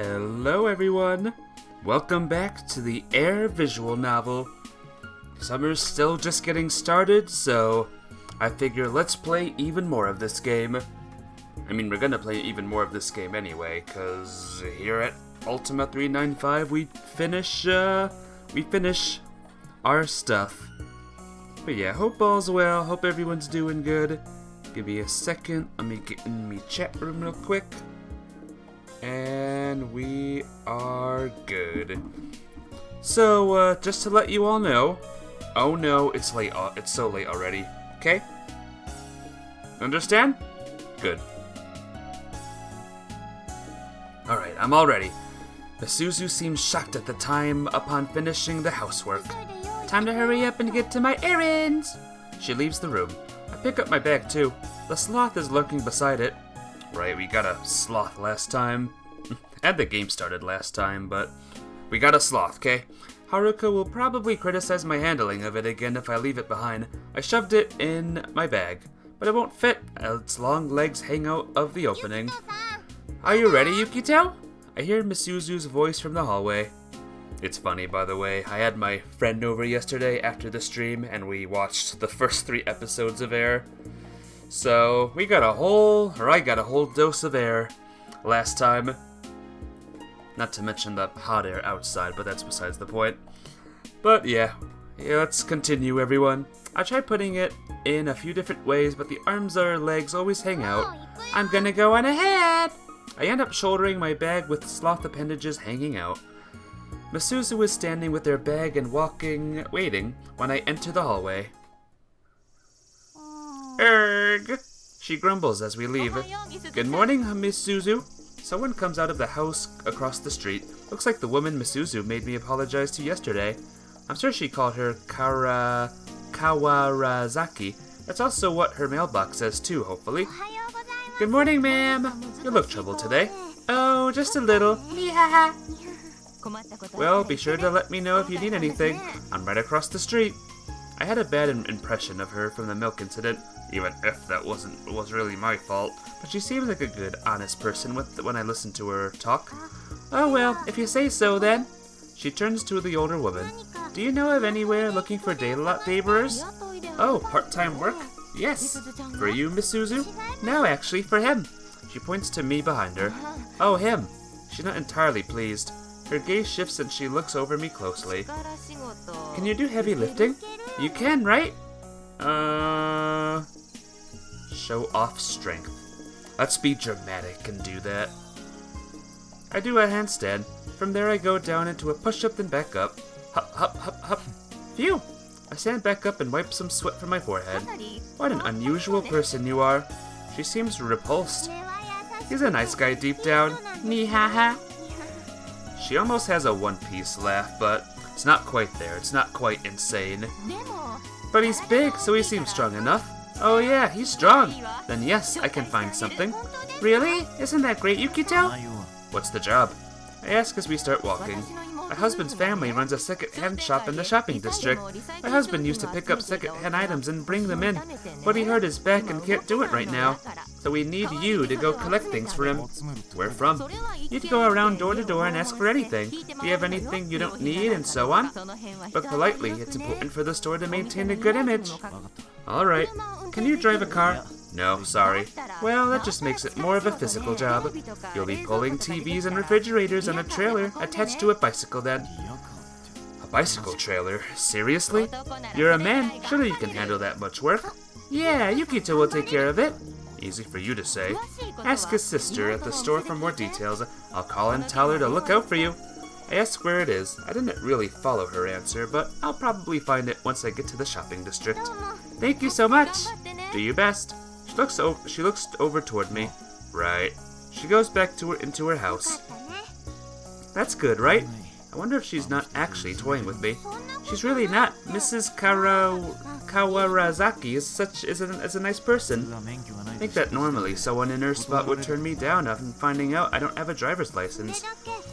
Hello everyone! Welcome back to the Air visual novel. Summer's still just getting started, so I figure let's play even more of this game. I mean, we're gonna play even more of this game anyway, cause here at Ultima 395 we finish our stuff. But yeah, hope all's well, hope everyone's doing good. Give me a second, let me get in my chat room real quick. And we are good. So, just to let you all know, oh no, it's late, it's so late already, okay? Understand? Good. Alright, I'm all ready. Misuzu seems shocked at the time upon finishing the housework. Time to hurry up and get to my errands! She leaves the room. I pick up my bag too. The sloth is lurking beside it. Right, we got a sloth last time. And the game started last time, but we got a sloth, okay? Haruka will probably criticize my handling of it again if I leave it behind. I shoved it in my bag, but it won't fit. Its long legs hang out of the opening. Are you ready, Yukito? I hear Misuzu's voice from the hallway. It's funny, by the way. I had my friend over yesterday after the stream, and we watched the first 3 episodes of Air. So, I got a whole dose of Air last time. Not to mention the hot air outside, but that's besides the point. But yeah, let's continue, everyone. I tried putting it in a few different ways, but the arms or legs always hang out. I'm gonna go on ahead! I end up shouldering my bag with sloth appendages hanging out. Misuzu is standing with their bag and waiting when I enter the hallway. Erg! She grumbles as we leave. Good morning, Misuzu. Someone comes out of the house across the street. Looks like the woman Misuzu made me apologize to yesterday. I'm sure she called her Kawarazaki. That's also what her mailbox says too, hopefully. Good morning, ma'am. You look troubled today. Oh, just a little. Well, be sure to let me know if you need anything. I'm right across the street. I had a bad impression of her from the milk incident, even if that was really my fault, but she seems like a good, honest person when I listen to her talk. Oh well, if you say so then. She turns to the older woman. Do you know of anywhere looking for day laborers? Oh, part-time work? Yes. For you, Misuzu? No, actually, for him. She points to me behind her. Oh, him. She's not entirely pleased. Her gaze shifts and she looks over me closely. Can you do heavy lifting? You can, right? Show off strength. Let's be dramatic and do that. I do a handstand. From there I go down into a push-up then back up. Hup, hup, hup, hup. Phew! I stand back up and wipe some sweat from my forehead. What an unusual person you are. She seems repulsed. He's a nice guy deep down. Nihaha. She almost has a one-piece laugh, but it's not quite there. It's not quite insane. But he's big, so he seems strong enough. Oh yeah, he's strong. Then yes, I can find something. Really? Isn't that great, Yukito? What's the job? I ask as we start walking. My husband's family runs a second-hand shop in the shopping district. My husband used to pick up second-hand items and bring them in, but he hurt his back and can't do it right now. So we need you to go collect things for him. Where from? You'd go around door to door and ask for anything. Do you have anything you don't need, and so on? But politely, it's important for the store to maintain a good image. Alright. Can you drive a car? No, sorry. Well, that just makes it more of a physical job. You'll be pulling TVs and refrigerators on a trailer attached to a bicycle then. A bicycle trailer? Seriously? You're a man, surely you can handle that much work. Yeah, Yukito will take care of it. Easy for you to say. Ask his sister at the store for more details. I'll call and tell her to look out for you. I ask where it is. I didn't really follow her answer, but I'll probably find it once I get to the shopping district. Thank you so much. Do your best. She looks over toward me. Right. She goes back into her house. That's good, right? I wonder if she's not actually toying with me. She's really not. Mrs. Kawarazaki is a nice person. I think that normally someone in her spot would turn me down after finding out I don't have a driver's license.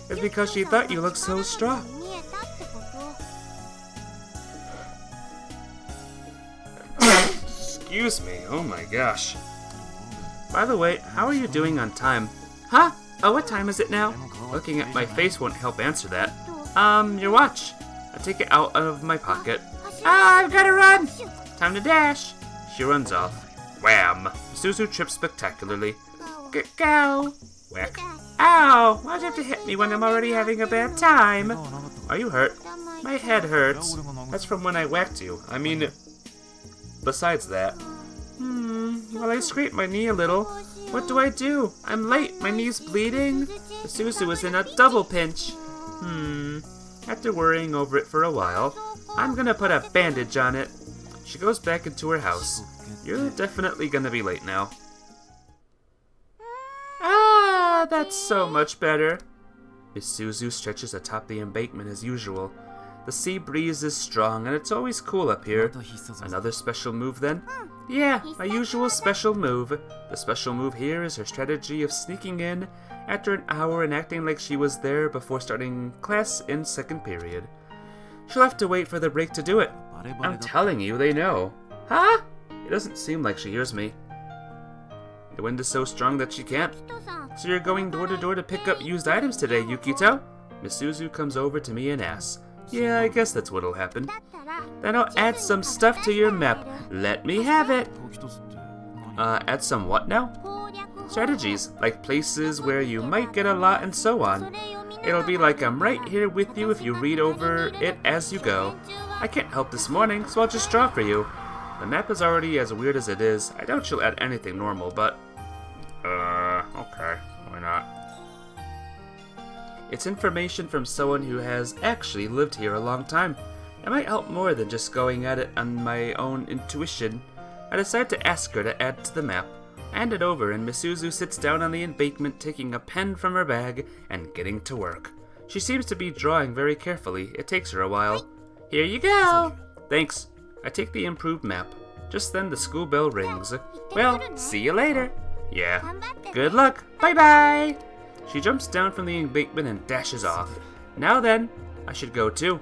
It's because she thought you looked so strong. Excuse me, oh my gosh. By the way, how are you doing on time? Huh? Oh, what time is it now? Looking at my face won't help answer that. Your watch. I take it out of my pocket. Ah, I've gotta run! Time to dash. She runs off. Wham! Suzu trips spectacularly. Go! Whack. Ow! Why'd you have to hit me when I'm already having a bad time? Are you hurt? My head hurts. That's from when I whacked you. I mean, besides that. Well, I scraped my knee a little. What do? I'm late. My knee's bleeding. Suzu is in a double pinch. After worrying over it for a while, I'm gonna put a bandage on it. She goes back into her house. You're definitely gonna be late now. Ah, that's so much better. Miss Suzu stretches atop the embankment as usual. The sea breeze is strong and it's always cool up here. Another special move then? Yeah, my usual special move. The special move here is her strategy of sneaking in after an hour and acting like she was there before starting class in second period. She'll have to wait for the break to do it. I'm telling you, they know. Huh? It doesn't seem like she hears me. The wind is so strong that she can't. So you're going door to door to pick up used items today, Yukito? Miss Suzu comes over to me and asks. Yeah, I guess that's what'll happen. Then I'll add some stuff to your map. Let me have it. Add some what now? Strategies, like places where you might get a lot and so on. It'll be like I'm right here with you if you read over it as you go. I can't help this morning, so I'll just draw for you. The map is already as weird as it is. I doubt she'll add anything normal, but... okay, why not? It's information from someone who has actually lived here a long time. It might help more than just going at it on my own intuition. I decide to ask her to add to the map. I hand it over and Miss Suzu sits down on the embankment taking a pen from her bag and getting to work. She seems to be drawing very carefully. It takes her a while. Here you go! Thanks. I take the improved map. Just then the school bell rings. Well, see you later. Yeah. Good luck. Bye-bye! She jumps down from the embankment and dashes off. Now then, I should go too.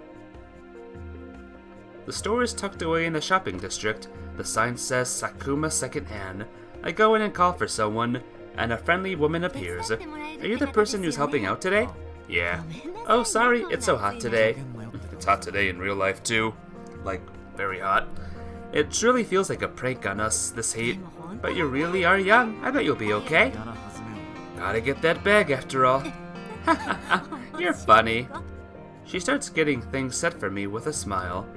The store is tucked away in the shopping district. The sign says Sakuma Secondhand. I go in and call for someone, and a friendly woman appears. Are you the person who's helping out today? Yeah. Oh, sorry, it's so hot today. It's hot today in real life too. Like, very hot. It really feels like a prank on us, this heat. But you really are young. I bet you'll be okay. Gotta get that bag after all. You're funny. She starts getting things set for me with a smile.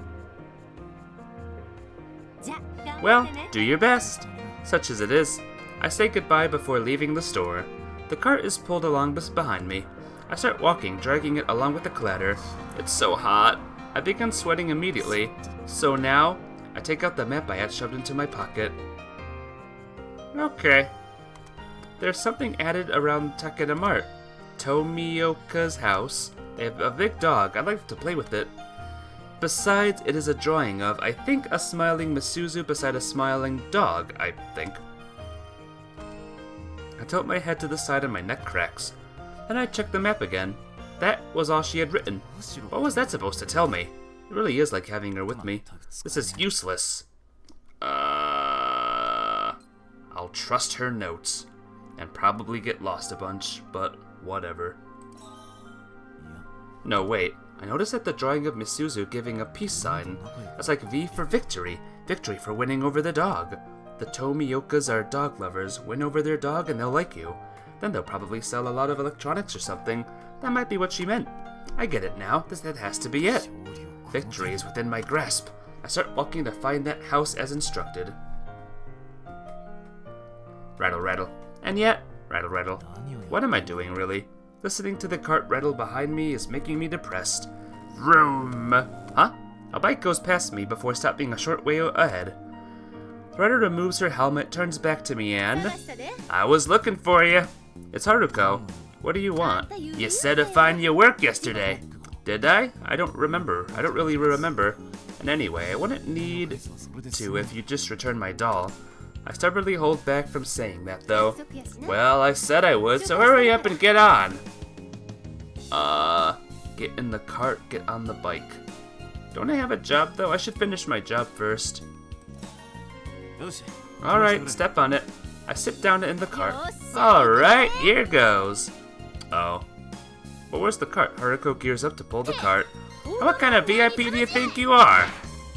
Well, do your best. Such as it is. I say goodbye before leaving the store. The cart is pulled along behind me. I start walking, dragging it along with the clatter. It's so hot. I begin sweating immediately. So now, I take out the map I had shoved into my pocket. Okay. There's something added around Takeda Mart. Tomioka's house. They have a big dog. I'd like to play with it. Besides, it is a drawing of, I think, a smiling Miss Suzu beside a smiling dog, I think. I tilt my head to the side and my neck cracks. Then I check the map again. That was all she had written. What was that supposed to tell me? It really is like having her with me. This is useless. I'll trust her notes. And probably get lost a bunch, but whatever. No, wait. I noticed that the drawing of Miss Suzu giving a peace sign. That's like V for victory. Victory for winning over the dog. The Tomiokas are dog lovers. Win over their dog and they'll like you. Then they'll probably sell a lot of electronics or something. That might be what she meant. I get it now. That has to be it. Victory is within my grasp. I start walking to find that house as instructed. Rattle, rattle. And yet, rattle, rattle. What am I doing, really? Listening to the cart rattle behind me is making me depressed. Vroom! Huh? A bike goes past me before stopping a short way ahead. The rider removes her helmet, turns back to me, and... I was looking for you. It's Haruko. What do you want? You said to find your work yesterday. Did I? I don't remember. I don't really remember. And anyway, I wouldn't need to if you just returned my doll. I stubbornly hold back from saying that, though. Well, I said I would, so hurry up and get on. Get in the cart, get on the bike. Don't I have a job, though? I should finish my job first. Alright, step on it. I sit down in the cart. Alright, here goes. Oh. Well, where's the cart? Haruko gears up to pull the cart. What kind of VIP do you think you are?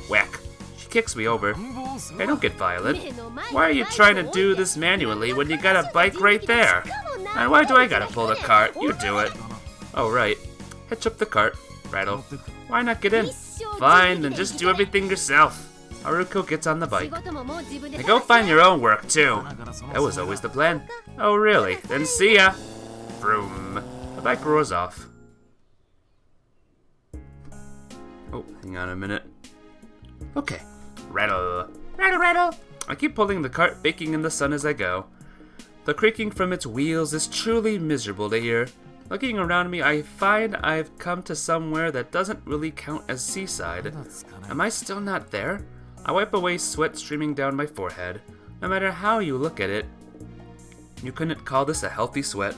Whack. She kicks me over. Hey, don't get violent. Why are you trying to do this manually when you got a bike right there? And why do I gotta pull the cart? You do it. Oh, right. Hitch up the cart. Rattle. Why not get in? Fine, then just do everything yourself. Haruko gets on the bike. And go find your own work, too. That was always the plan. Oh, really? Then see ya. Vroom. The bike roars off. Oh, hang on a minute. Okay. Rattle. Rattle, rattle. I keep pulling the cart, baking in the sun as I go. The creaking from its wheels is truly miserable to hear. Looking around me, I find I've come to somewhere that doesn't really count as seaside. Am I still not there? I wipe away sweat streaming down my forehead. No matter how you look at it, you couldn't call this a healthy sweat.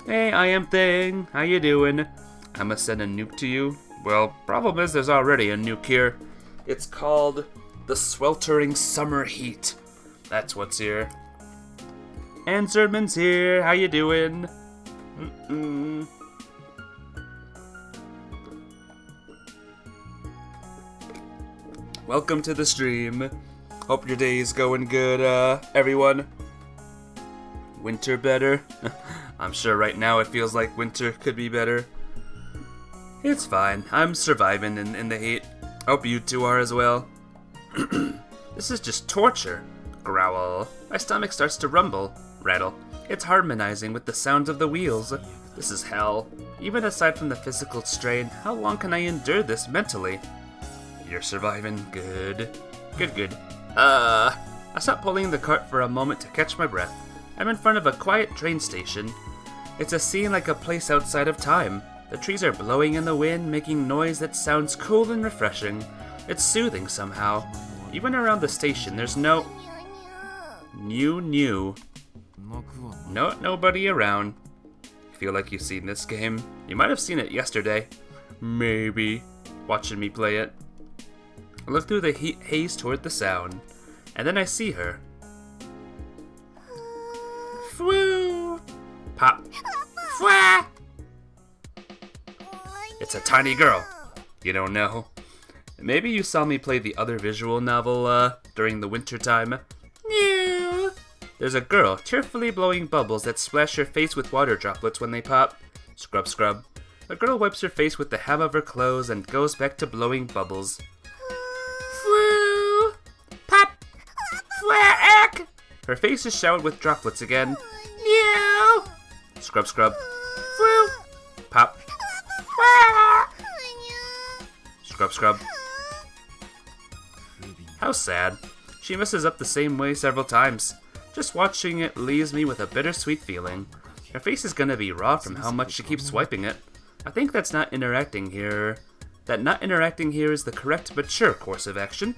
Hey, I am Thing. How you doing? I'ma send a nuke to you. Well, problem is there's already a nuke here. It's called the sweltering summer heat. That's what's here. And Zerdman's here. How you doing? Welcome to the stream. Hope your day's going good, everyone. Winter better? I'm sure right now it feels like winter could be better. It's fine. I'm surviving in the heat. Hope you two are as well. This is just torture. Growl. My stomach starts to rumble. Rattle. It's harmonizing with the sounds of the wheels. This is hell. Even aside from the physical strain, how long can I endure this mentally? You're surviving. Good. Good. I stop pulling the cart for a moment to catch my breath. I'm in front of a quiet train station. It's a scene like a place outside of time. The trees are blowing in the wind, making noise that sounds cool and refreshing. It's soothing somehow. Even around the station, there's no... Nobody around. Feel like you've seen this game? You might have seen it yesterday. Maybe. Watching me play it. I look through the haze toward the sound, and then I see her. Fwoo! Pop. Fwah! It's a tiny girl. You don't know. Maybe you saw me play the other visual novel, during the winter time. No. There's a girl tearfully blowing bubbles that splash her face with water droplets when they pop. Scrub, scrub. The girl wipes her face with the hem of her clothes and goes back to blowing bubbles. Fwoo! Pop! Fwack! Her face is showered with droplets again. Meow! Scrub, scrub. Fwoo! Pop! Fwah! Scrub, scrub. How sad. She messes up the same way several times. Just watching it leaves me with a bittersweet feeling. Her face is gonna be raw from how much she keeps swiping it. I think that not interacting here is the correct, mature course of action.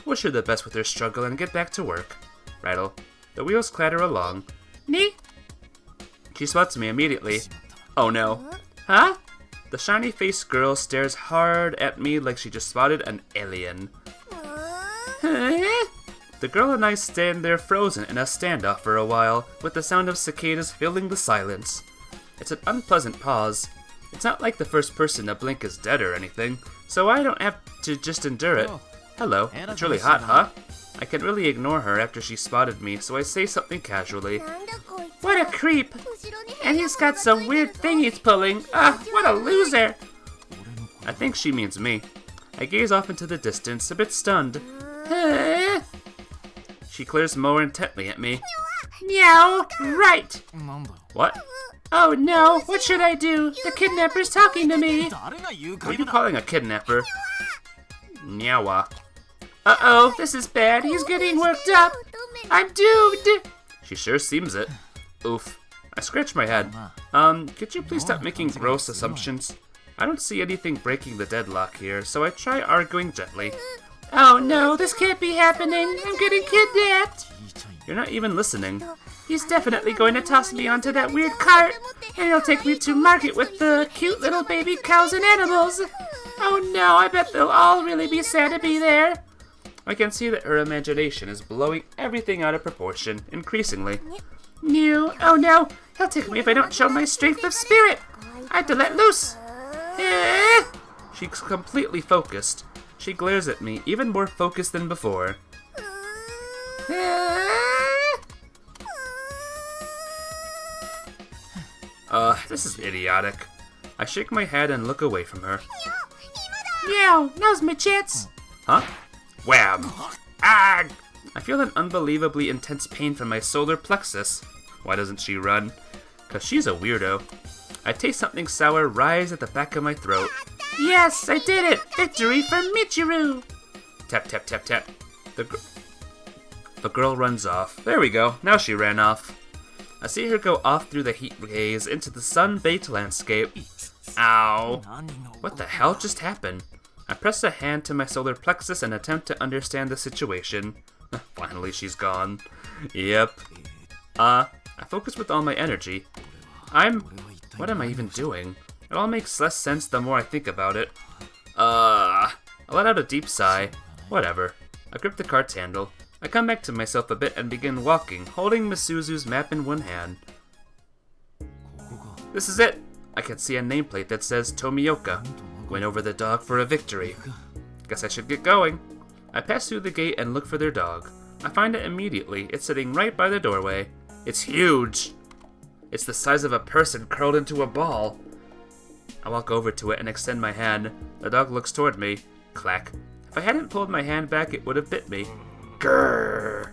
Wish her the best with her struggle and get back to work. Rattle. The wheels clatter along. Nee? She spots me immediately. Oh no. Huh? The shiny-faced girl stares hard at me like she just spotted an alien. Huh? The girl and I stand there frozen in a standoff for a while, with the sound of cicadas filling the silence. It's an unpleasant pause. It's not like the first person to blink is dead or anything, so I don't have to just endure it. Hello, it's really hot, huh? I can't really ignore her after she spotted me, so I say something casually. What a creep! And he's got some weird thing he's pulling. What a loser! I think she means me. I gaze off into the distance, a bit stunned. She glares more intently at me. Meow! Right! What? Oh no, what should I do? The kidnapper's talking to me! What are you calling a kidnapper? Meowa. Uh-oh, this is bad. He's getting worked up. I'm doomed! She sure seems it. Oof. I scratch my head. Could you please stop making gross assumptions? I don't see anything breaking the deadlock here, so I try arguing gently. Oh no, this can't be happening. I'm getting kidnapped. You're not even listening. He's definitely going to toss me onto that weird cart, and he'll take me to market with the cute little baby cows and animals. Oh no, I bet they'll all really be sad to be there. I can see that her imagination is blowing everything out of proportion, increasingly. No, oh no, he'll take me if I don't show my strength of spirit. I have to let loose. She's completely focused. She glares at me, even more focused than before. This is idiotic. I shake my head and look away from her. Meow, now's my chance. Huh? Wham! Ah! I feel an unbelievably intense pain from my solar plexus. Why doesn't she run? 'Cause she's a weirdo. I taste something sour rise at the back of my throat. Yes, I did it! Victory for Michiru! Tap, tap, tap, tap. The girl runs off. There we go. Now she ran off. I see her go off through the heat haze into the sun-baked landscape. Ow. What the hell just happened? I press a hand to my solar plexus and attempt to understand the situation. Finally, she's gone. Yep. I focus with all my energy. What am I even doing? It all makes less sense the more I think about it. I let out a deep sigh. Whatever. I grip the cart's handle. I come back to myself a bit and begin walking, holding Misuzu's map in one hand. This is it! I can see a nameplate that says Tomioka. Went over the dog for a victory. Guess I should get going. I pass through the gate and look for their dog. I find it immediately. It's sitting right by the doorway. It's huge! It's the size of a person curled into a ball. I walk over to it and extend my hand. The dog looks toward me. Clack. If I hadn't pulled my hand back, it would have bit me. Grrr!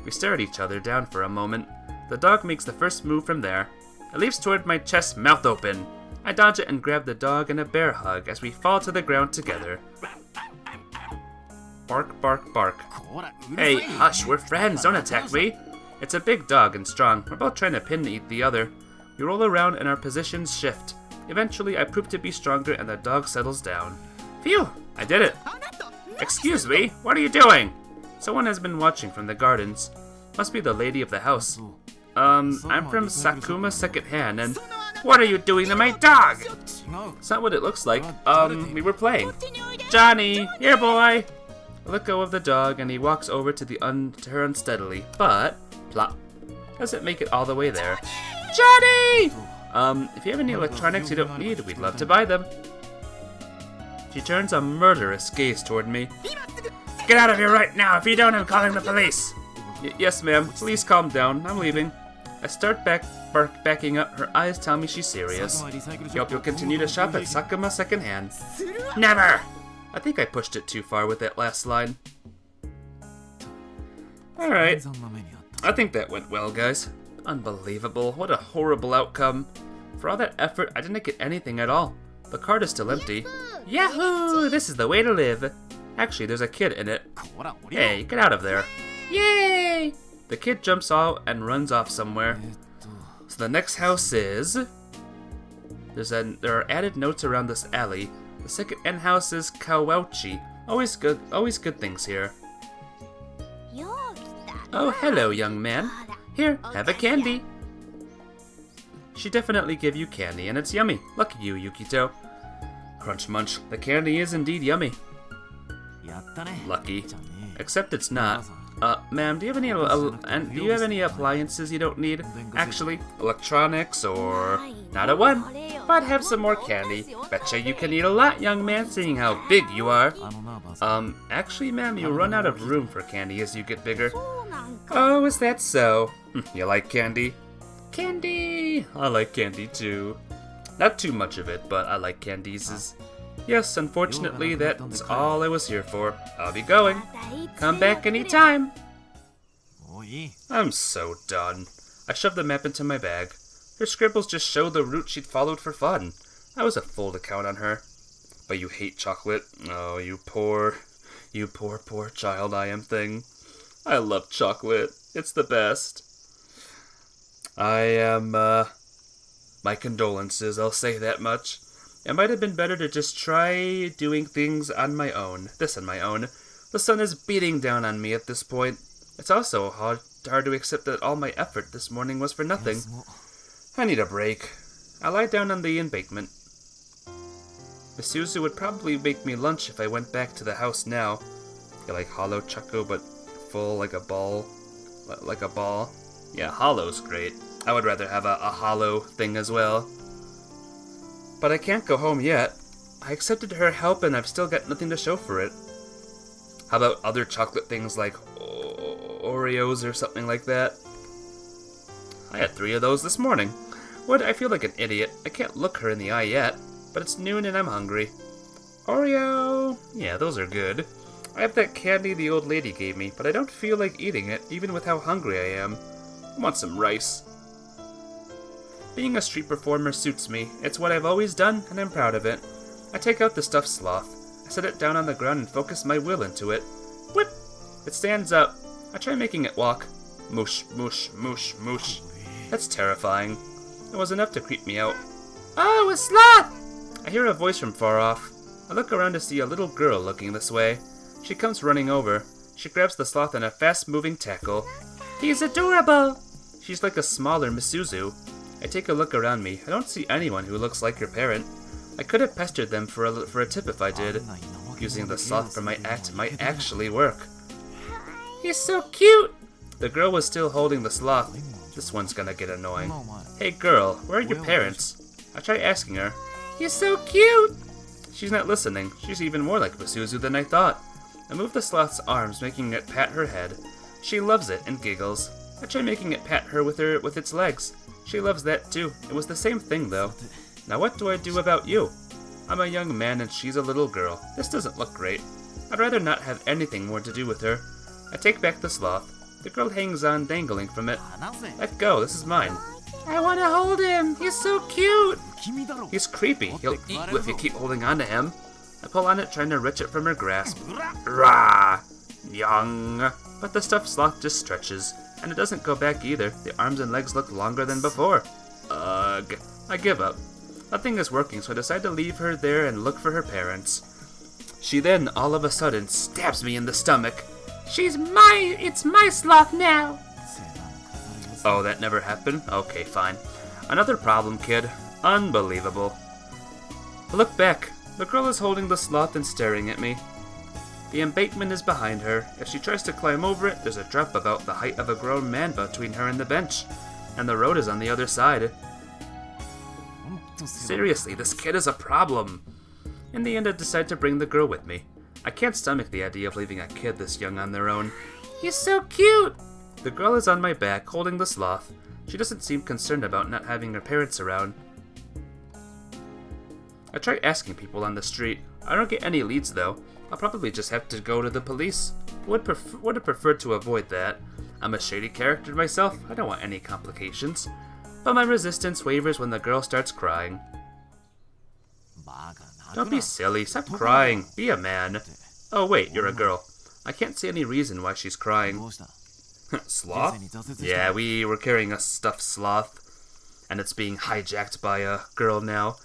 We stare at each other down for a moment. The dog makes the first move from there. It leaps toward my chest, mouth open. I dodge it and grab the dog in a bear hug as we fall to the ground together. Bark, bark, bark. Hey, hush, we're friends, don't attack me. It's a big dog and strong. We're both trying to pin eat the other. We roll around and our positions shift. Eventually, I prove to be stronger and the dog settles down. Phew, I did it. Excuse me, what are you doing? Someone has been watching from the gardens. Must be the lady of the house. I'm from Sakuma Secondhand, and what are you doing to my dog? It's not what it looks like. We were playing. Johnny, here boy. I let go of the dog and he walks over to her unsteadily, but plop. Doesn't make it all the way there. Johnny! If you have any electronics you don't need, we'd love to buy them. She turns a murderous gaze toward me. Get out of here right now. If you don't, I'm calling the police. Yes, ma'am. Please calm down. I'm leaving. I start backing up. Her eyes tell me she's serious. Hope you'll continue to shop at Sakuma Secondhand. Never! I think I pushed it too far with that last line. Alright. I think that went well, guys. Unbelievable. What a horrible outcome. For all that effort, I didn't get anything at all. The cart is still empty. Yahoo! This is the way to live. Actually, there's a kid in it. Hey, get out of there. Yay! The kid jumps out and runs off somewhere. So the next house is... There are added notes around this alley. The second end house is Kawauchi. Always good things here. Oh, hello, young man. Here, have a candy. She definitely gave you candy, and it's yummy. Lucky you, Yukito. Crunch munch. The candy is indeed yummy. Lucky. Except it's not. Ma'am, do you have any appliances you don't need? Actually, electronics or not a one, but have some more candy. Betcha you can eat a lot, young man, seeing how big you are. Actually, ma'am, you run out of room for candy as you get bigger. Oh, is that so? You like candy? Candy! I like candy too. Not too much of it, but I like candies. Yes, unfortunately, that's all I was here for. I'll be going. Come back anytime. I'm so done. I shoved the map into my bag. Her scribbles just show the route she'd followed for fun. I was a fool to count on her. But you hate chocolate. Oh, you poor child I am thing. I love chocolate. It's the best. I am, my condolences, I'll say that much. It might have been better to just try doing things on my own. This on my own. The sun is beating down on me at this point. It's also hard to accept that all my effort this morning was for nothing. I need a break. I lie down on the embankment. Misuzu would probably make me lunch if I went back to the house now. Like hollow choco, but full like a ball. Yeah, hollow's great. I would rather have a hollow thing as well. But I can't go home yet. I accepted her help and I've still got nothing to show for it. How about other chocolate things like Oreos or something like that? I had 3 of those this morning. What? I feel like an idiot. I can't look her in the eye yet, but it's noon and I'm hungry. Oreo! Yeah, those are good. I have that candy the old lady gave me, but I don't feel like eating it, even with how hungry I am. I want some rice. Being a street performer suits me. It's what I've always done, and I'm proud of it. I take out the stuffed sloth. I set it down on the ground and focus my will into it. Whip! It stands up. I try making it walk. Moosh, moosh, moosh, moosh. That's terrifying. It was enough to creep me out. Oh, a sloth! I hear a voice from far off. I look around to see a little girl looking this way. She comes running over. She grabs the sloth in a fast-moving tackle. He's adorable! She's like a smaller Misuzu. I take a look around me. I don't see anyone who looks like your parent. I could have pestered them for a tip if I did. Using the sloth for my act might actually work. He's so cute! The girl was still holding the sloth. This one's gonna get annoying. Hey girl, where are your parents? I try asking her. He's so cute! She's not listening. She's even more like Misuzu than I thought. I move the sloth's arms, making it pat her head. She loves it and giggles. I try making it pat her with its legs. She loves that too. It was the same thing though. Now what do I do about you? I'm a young man and she's a little girl. This doesn't look great. I'd rather not have anything more to do with her. I take back the sloth. The girl hangs on, dangling from it. Let go, this is mine. I want to hold him. He's so cute. He's creepy. He'll eat you if you keep holding on to him. I pull on it, trying to wrench it from her grasp. Rah! Young. But the stuffed sloth just stretches, and it doesn't go back either. The arms and legs look longer than before. Ugh. I give up. Nothing is working, so I decide to leave her there and look for her parents. She then, all of a sudden, stabs me in the stomach. It's my sloth now. Oh, that never happened? Okay, fine. Another problem, kid. Unbelievable. I look back. The girl is holding the sloth and staring at me. The embankment is behind her. If she tries to climb over it, there's a drop about the height of a grown man between her and the bench. And the road is on the other side. Seriously, this kid is a problem. In the end, I decide to bring the girl with me. I can't stomach the idea of leaving a kid this young on their own. He's so cute! The girl is on my back, holding the sloth. She doesn't seem concerned about not having her parents around. I try asking people on the street. I don't get any leads though. I'll probably just have to go to the police. Would have preferred to avoid that. I'm a shady character myself. I don't want any complications. But my resistance wavers when the girl starts crying. Don't be silly. Stop crying. Be a man. Oh wait, you're a girl. I can't see any reason why she's crying. Sloth? Yeah, we were carrying a stuffed sloth, and it's being hijacked by a girl now.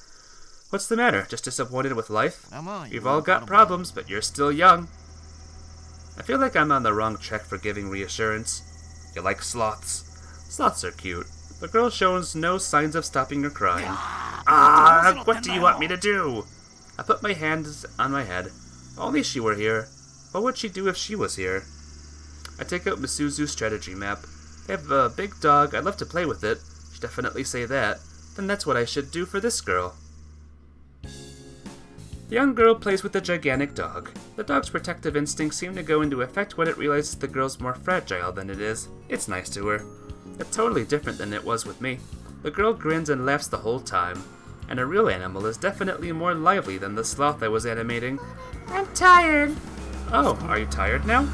What's the matter? Just disappointed with life? We've all got problems, but you're still young. I feel like I'm on the wrong track for giving reassurance. You like sloths? Sloths are cute. The girl shows no signs of stopping her crying. Ah, what do you want me to do? I put my hands on my head. If only she were here. What would she do if she was here? I take out Misuzu's strategy map. They have a big dog. I'd love to play with it. She'd definitely say that. Then that's what I should do for this girl. The young girl plays with the gigantic dog. The dog's protective instincts seem to go into effect when it realizes the girl's more fragile than it is. It's nice to her. It's totally different than it was with me. The girl grins and laughs the whole time. And a real animal is definitely more lively than the sloth I was animating. I'm tired. Oh, are you tired now?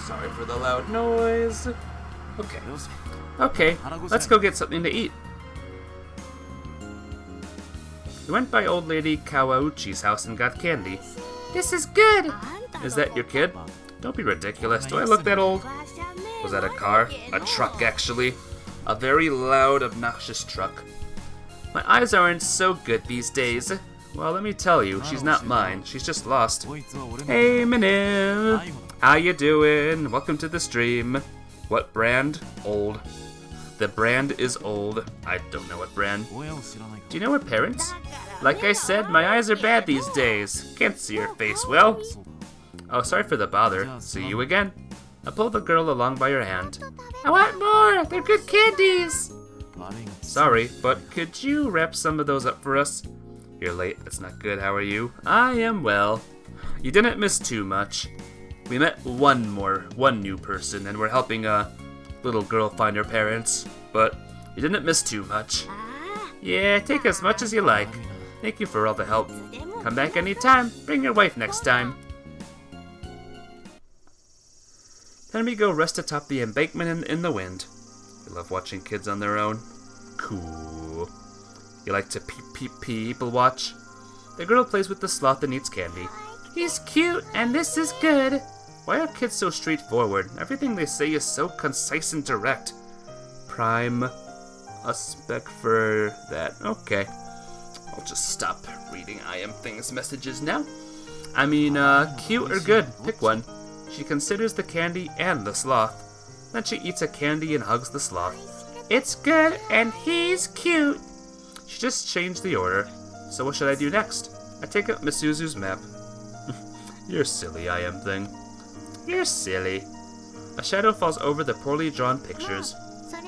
Sorry for the loud noise. Okay, let's go get something to eat. We went by old lady Kawauchi's house and got candy. This is good! Is that your kid? Don't be ridiculous. Do I look that old? Was that a car? A truck, actually. A very loud, obnoxious truck. My eyes aren't so good these days. Well, let me tell you, she's not mine. She's just lost. Hey, Minim! How you doing? Welcome to the stream. What brand? Old. The brand is old. I don't know what brand. Do you know her parents? Like I said, my eyes are bad these days. Can't see her face well. Oh, sorry for the bother. See you again. I pull the girl along by her hand. I want more! They're good candies! Sorry, but could you wrap some of those up for us? You're late, that's not good, how are you? I am well. You didn't miss too much. We met one new person, and we're helping a little girl find her parents, but you didn't miss too much. Yeah, take as much as you like. Thank you for all the help. Come back anytime, bring your wife next time. Then we go rest atop the embankment in the wind. You love watching kids on their own? Cool. You like to people watch? The girl plays with the sloth and eats candy. He's cute, and this is good. Why are kids so straightforward? Everything they say is so concise and direct. Prime a spec for that. Okay. I'll just stop reading I Am Things messages now. I mean, cute or good? Pick one. She considers the candy and the sloth. Then she eats a candy and hugs the sloth. It's good, and he's cute. She just changed the order. So what should I do next? I take out Misuzu's map. You're silly, I Am Thing. You're silly. A shadow falls over the poorly drawn pictures.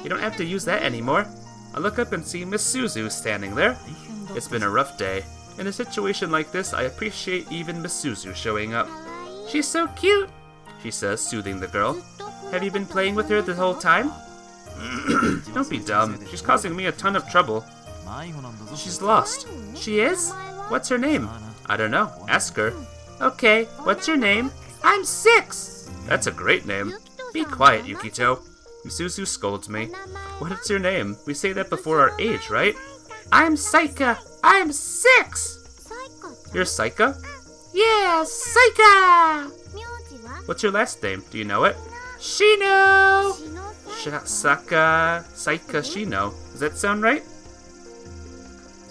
You don't have to use that anymore. I look up and see Misuzu standing there. It's been a rough day. In a situation like this, I appreciate even Misuzu showing up. She's so cute, she says, soothing the girl. Have you been playing with her the whole time? Don't be dumb. She's causing me a ton of trouble. She's lost. She is? What's her name? I don't know. Ask her. Okay, what's your name? I'm 6! That's a great name. Be quiet, Yukito. Misuzu scolds me. What is your name? We say that before our age, right? I'm Saika. I'm 6! You're Saika? Yeah, Saika! What's your last name? Do you know it? Shino! Saika Shino. Does that sound right?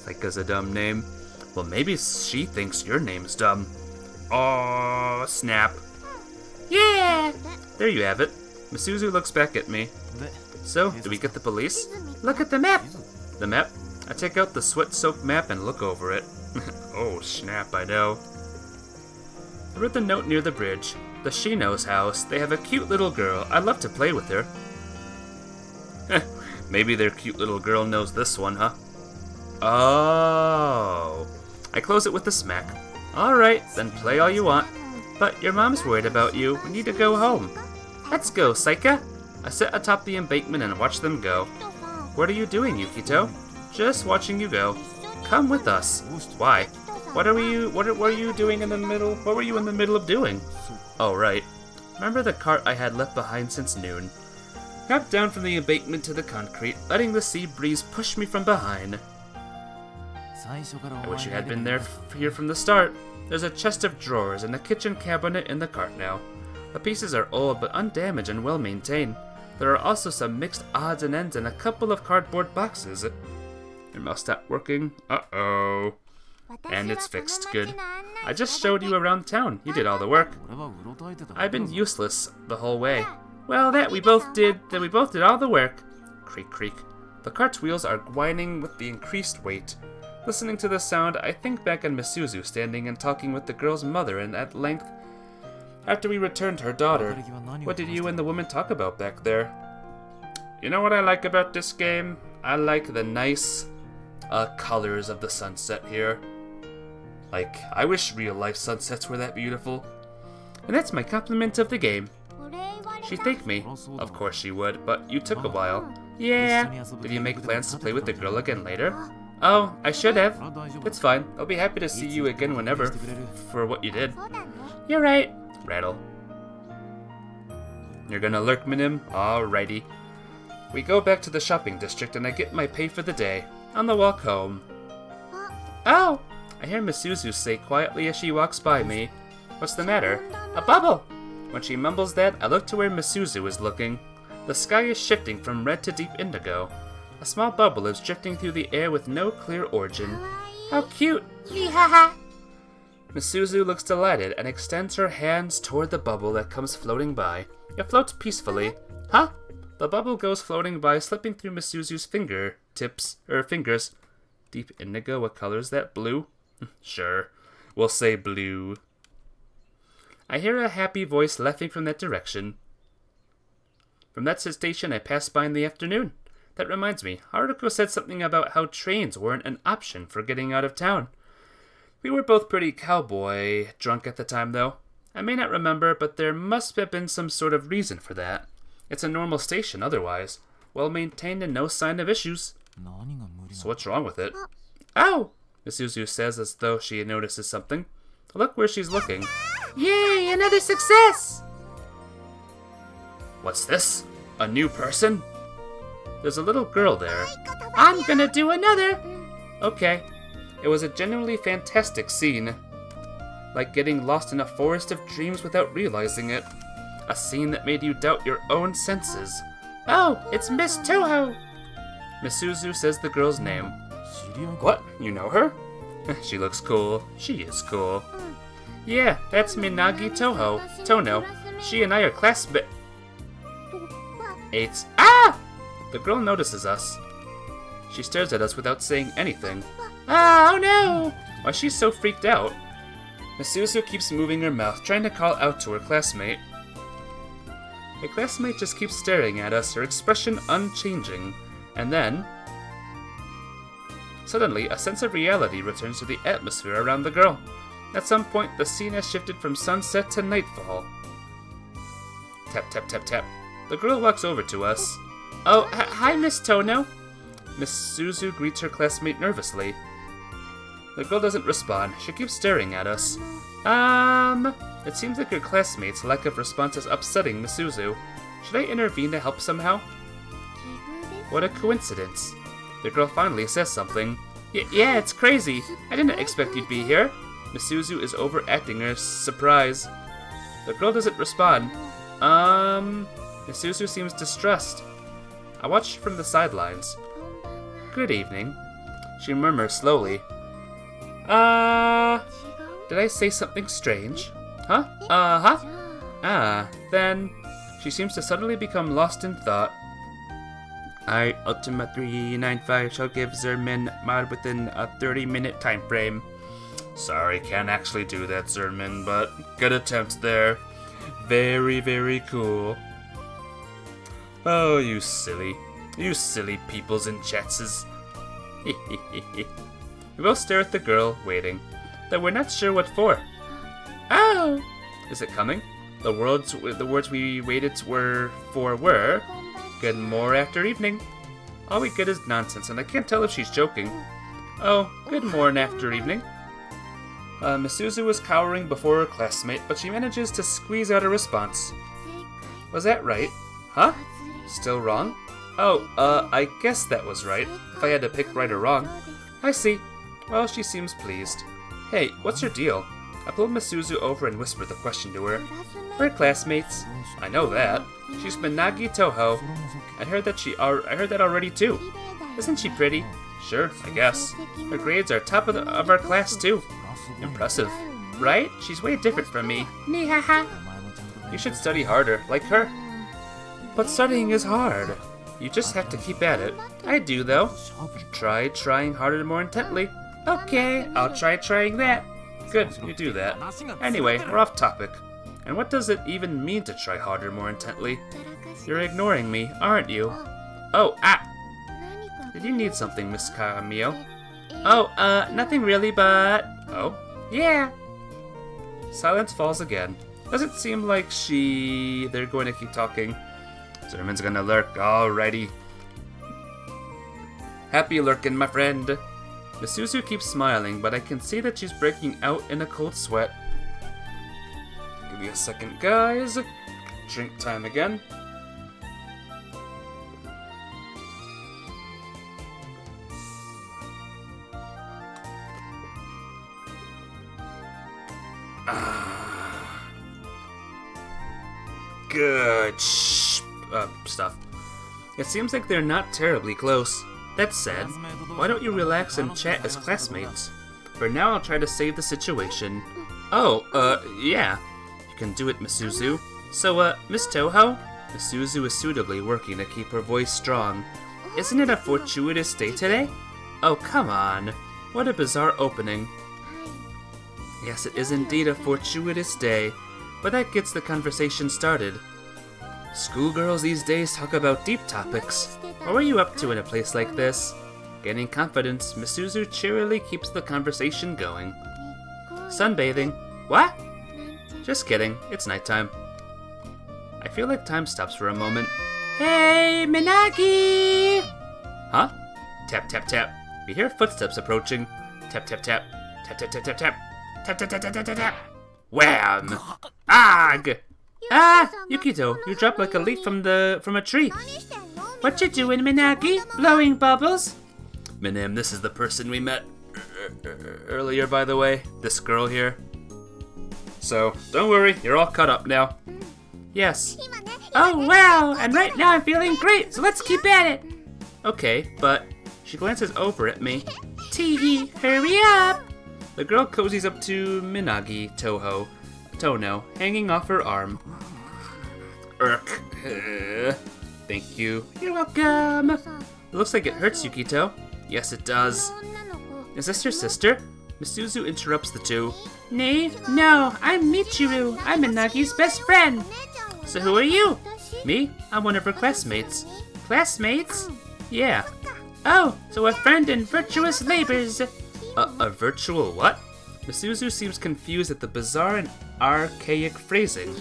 Saika's a dumb name. Well, maybe she thinks your name's dumb. Oh, snap. Yeah! There you have it. Misuzu looks back at me. So, do we get the police? Look at the map! The map? I take out the sweat-soaked map and look over it. Oh, snap, I know. I read the note near the bridge. The Shino's house. They have a cute little girl. I'd love to play with her. Maybe their cute little girl knows this one, huh? Oh. I close it with a smack. Alright, then play all you want. But your mom's worried about you. We need to go home. Let's go, Saika. I sit atop the embankment and watch them go. What are you doing, Yukito? Just watching you go. Come with us. Why? What were you doing in the middle? What were you in the middle of doing? Oh, right. Remember the cart I had left behind since noon? Dropped down from the embankment to the concrete, letting the sea breeze push me from behind. I wish you had been here from the start. There's a chest of drawers and a kitchen cabinet in the cart now. The pieces are old but undamaged and well maintained. There are also some mixed odds and ends and a couple of cardboard boxes. Your mouse stopped working. Uh-oh. And it's fixed. Good. I just showed you around town. You did all the work. I've been useless the whole way. Well, we both did all the work. Creak, creak. The cart's wheels are whining with the increased weight. Listening to the sound, I think back on Misuzu standing and talking with the girl's mother, and at length, after we returned her daughter, what did you and the woman talk about back there? You know what I like about this game? I like the nice colors of the sunset here. Like, I wish real-life sunsets were that beautiful. And that's my compliment of the game. She'd thank me. Of course she would, but you took a while. Yeah. Did you make plans to play with the girl again later? Oh, I should have. It's fine. I'll be happy to see you again whenever, for what you did. You're right. Rattle. You're gonna lurk, Minim? Alrighty. We go back to the shopping district and I get my pay for the day. On the walk home. Oh! I hear Misuzu say quietly as she walks by me. What's the matter? A bubble! When she mumbles that, I look to where Misuzu is looking. The sky is shifting from red to deep indigo. A small bubble is drifting through the air with no clear origin. How cute! Hee-ha-ha! Misuzu looks delighted and extends her hands toward the bubble that comes floating by. It floats peacefully. Huh? The bubble goes floating by, slipping through Misuzu's fingers. Deep indigo, what color is that? Blue? Sure. We'll say blue. I hear a happy voice laughing from that direction. From that station, I passed by in the afternoon. That reminds me, Haruko said something about how trains weren't an option for getting out of town. We were both pretty cowboy drunk at the time, though. I may not remember, but there must have been some sort of reason for that. It's a normal station otherwise. Well maintained and no sign of issues. So what's wrong with it? Oh! Misuzu says as though she notices something. Look where she's looking. Yay, another success! What's this? A new person? There's a little girl there. I'm gonna do another! Okay. It was a genuinely fantastic scene. Like getting lost in a forest of dreams without realizing it. A scene that made you doubt your own senses. Oh, it's Miss Toho! Misuzu says the girl's name. What? You know her? She looks cool. She is cool. Yeah, that's Minagi Tono. She and I are classmates. Ah! The girl notices us. She stares at us without saying anything. Oh no! Why, she's so freaked out. Misuzu keeps moving her mouth, trying to call out to her classmate. Her classmate just keeps staring at us, her expression unchanging. And then... suddenly, a sense of reality returns to the atmosphere around the girl. At some point, the scene has shifted from sunset to nightfall. Tap, tap, tap, tap. The girl walks over to us. Oh, hi, Miss Tono. Misuzu greets her classmate nervously. The girl doesn't respond. She keeps staring at us. It seems like her classmate's lack of response is upsetting Misuzu. Should I intervene to help somehow? What a coincidence. The girl finally says something. Yeah, it's crazy. I didn't expect you'd be here. Misuzu is overacting her surprise. The girl doesn't respond. Misuzu seems distressed. I watch from the sidelines. Good evening. She murmurs slowly. Did I say something strange? Huh? Then she seems to suddenly become lost in thought. I, Ultima 395, shall give Zermin mod within a 30-minute time frame. Sorry, can't actually do that, Zermin, but good attempt there. Very, very cool. Oh, you silly peoples and chatses. We both stare at the girl, waiting, though we're not sure what for. Oh! Is it coming? The words we waited were good more after evening. All we get is nonsense, and I can't tell if she's joking. Oh, good morning after evening. Misuzu was cowering before her classmate, but she manages to squeeze out a response. Was that right? Huh? Still wrong? Oh, I guess that was right, if I had to pick right or wrong. I see. Well, she seems pleased. Hey, what's your deal? I pulled Misuzu over and whispered the question to her. We're classmates. I know that. She's Minagi Toho. I heard that already too. Isn't she pretty? Sure, I guess. Her grades are top of our class too. Impressive. Right? She's way different from me. You should study harder, like her. But studying is hard. You just have to keep at it. I do, though. Try trying harder more intently. Okay, I'll try trying that. Good, you do that. Anyway, we're off topic. And what does it even mean to try harder more intently? You're ignoring me, aren't you? Oh, Did you need something, Miss Karamio? Oh, nothing really, but... Oh? Yeah. Silence falls again. Doesn't seem like they're going to keep talking. Zermin's gonna lurk, alrighty. Happy lurking, my friend. Misuzu keeps smiling, but I can see that she's breaking out in a cold sweat. Give me a second, guys. Drink time again. Good stuff. It seems like they're not terribly close. That said, why don't you relax and chat as classmates? For now, I'll try to save the situation. Oh, yeah. You can do it, Misuzu. So, Miss Toho? Misuzu is suitably working to keep her voice strong. Isn't it a fortuitous day today? Oh, come on. What a bizarre opening. Yes, it is indeed a fortuitous day, but that gets the conversation started. Schoolgirls these days talk about deep topics. What were you up to in a place like this? Gaining confidence, Misuzu cheerily keeps the conversation going. Sunbathing. What? Just kidding, it's nighttime. I feel like time stops for a moment. Hey, Minagi! Huh? Tap, tap, tap. We hear footsteps approaching. Tap, tap, tap. Tap, tap, tap, tap, tap. Tap, tap, tap, tap, tap, tap. Wham! Ag! Ah, Yukito, you dropped like a leaf from a tree. What you doing, Minagi? Blowing bubbles? Minim, this is the person we met earlier, by the way. This girl here. So, don't worry, you're all caught up now. Yes. Oh, wow, and right now I'm feeling great, so let's keep at it. Okay, but she glances over at me. Teehee, hurry up! The girl cozies up to Minagi Tono, hanging off her arm. Thank you. You're welcome. It looks like it hurts, Yukito. Yes, it does. Is this your sister? Misuzu interrupts the two. Nay, no, I'm Michiru. I'm Minagi's best friend. So who are you? Me? I'm one of her classmates. Classmates? Yeah. Oh, so a friend in virtuous labors. A virtual what? Misuzu seems confused at the bizarre and archaic phrasing.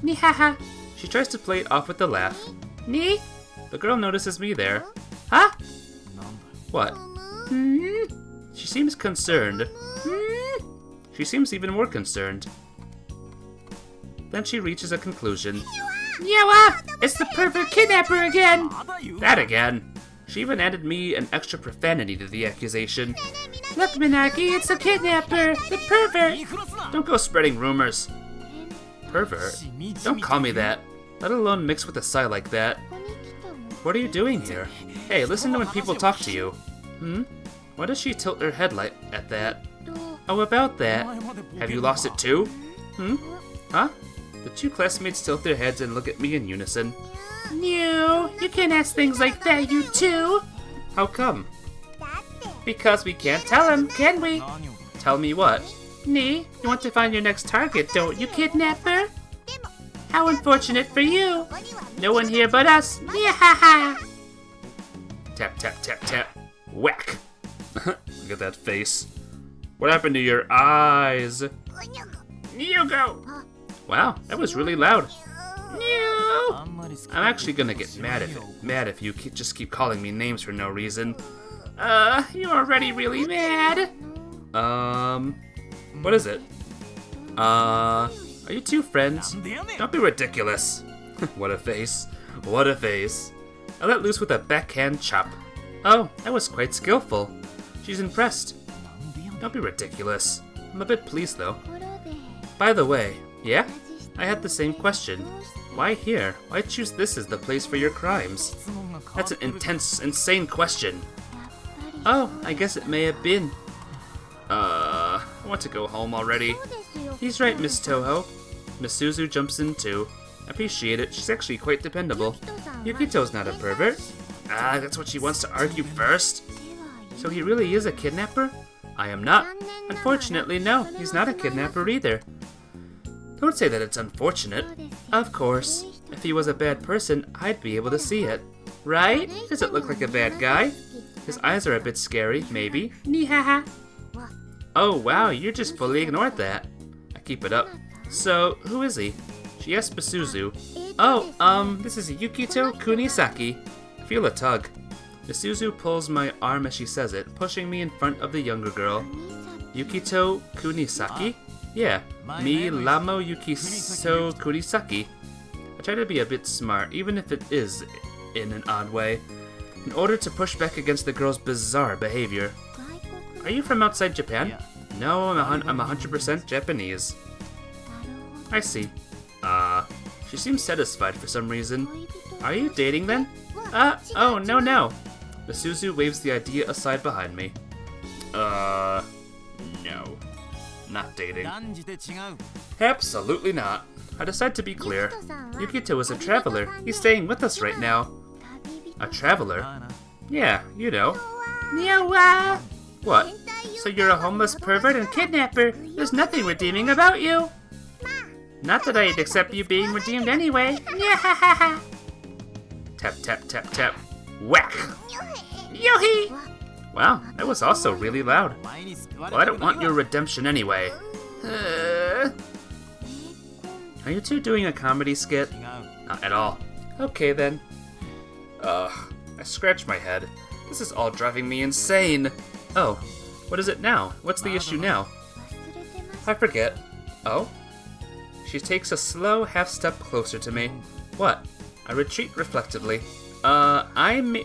Nihaha. She tries to play it off with a laugh. Ni? The girl notices me there. Huh? What? She seems concerned. She seems even more concerned. Then she reaches a conclusion. Yawa! It's the pervert kidnapper again! That again. She even added me an extra profanity to the accusation. Look, Minagi, it's the kidnapper! The pervert! Don't go spreading rumors. Pervert? Don't call me that. Let alone mix with a sigh like that. What are you doing here? Hey, listen to when people talk to you. Why does she tilt her headlight at that? Oh, about that. Have you lost it too? Huh? The two classmates tilt their heads and look at me in unison. No, you can't ask things like that, you two. How come? Because we can't tell him, can we? Tell me what? Nee, you want to find your next target, don't you, kidnapper? How unfortunate for you. No one here but us. Yahaha. Tap, tap, tap, tap. Whack. Look at that face. What happened to your eyes? You go. Wow, that was really loud. No. I'm actually gonna get mad if you just keep calling me names for no reason. You're already really mad. What is it? Are you two friends? Don't be ridiculous. What a face. What a face. I let loose with a backhand chop. Oh, that was quite skillful. She's impressed. Don't be ridiculous. I'm a bit pleased though. By the way, yeah? I had the same question. Why here? Why choose this as the place for your crimes? That's an intense, insane question. Oh, I guess it may have been. I want to go home already. He's right, Miss Toho. Misuzu jumps in too. Appreciate it, she's actually quite dependable. Yukito's not a pervert. Ah, that's what she wants to argue first. So he really is a kidnapper? I am not. Unfortunately, no, he's not a kidnapper either. Don't say that it's unfortunate. Of course. If he was a bad person, I'd be able to see it. Right? Doesn't look like a bad guy. His eyes are a bit scary, maybe. Nihaha. Oh wow, you just fully ignored that. I keep it up. So, who is he? She asked Misuzu. Oh, this is Yukito Kunisaki. I feel a tug. Misuzu pulls my arm as she says it, pushing me in front of the younger girl. Yukito Kunisaki? Yeah, me, Lamo Yukiso Kunisaki. I try to be a bit smart, even if it is in an odd way, in order to push back against the girl's bizarre behavior. Are you from outside Japan? No, I'm 100% Japanese. I see. She seems satisfied for some reason. Are you dating then? Oh, no. Misuzu waves the idea aside behind me. No. Not dating. Absolutely not. I decide to be clear. Yukito is a traveler. He's staying with us right now. A traveler? Yeah, you know. Nyawa! What? So you're a homeless pervert and kidnapper. There's nothing redeeming about you. Not that I'd accept you being redeemed anyway. Yeah. Tap, tap, tap, tap. Whack! Yoo-hee! Wow, that was also really loud. Well, I don't want your redemption anyway. Are you two doing a comedy skit? Not at all. Okay then. I scratched my head. This is all driving me insane. Oh, what is it now? What's the issue now? I forget. Oh? She takes a slow half step closer to me. What? I retreat reflectively. I'm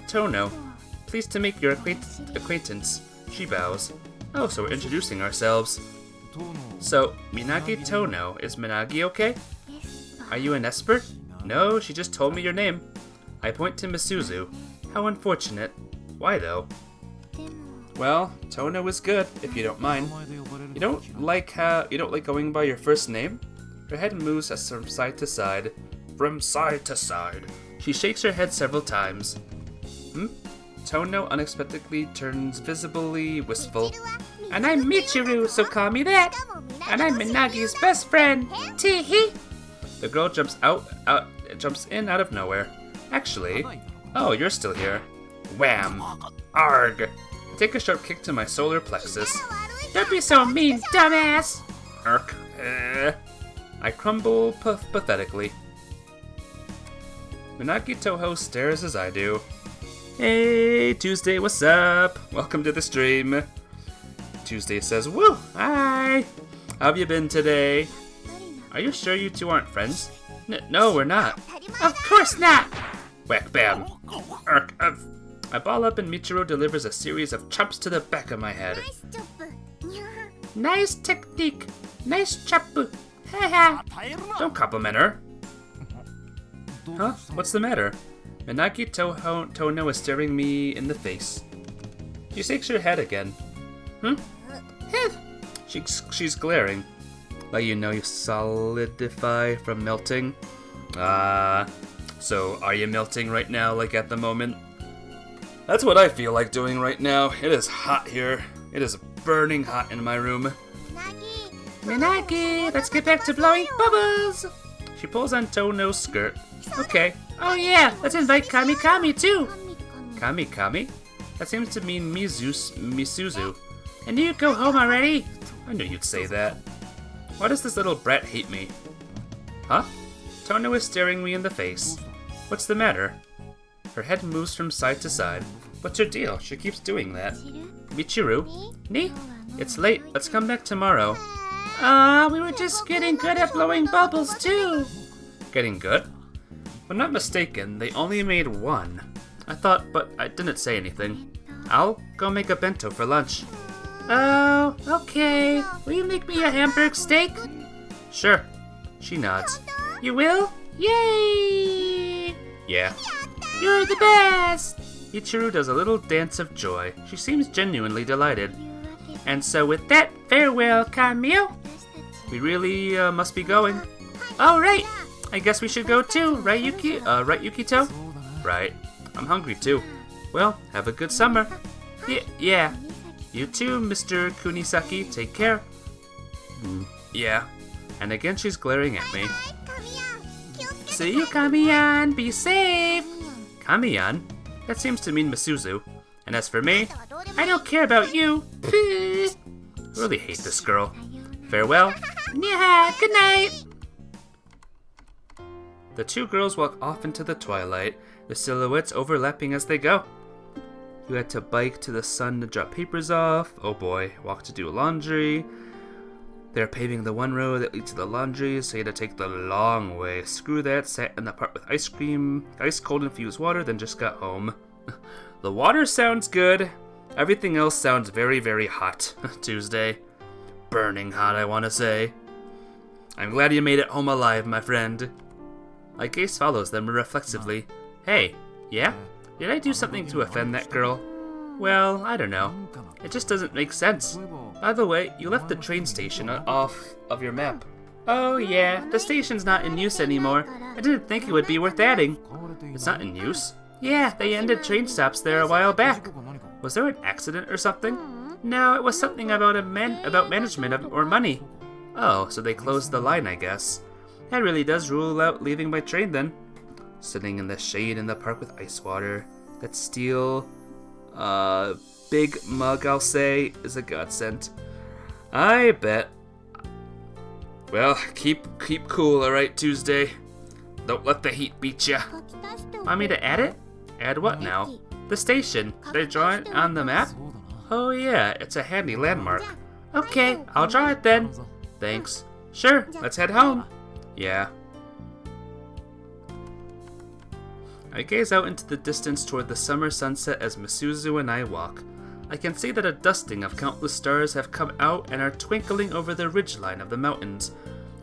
Tono. Pleased to make your acquaintance. She bows. Oh, so we're introducing ourselves. So, Minagi Tono. Is Minagi okay? Are you an Esper? No, she just told me your name. I point to Misuzu. How unfortunate. Why though? Well, Tono is good, if you don't mind. You don't like going by your first name? Her head moves from side to side. From side to side. She shakes her head several times. Tono unexpectedly turns visibly wistful. And I'm Michiru, so call me that. And I'm Minagi's best friend. Tee-hee. The girl jumps in out of nowhere. Actually, oh, you're still here. Wham! Arg! I take a sharp kick to my solar plexus. Don't be so mean, dumbass! Irk. I crumble pathetically. Minagi Toho stares as I do. Hey, Tuesday, what's up? Welcome to the stream. Tuesday says, woo, hi! How have you been today? Are you sure you two aren't friends? No, we're not. Of course not! Whack bam. Irk. I ball up and Michiru delivers a series of chops to the back of my head. Nice technique. Nice chop. Haha. Don't compliment her. Huh? What's the matter? Minagi Tono is staring me in the face. She shakes her head again. She's glaring. Let you know you solidify from melting. So are you melting right now, like at the moment? That's what I feel like doing right now. It is hot here. It is burning hot in my room. Minagi, let's get back to blowing bubbles! She pulls on Tono's skirt. Okay. Oh yeah, let's invite Kamikami too! Kamikami? That seems to mean Misuzu. And you go home already? I knew you'd say that. Why does this little brat hate me? Huh? Tono is staring me in the face. What's the matter? Her head moves from side to side. What's her deal? She keeps doing that. Michiru? Nee? It's late. Let's come back tomorrow. We were just getting good at blowing bubbles too. Getting good? If I'm not mistaken, they only made one. I thought, but I didn't say anything. I'll go make a bento for lunch. Oh, okay. Will you make me a hamburg steak? Sure. She nods. You will? Yay! Yeah. You're the best! Michiru does a little dance of joy. She seems genuinely delighted. And so with that, farewell, Kamio. We really must be going. Oh, right. I guess we should go too, right, Yukito? Right. I'm hungry too. Well, have a good summer. Yeah. You too, Mr. Kunisaki. Take care. Yeah. And again she's glaring at me. See you, Kamiyan. Be safe. Kamiyan? That seems to mean Misuzu. And as for me, I don't care about you. I really hate this girl. Farewell. Yeah, good night. The two girls walk off into the twilight, their silhouettes overlapping as they go. You had to bike to the sun to drop papers off. Oh boy, walk to do laundry. They're paving the one road that leads to the laundry, so you had to take the long way. Screw that, sat in the park with ice cream, ice cold infused water, then just got home. The water sounds good. Everything else sounds very, very hot. Tuesday. Burning hot, I want to say. I'm glad you made it home alive, my friend. My gaze follows them reflexively. Hey, yeah? Did I do something to offend that girl? Well, I don't know. It just doesn't make sense. By the way, you left the train station off of your map. Oh yeah, the station's not in use anymore. I didn't think it would be worth adding. It's not in use? Yeah, they ended train stops there a while back. Was there an accident or something? No, it was something about management or money. Oh, so they closed the line, I guess. That really does rule out leaving by train then. Sitting in the shade in the park with ice water. That steel, big mug, I'll say, is a godsend. I bet. Well, keep cool, alright, Tuesday. Don't let the heat beat ya. Want me to add it? Add what now? The station. Did I draw it on the map? Oh yeah, it's a handy landmark. Okay, I'll draw it then. Thanks. Sure, let's head home. Yeah. I gaze out into the distance toward the summer sunset as Misuzu and I walk. I can see that a dusting of countless stars have come out and are twinkling over the ridgeline of the mountains.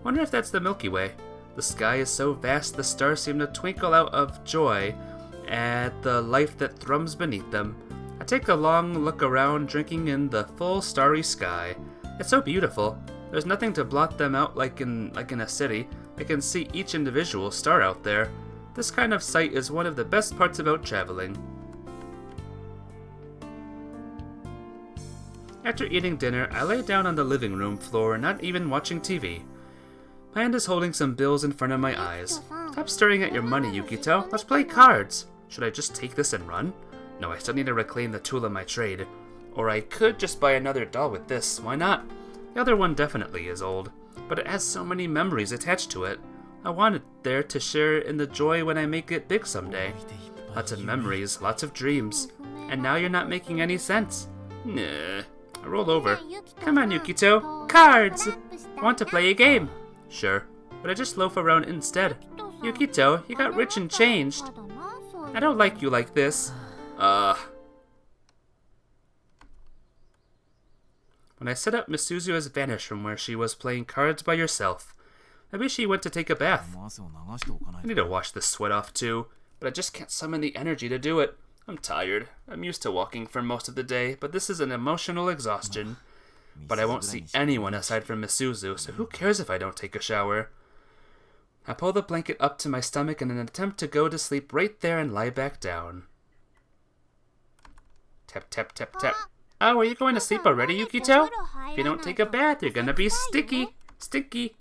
Wonder if that's the Milky Way. The sky is so vast the stars seem to twinkle out of joy at the life that thrums beneath them. I take a long look around, drinking in the full starry sky. It's so beautiful. There's nothing to blot them out like in a city. I can see each individual star out there. This kind of sight is one of the best parts about traveling. After eating dinner, I lay down on the living room floor, not even watching TV. My hand is holding some bills in front of my eyes. Stop staring at your money, Yukito. Let's play cards. Should I just take this and run? No, I still need to reclaim the tool of my trade. Or I could just buy another doll with this. Why not? The other one definitely is old, but it has so many memories attached to it. I want it there to share in the joy when I make it big someday. Lots of memories, lots of dreams. And now you're not making any sense. Nah. I roll over. Come on, Yukito. Cards! Want to play a game? Sure, but I just loaf around instead. Yukito, you got rich and changed. I don't like you like this. When I sit up, Misuzu has vanished from where she was playing cards by herself. Maybe she went to take a bath. I need to wash this sweat off too, but I just can't summon the energy to do it. I'm tired. I'm used to walking for most of the day, but this is an emotional exhaustion. But I won't see anyone aside from Misuzu, so who cares if I don't take a shower? I pull the blanket up to my stomach in an attempt to go to sleep right there and lie back down. Tap, tap, tap, tap. Oh, are you going to sleep already, Yukito? If you don't take a bath, you're gonna be sticky. Stinky.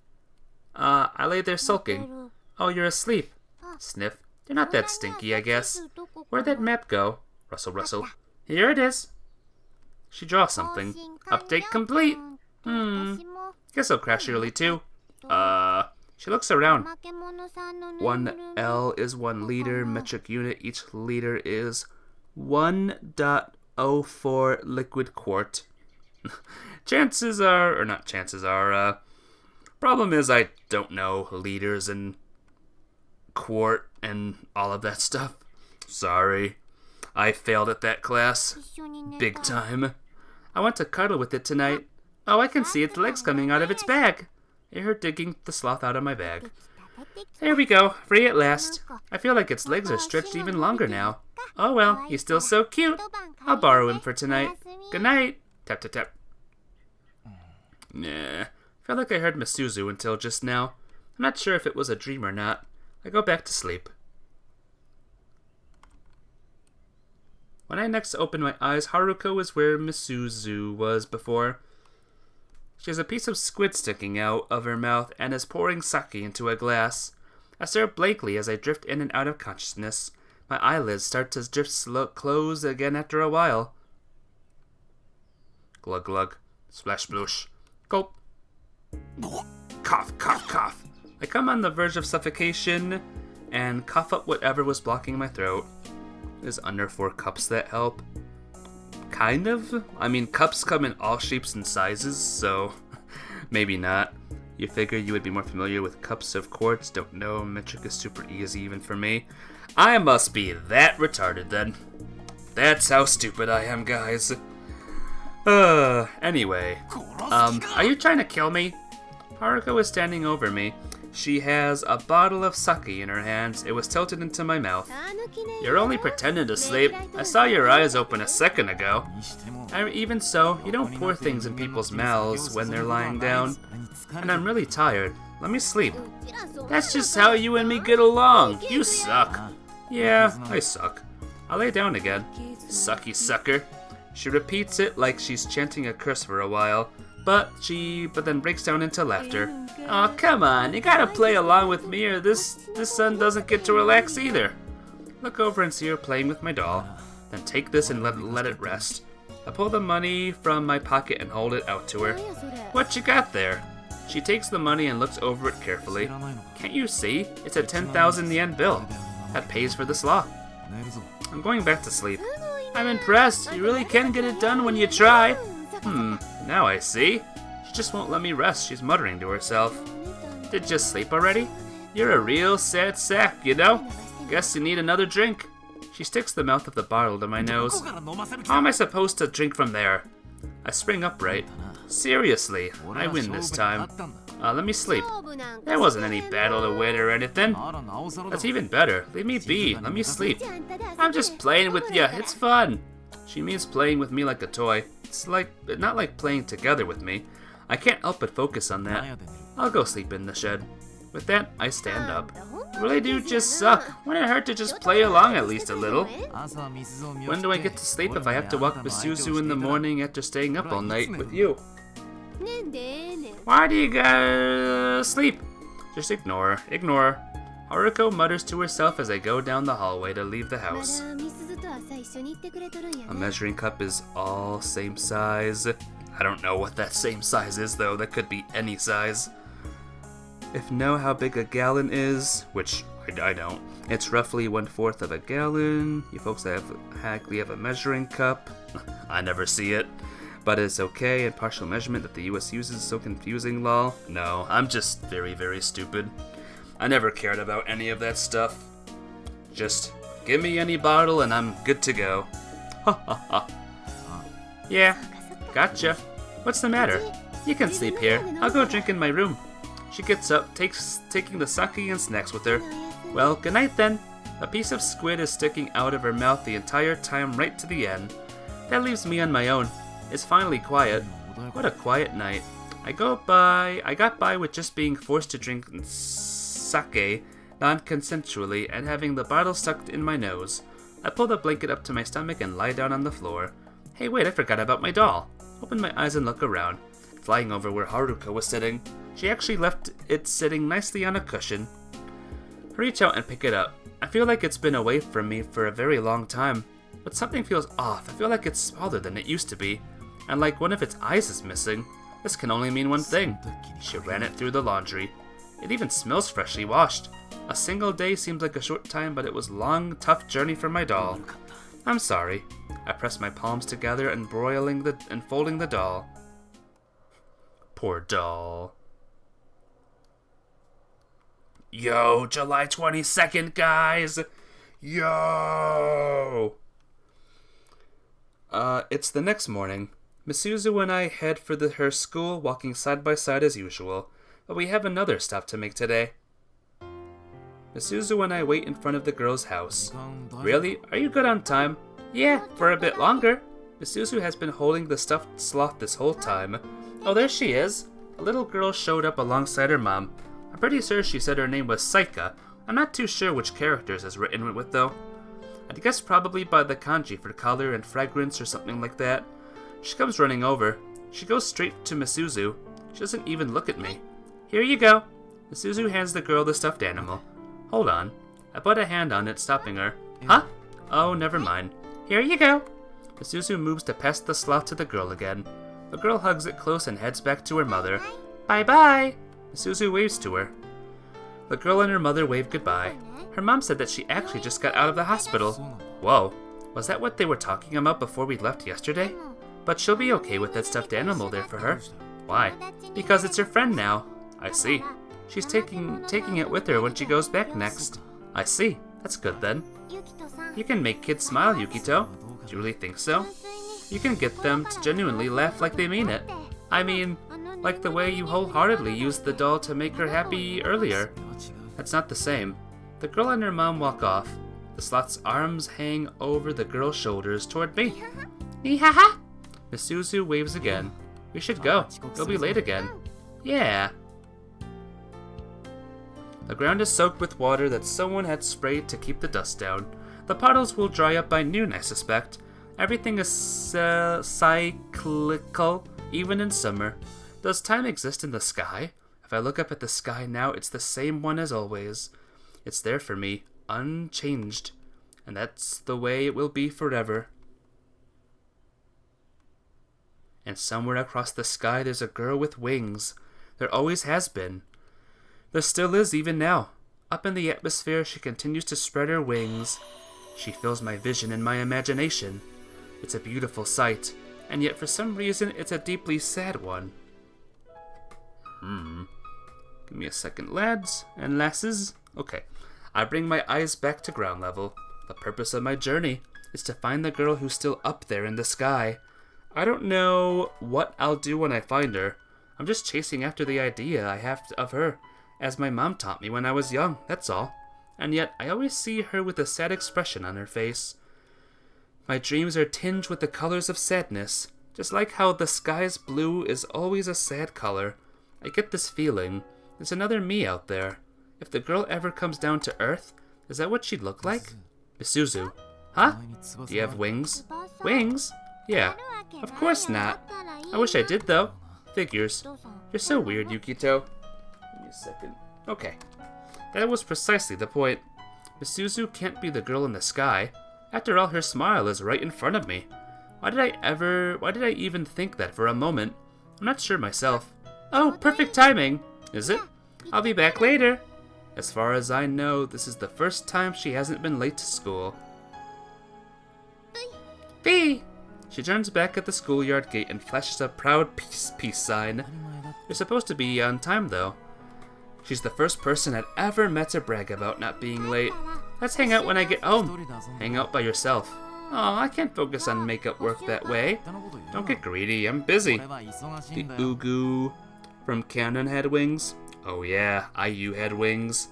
I lay there sulking. Oh, you're asleep. Sniff. You're not that stinky, I guess. Where'd that map go? Rustle, rustle. Here it is. She draws something. Update complete. Guess I'll crash early too. She looks around. 1 L is 1 liter metric unit. Each liter is 1.04 liquid quart. Problem is I don't know liters and quart and all of that stuff. Sorry. I failed at that class. Big time. I want to cuddle with it tonight. Oh, I can see its legs coming out of its bag. I heard digging the sloth out of my bag. There we go, free at last. I feel like its legs are stretched even longer now. Oh well, he's still so cute. I'll borrow him for tonight. Good night. Tap, tap, tap. Nah. I felt like I heard Misuzu until just now. I'm not sure if it was a dream or not. I go back to sleep. When I next open my eyes, Haruko is where Misuzu was before. She has a piece of squid sticking out of her mouth and is pouring sake into a glass. I stare blankly as I drift in and out of consciousness. My eyelids start to close again after a while. Glug glug. Splash sploosh. Gulp. Cough, cough, cough. I come on the verge of suffocation and cough up whatever was blocking my throat. Is under 4 cups that help? Kind of. I mean, cups come in all shapes and sizes, so maybe not. You figure you would be more familiar with cups of quartz. Don't know. Metric is super easy even for me. I must be that retarded then. That's how stupid I am, guys. Anyway. Are you trying to kill me? Haruko is standing over me. She has a bottle of sake in her hands. It was tilted into my mouth. You're only pretending to sleep. I saw your eyes open a second ago. Even so, you don't pour things in people's mouths when they're lying down. And I'm really tired. Let me sleep. That's just how you and me get along. You suck. Yeah, I suck. I'll lay down again. Sucky sucker. She repeats it like she's chanting a curse for a while. but then breaks down into laughter. Oh, come on, you gotta play along with me or this son doesn't get to relax either. Look over and see her playing with my doll, then take this and let it rest. I pull the money from my pocket and hold it out to her. What you got there? She takes the money and looks over it carefully. Can't you see? It's a 10,000 yen bill. That pays for the sloth. I'm going back to sleep. I'm impressed. You really can get it done when you try. Now I see. She just won't let me rest, she's muttering to herself. Did you sleep already? You're a real sad sack, you know? Guess you need another drink. She sticks the mouth of the bottle to my nose. How am I supposed to drink from there? I spring upright. Seriously, I win this time. Let me sleep. There wasn't any battle to win or anything. That's even better. Leave me be. Let me sleep. I'm just playing with ya. It's fun. She means playing with me like a toy. It's not like playing together with me. I can't help but focus on that. I'll go sleep in the shed. With that, I stand up. You really do just suck. Wouldn't it hurt to just play along at least a little? When do I get to sleep if I have to walk Misuzu in the morning after staying up all night with you? Why do you gotta sleep? Just ignore her. Ignore her. Haruko mutters to herself as I go down the hallway to leave the house. A measuring cup is all same size. I don't know what that same size is though. That could be any size. If know how big a gallon is, which I don't, it's roughly 1/4 of a gallon. You folks have a measuring cup. I never see it. But it's okay, and partial measurement that the US uses is so confusing, lol. No, I'm just very, very stupid. I never cared about any of that stuff. Just give me any bottle and I'm good to go. Ha ha ha. Yeah, gotcha. What's the matter? You can sleep here. I'll go drink in my room. She gets up, taking the sake and snacks with her. Well, good night then. A piece of squid is sticking out of her mouth the entire time right to the end. That leaves me on my own. It's finally quiet. What a quiet night. I got by with just being forced to drink sake non-consensually and having the bottle stuck in my nose. I pull the blanket up to my stomach and lie down on the floor. Hey wait, I forgot about my doll. Open my eyes and look around. Flying over where Haruko was sitting. She actually left it sitting nicely on a cushion. I reach out and pick it up. I feel like it's been away from me for a very long time, but something feels off. I feel like it's smaller than it used to be, and like one of its eyes is missing. This can only mean one thing. She ran it through the laundry. It even smells freshly washed. A single day seems like a short time, but it was a long, tough journey for my doll. I'm sorry. I press my palms together and folding the doll. Poor doll. Yo, July 22nd, guys! Yo! It's the next morning. Misuzu and I head for her school, walking side by side as usual, but we have another stop to make today. Misuzu and I wait in front of the girl's house. Really? Are you good on time? Yeah, for a bit longer. Misuzu has been holding the stuffed sloth this whole time. Oh, there she is. A little girl showed up alongside her mom. I'm pretty sure she said her name was Saika. I'm not too sure which characters is written with though. I'd guess probably by the kanji for color and fragrance or something like that. She comes running over. She goes straight to Misuzu. She doesn't even look at me. Here you go. Misuzu hands the girl the stuffed animal. Hold on. I put a hand on it, stopping her. Huh? Oh, never mind. Here you go. Misuzu moves to pass the sloth to the girl again. The girl hugs it close and heads back to her mother. Bye-bye. Misuzu waves to her. The girl and her mother wave goodbye. Her mom said that she actually just got out of the hospital. Whoa, was that what they were talking about before we left yesterday? But she'll be okay with that stuffed animal there for her. Why? Because it's her friend now. I see. She's taking it with her when she goes back next. I see. That's good then. You can make kids smile, Yukito. Do you really think so? You can get them to genuinely laugh like they mean it. I mean, like the way you wholeheartedly used the doll to make her happy earlier. That's not the same. The girl and her mom walk off. The sloth's arms hang over the girl's shoulders toward me. Ee-ha-ha! Misuzu waves again. We should go. You'll be late again. Yeah. The ground is soaked with water that someone had sprayed to keep the dust down. The puddles will dry up by noon, I suspect. Everything is cyclical. even in summer. Does time exist in the sky? If I look up at the sky now, it's the same one as always. It's there for me, unchanged. And that's the way it will be forever. And somewhere across the sky there's a girl with wings. There always has been. There still is even now. Up in the atmosphere she continues to spread her wings. She fills my vision and my imagination. It's a beautiful sight, and yet for some reason it's a deeply sad one. Give me a second, lads and lasses. Okay, I bring my eyes back to ground level. The purpose of my journey is to find the girl who's still up there in the sky. I don't know what I'll do when I find her. I'm just chasing after the idea I have of her, as my mom taught me when I was young, that's all. And yet I always see her with a sad expression on her face. My dreams are tinged with the colors of sadness, just like how the sky's blue is always a sad color. I get this feeling. There's another me out there. If the girl ever comes down to Earth, is that what she'd look like? Misuzu. Huh? Do you have wings? Wings? Yeah. Of course not. I wish I did, though. Figures. You're so weird, Yukito. Give me a second. Okay. That was precisely the point. Misuzu can't be the girl in the sky. After all, her smile is right in front of me. Why did I even think that for a moment? I'm not sure myself. Oh, perfect timing. Is it? I'll be back later. As far as I know, this is the first time she hasn't been late to school. Bee! She turns back at the schoolyard gate and flashes a proud peace sign. You're supposed to be on time, though. She's the first person I'd ever met to brag about not being late. Let's hang out when I get home. Hang out by yourself. Aw, I can't focus on makeup work that way. Don't get greedy, I'm busy. The Ugu from Canon had wings. Oh yeah, IU had wings.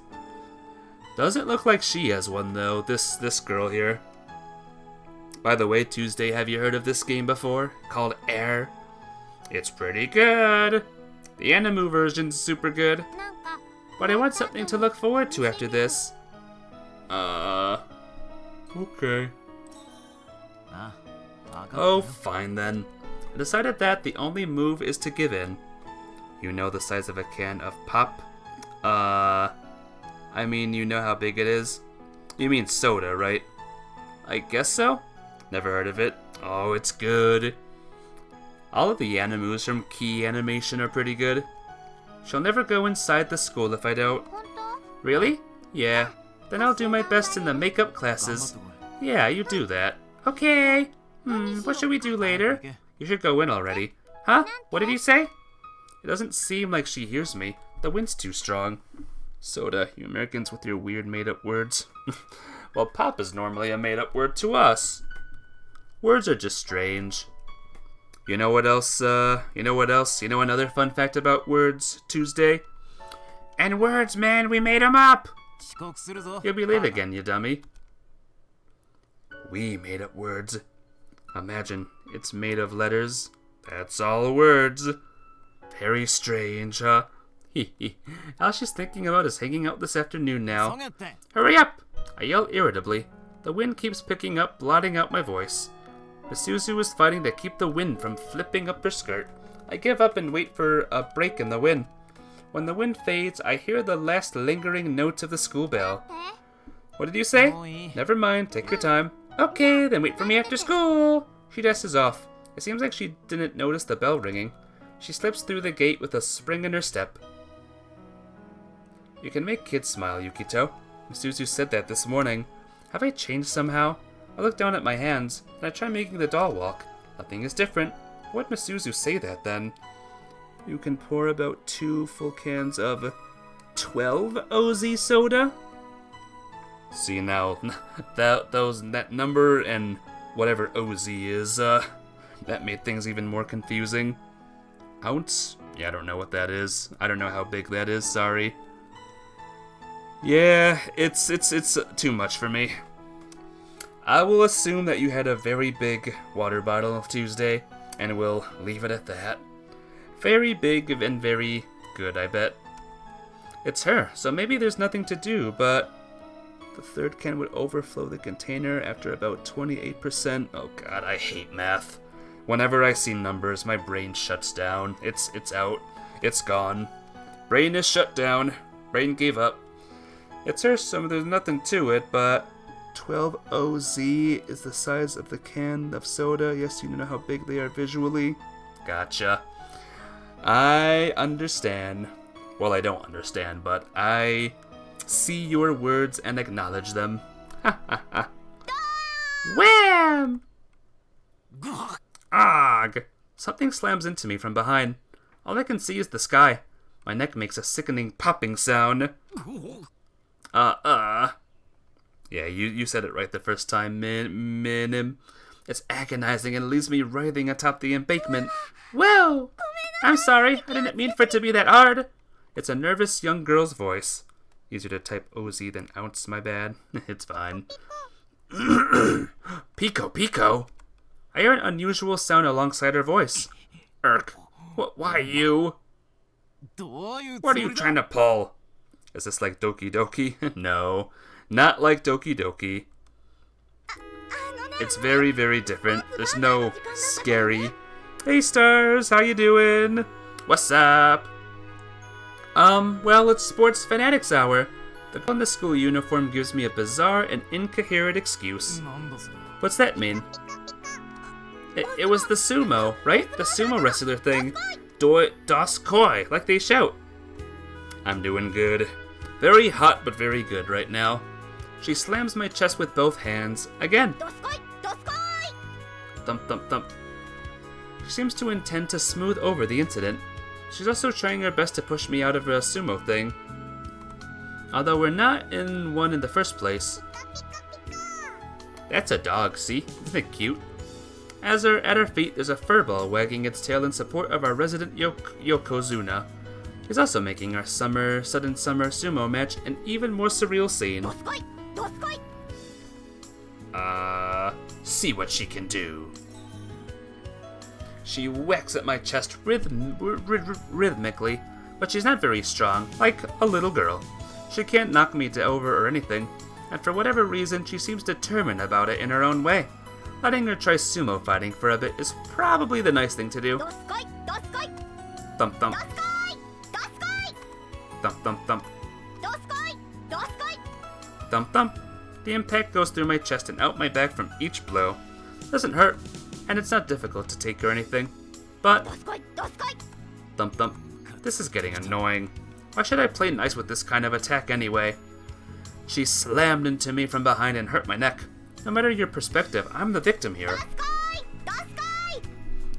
Doesn't look like she has one though, this girl here. By the way, Tuesday, have you heard of this game before? Called Air? It's pretty good. The anime version's super good. But I want something to look forward to after this. Okay. Oh, fine then. I decided that the only move is to give in. You know the size of a can of pop? I mean, you know how big it is? You mean soda, right? I guess so? Never heard of it. Oh, it's good. All of the animus from Key Animation are pretty good. She'll never go inside the school if I don't. Really? Yeah. Then I'll do my best in the makeup classes. Yeah, you do that. Okay. What should we do later? You should go in already. Huh? What did he say? It doesn't seem like she hears me. The wind's too strong. Soda, you Americans with your weird made-up words. Well, pop is normally a made-up word to us. Words are just strange. You know what else? You know another fun fact about words, Tuesday? And words, man, we made 'em up! You'll be late again, you dummy. We made up words. Imagine, it's made of letters. That's all words. Very strange, huh? All she's thinking about is hanging out this afternoon now. Hurry up! I yell irritably. The wind keeps picking up, blotting out my voice. Misuzu is fighting to keep the wind from flipping up her skirt. I give up and wait for a break in the wind. When the wind fades, I hear the last lingering notes of the school bell. What did you say? Never mind, take your time. Okay, then wait for me after school. She dashes off. It seems like she didn't notice the bell ringing. She slips through the gate with a spring in her step. You can make kids smile, Yukito. Misuzu said that this morning. Have I changed somehow? I look down at my hands, and I try making the doll walk. Nothing is different. Why'd Misuzu say that, then? You can pour about 2 full cans of 12 OZ soda? See now, that number and whatever OZ is, that made things even more confusing. Ounce? Yeah, I don't know what that is. I don't know how big that is, sorry. Yeah, it's too much for me. I will assume that you had a very big water bottle of Tuesday, and we'll leave it at that. Very big and very good, I bet. It's her, so maybe there's nothing to do, but the third can would overflow the container after about 28%. Oh god, I hate math. Whenever I see numbers, my brain shuts down. It's out. It's gone. Brain is shut down. Brain gave up. It's her there's nothing to it, but 12OZ is the size of the can of soda. Yes, you know how big they are visually. Gotcha. I understand. Well, I don't understand, but I see your words and acknowledge them. Ha ha ha. Wham! Ugh! Something slams into me from behind. All I can see is the sky. My neck makes a sickening popping sound. Yeah, you said it right the first time, Minim. It's agonizing and leaves me writhing atop the embankment. Whoa! I'm sorry, I didn't mean for it to be that hard. It's a nervous young girl's voice. Easier to type OZ than ounce, my bad. It's fine. Pico. I hear an unusual sound alongside her voice. Irk. Why you? What are you trying to pull? Is this like Doki Doki? No, not like Doki Doki. It's very, very different. There's no scary. Hey stars, how you doing? What's up? Well, it's Sports Fanatics Hour. The girl in the school uniform gives me a bizarre and incoherent excuse. What's that mean? It was the sumo, right? The sumo wrestler thing. Das Koi, like they shout. I'm doing good. Very hot, but very good right now. She slams my chest with both hands. Again. Thump, thump, thump. She seems to intend to smooth over the incident. She's also trying her best to push me out of a sumo thing. Although we're not in one in the first place. That's a dog, see? Isn't it cute? At her feet, there's a furball wagging its tail in support of our resident Yokozuna. He's also making our sudden summer sumo match an even more surreal scene. See what she can do. She whacks at my chest rhythmically, but she's not very strong, like a little girl. She can't knock me over or anything, and for whatever reason, she seems determined about it in her own way. Letting her try sumo fighting for a bit is probably the nice thing to do. Thump thump. Thump thump thump. Thump thump. The impact goes through my chest and out my back from each blow. Doesn't hurt, and it's not difficult to take or anything. But thump thump. This is getting annoying. Why should I play nice with this kind of attack anyway? She slammed into me from behind and hurt my neck. No matter your perspective, I'm the victim here.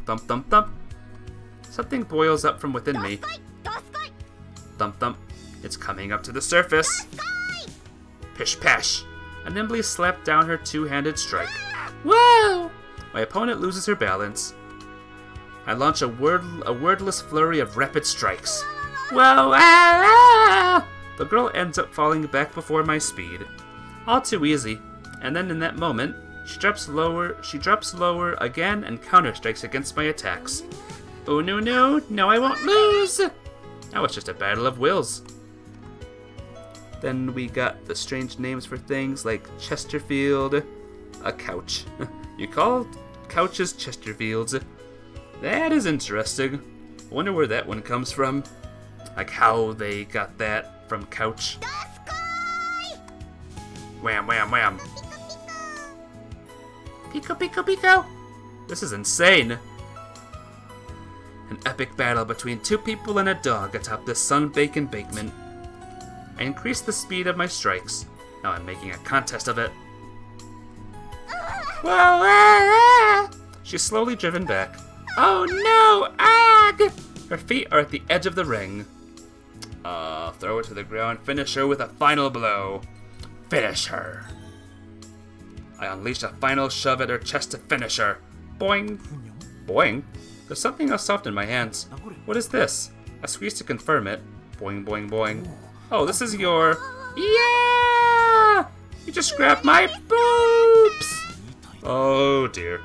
Thump thump thump. Something boils up from within me. Thump thump. It's coming up to the surface. Pish pash. I nimbly slapped down her two-handed strike. Whoa! My opponent loses her balance. I launch a wordless flurry of rapid strikes. Whoa! Ah! The girl ends up falling back before my speed. All too easy. And then in that moment, she drops lower again and counter-strikes against my attacks. Oh no, I won't lose! Now it's just a battle of wills. Then we got the strange names for things like Chesterfield, a couch. You call couches Chesterfields. That is interesting. I wonder where that one comes from. Like how they got that from couch. Wham, wham, wham. Pico, pico, pico. This is insane. An epic battle between two people and a dog atop this sun-baked embankment. I increased the speed of my strikes. Now I'm making a contest of it. Whoa! She's slowly driven back. Oh no! Ag! Her feet are at the edge of the ring. Throw her to the ground, finish her with a final blow. Finish her. I unleash a final shove at her chest to finish her. Boing! Boing? There's something else soft in my hands. What is this? I squeeze to confirm it. Boing, boing, boing. Oh, this is your... Yeah! You just grabbed my boobs! Oh dear.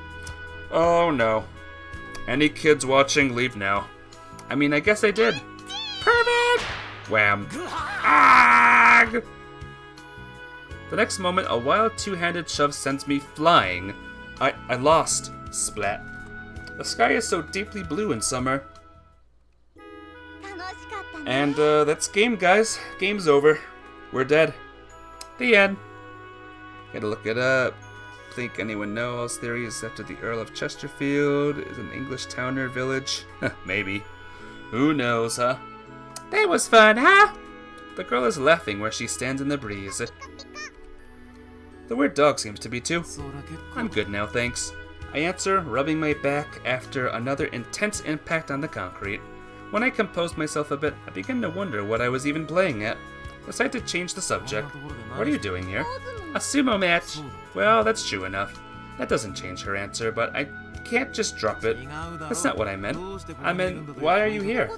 Oh no. Any kids watching, leave now. I mean, I guess I did. Perfect! Wham. Ag! The next moment, a wild two-handed shove sends me flying. I lost. Splat. The sky is so deeply blue in summer. 楽しかったね。 And that's game, guys. Game's over. We're dead. The end. Gotta look it up. Think anyone knows theory is after the Earl of Chesterfield is an English town or village? Maybe. Who knows, huh? That was fun, huh? The girl is laughing where she stands in the breeze. The weird dog seems to be too. I'm good now, thanks. I answer, rubbing my back after another intense impact on the concrete. When I composed myself a bit, I began to wonder what I was even playing at. Decide to change the subject. What are you doing here? A sumo match. Well, that's true enough. That doesn't change her answer, but I can't just drop it. That's not what I meant. I meant, why are you here?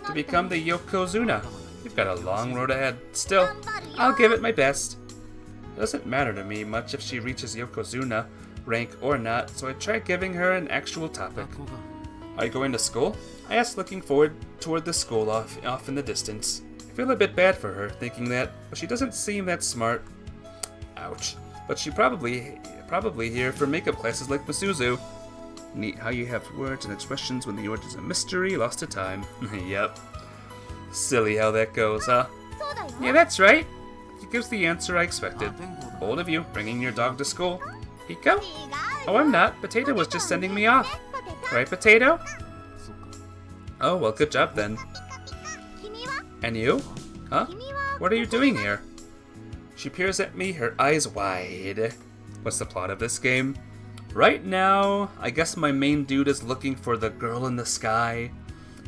To become the Yokozuna. You've got a long road ahead. Still, I'll give it my best. It doesn't matter to me much if she reaches Yokozuna rank or not, so I try giving her an actual topic. Are you going to school? I asked, looking forward toward the school off in the distance. I feel a bit bad for her, thinking that, but she doesn't seem that smart. Ouch. But she probably here for makeup classes like Masuzu. Neat how you have words and expressions when the word is a mystery lost to time. Yep. Silly how that goes, huh? そうだよ。 Yeah, that's right. He gives the answer I expected. Bold of you, bringing your dog to school. Hiko? 違うよ。 Oh, I'm not. Potato was just sending me off. ポテト。 Right, Potato? Oh, well, good job then. 君は？ And you? Huh? 君は？ What are you doing here? She peers at me, her eyes wide. What's the plot of this game? Right now, I guess my main dude is looking for the girl in the sky,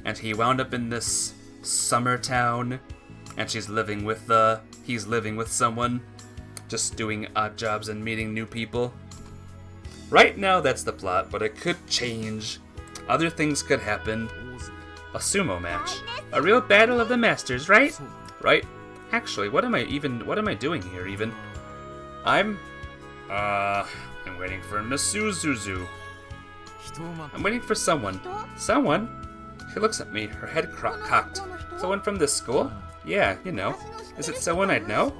and he wound up in this summer town, and he's living with someone, just doing odd jobs and meeting new people. Right now, that's the plot, but it could change. Other things could happen. A sumo match. A real battle of the masters, right? Right. Actually, what am I doing here even? I'm waiting for Masuzuzu. I'm waiting for someone. Someone? She looks at me, her head cocked. Someone from this school? Yeah, you know. Is it someone I'd know?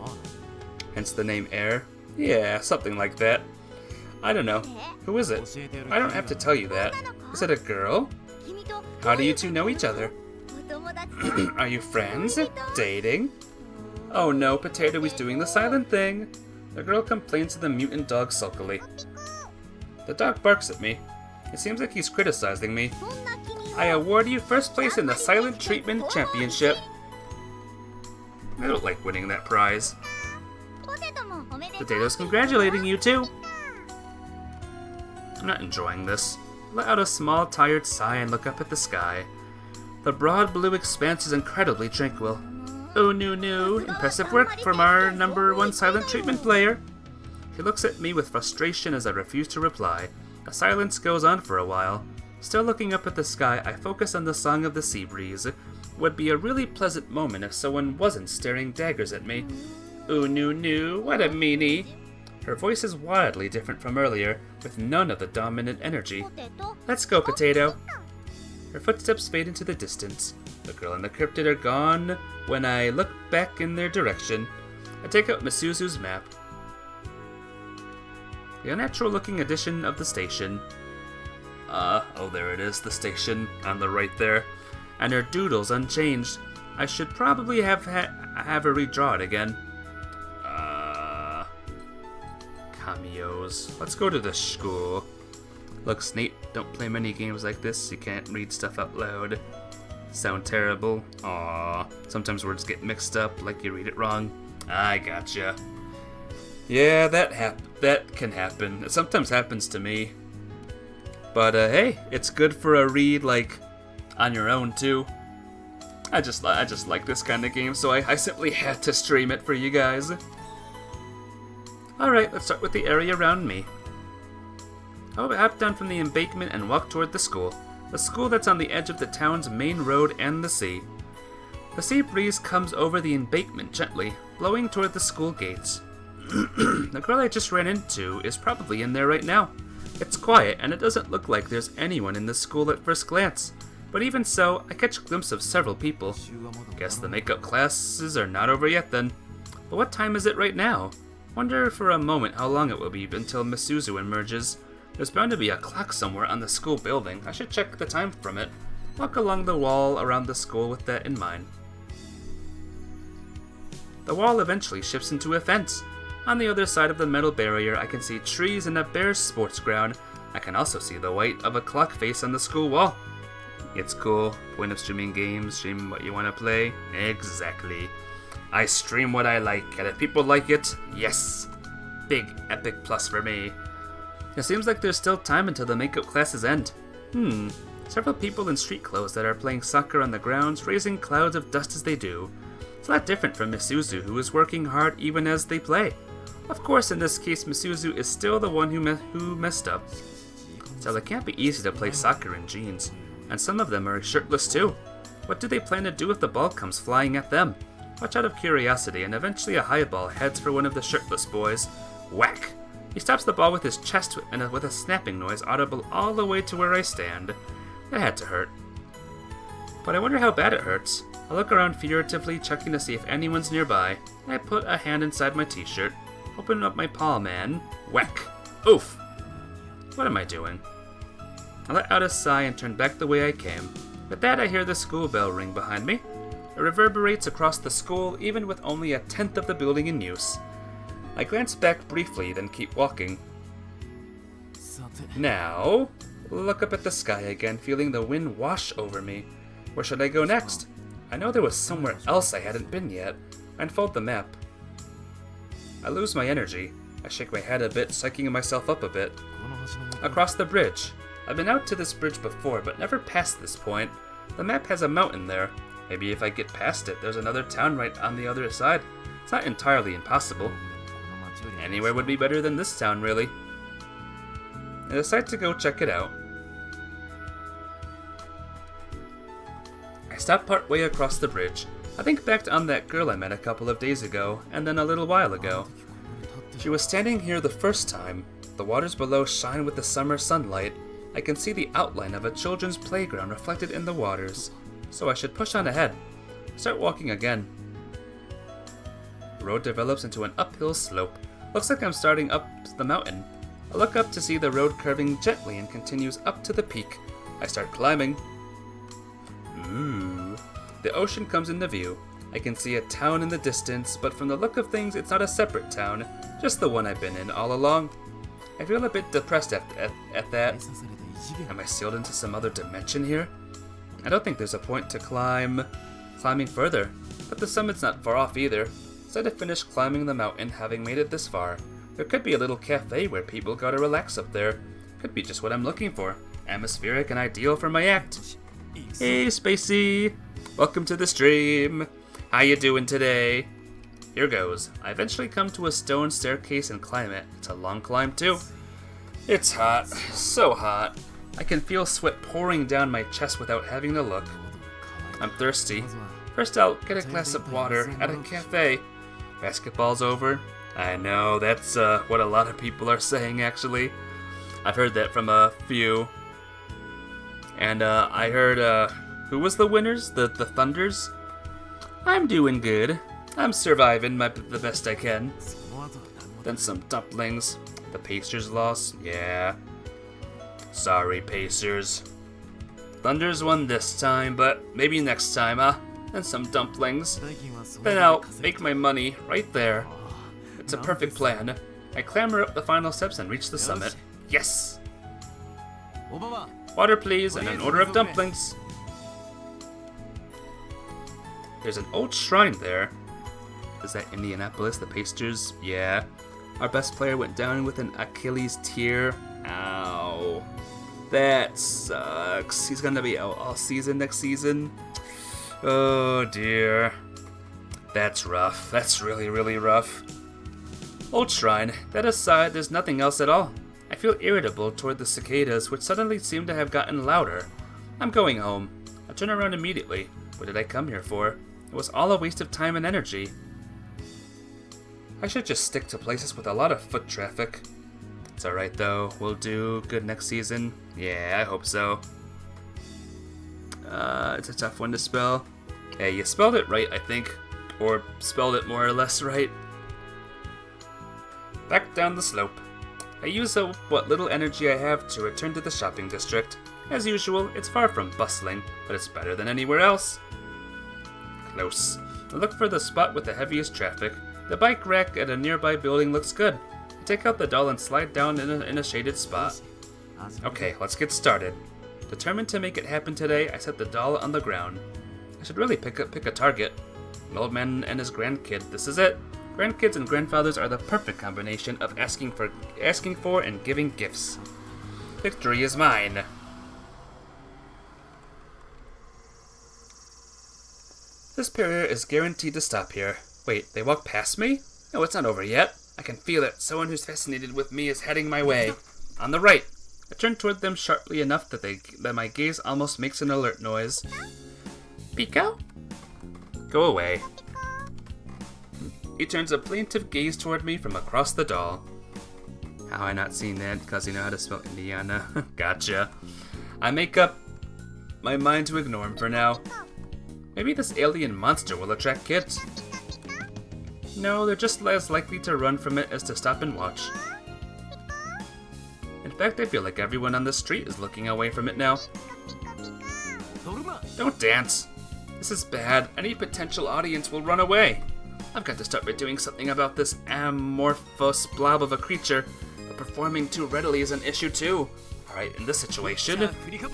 Hence the name Air? Yeah, something like that. I don't know. Who is it? I don't have to tell you that. Is it a girl? 君と How do you two know each other? お友達だ。 Are you friends? Dating? Oh no, Potato is doing the silent thing. The girl complains to the mutant dog sulkily. The dog barks at me. It seems like he's criticizing me. そんな君 I は award you first place in the Silent Treatment Championship. I don't like winning that prize. ポテトもおめでとう。 Potato's congratulating you too. I'm not enjoying this. Let out a small, tired sigh and look up at the sky. The broad blue expanse is incredibly tranquil. Oh, no. Impressive work from our #1 silent treatment player. She looks at me with frustration as I refuse to reply. A silence goes on for a while. Still looking up at the sky, I focus on the song of the sea breeze. Would be a really pleasant moment if someone wasn't staring daggers at me. Oh, no, what a meanie. Her voice is wildly different from earlier, with none of the dominant energy. ポテト。 Let's go, Potato. Her footsteps fade into the distance. The girl and the cryptid are gone when I look back in their direction. I take out Masuzu's map. The unnatural-looking edition of the station. Oh, there it is, the station, on the right there. And her doodle's unchanged. I should probably have her redraw it again. Cameos. Let's go to the school. Looks neat. Don't play many games like this. You can't read stuff out loud. Sound terrible. Aww. Sometimes words get mixed up, like you read it wrong. I gotcha. Yeah, that can happen. It sometimes happens to me. But hey, it's good for a read, like, on your own too. I just like this kind of game, so I simply had to stream it for you guys. Alright, let's start with the area around me. I hop down from the embankment and walk toward the school. The school that's on the edge of the town's main road and the sea. The sea breeze comes over the embankment gently, blowing toward the school gates. The girl I just ran into is probably in there right now. It's quiet, and it doesn't look like there's anyone in the school at first glance. But even so, I catch a glimpse of several people. Guess the makeup classes are not over yet then. But what time is it right now? Wonder for a moment how long it will be until Masuzu emerges. There's bound to be a clock somewhere on the school building. I should check the time from it. Walk along the wall around the school with that in mind. The wall eventually shifts into a fence. On the other side of the metal barrier, I can see trees and a Bears sports ground. I can also see the white of a clock face on the school wall. It's cool. Point of streaming games, stream what you want to play. Exactly. I stream what I like, and if people like it, yes. Big epic plus for me. It seems like there's still time until the makeup classes end. Several people in street clothes that are playing soccer on the grounds, raising clouds of dust as they do. It's not different from Misuzu, who is working hard even as they play. Of course, in this case, Misuzu is still the one who messed up. So it can't be easy to play soccer in jeans. And some of them are shirtless too. What do they plan to do if the ball comes flying at them? Watch out of curiosity, and eventually a high ball heads for one of the shirtless boys. Whack! He stops the ball with his chest and with a snapping noise audible all the way to where I stand. That had to hurt. But I wonder how bad it hurts. I look around figuratively, checking to see if anyone's nearby. I put a hand inside my t-shirt, open up my palm, and whack! Oof! What am I doing? I let out a sigh and turned back the way I came. With that, I hear the school bell ring behind me. It reverberates across the school, even with only a tenth of the building in use. I glance back briefly, then keep walking. Now, look up at the sky again, feeling the wind wash over me. Where should I go next? I know there was somewhere else I hadn't been yet. I unfold the map. I lose my energy. I shake my head a bit, psyching myself up a bit. Across the bridge. I've been out to this bridge before, but never past this point. The map has a mountain there. Maybe if I get past it, there's another town right on the other side. It's not entirely impossible. Anywhere would be better than this town, really. I decide to go check it out. I stop part way across the bridge. I think back on that girl I met a couple of days ago, and then a little while ago. She was standing here the first time. The waters below shine with the summer sunlight. I can see the outline of a children's playground reflected in the waters. So I should push on ahead. Start walking again. The road develops into an uphill slope. Looks like I'm starting up the mountain. I look up to see the road curving gently and continues up to the peak. I start climbing. Ooh. The ocean comes into view. I can see a town in the distance, but from the look of things, it's not a separate town, just the one I've been in all along. I feel a bit depressed at that. Am I sealed into some other dimension here? I don't think there's a point to climbing further, but the summit's not far off either. So to finish climbing the mountain, having made it this far. There could be a little cafe where people go to relax up there. Could be just what I'm looking for. Atmospheric and ideal for my act. Hey, Spacey! Welcome to the stream! How you doing today? Here goes. I eventually come to a stone staircase and climb it. It's a long climb too. It's hot. So hot. I can feel sweat pouring down my chest without having to look. I'm thirsty. First I'll get a glass of water at a cafe. Basketball's over. I know, that's what a lot of people are saying actually. I've heard that from a few. And I heard, who was the winners? The Thunders? I'm doing good. I'm surviving the best I can. Then some dumplings. The Pacers lost? Yeah. Sorry, Pacers. Thunders won this time, but maybe next time, huh? And some dumplings. Then I'll make my money right there. It's a perfect plan. I clamber up the final steps and reach the summit. Yes! Water, please, and an order of dumplings. There's an old shrine there. Is that Indianapolis, the Pacers? Yeah. Our best player went down with an Achilles tear. Ow. That sucks. He's gonna be out all season next season. Oh dear. That's rough. That's really, really rough. Old shrine. That aside, there's nothing else at all. I feel irritable toward the cicadas, which suddenly seem to have gotten louder. I'm going home. I turn around immediately. What did I come here for? It was all a waste of time and energy. I should just stick to places with a lot of foot traffic. It's alright though, we'll do good next season. Yeah, I hope so. It's a tough one to spell. Yeah, you spelled it right, I think. Or spelled it more or less right. Back down the slope. I use what little energy I have to return to the shopping district. As usual, it's far from bustling, but it's better than anywhere else. Close. I look for the spot with the heaviest traffic. The bike rack at a nearby building looks good. I take out the doll and slide down in a shaded spot. Okay, let's get started. Determined to make it happen today, I set the doll on the ground. I should really pick a target. An old man and his grandkid, this is it. Grandkids and grandfathers are the perfect combination of asking for and giving gifts. Victory is mine. This barrier is guaranteed to stop here. Wait, they walk past me? No, it's not over yet. I can feel it. Someone who's fascinated with me is heading my way. On the right. I turn toward them sharply enough that my gaze almost makes an alert noise. Pico? Go away. He turns a plaintive gaze toward me from across the doll. How have I not seen that? Because you know how to spell Indiana. Gotcha. I make up my mind to ignore him for now. Maybe this alien monster will attract kids. No, they're just as likely to run from it as to stop and watch. In fact, I feel like everyone on the street is looking away from it now. Don't dance. This is bad. Any potential audience will run away. I've got to start by doing something about this amorphous blob of a creature, but performing too readily is an issue too. Alright, in this situation,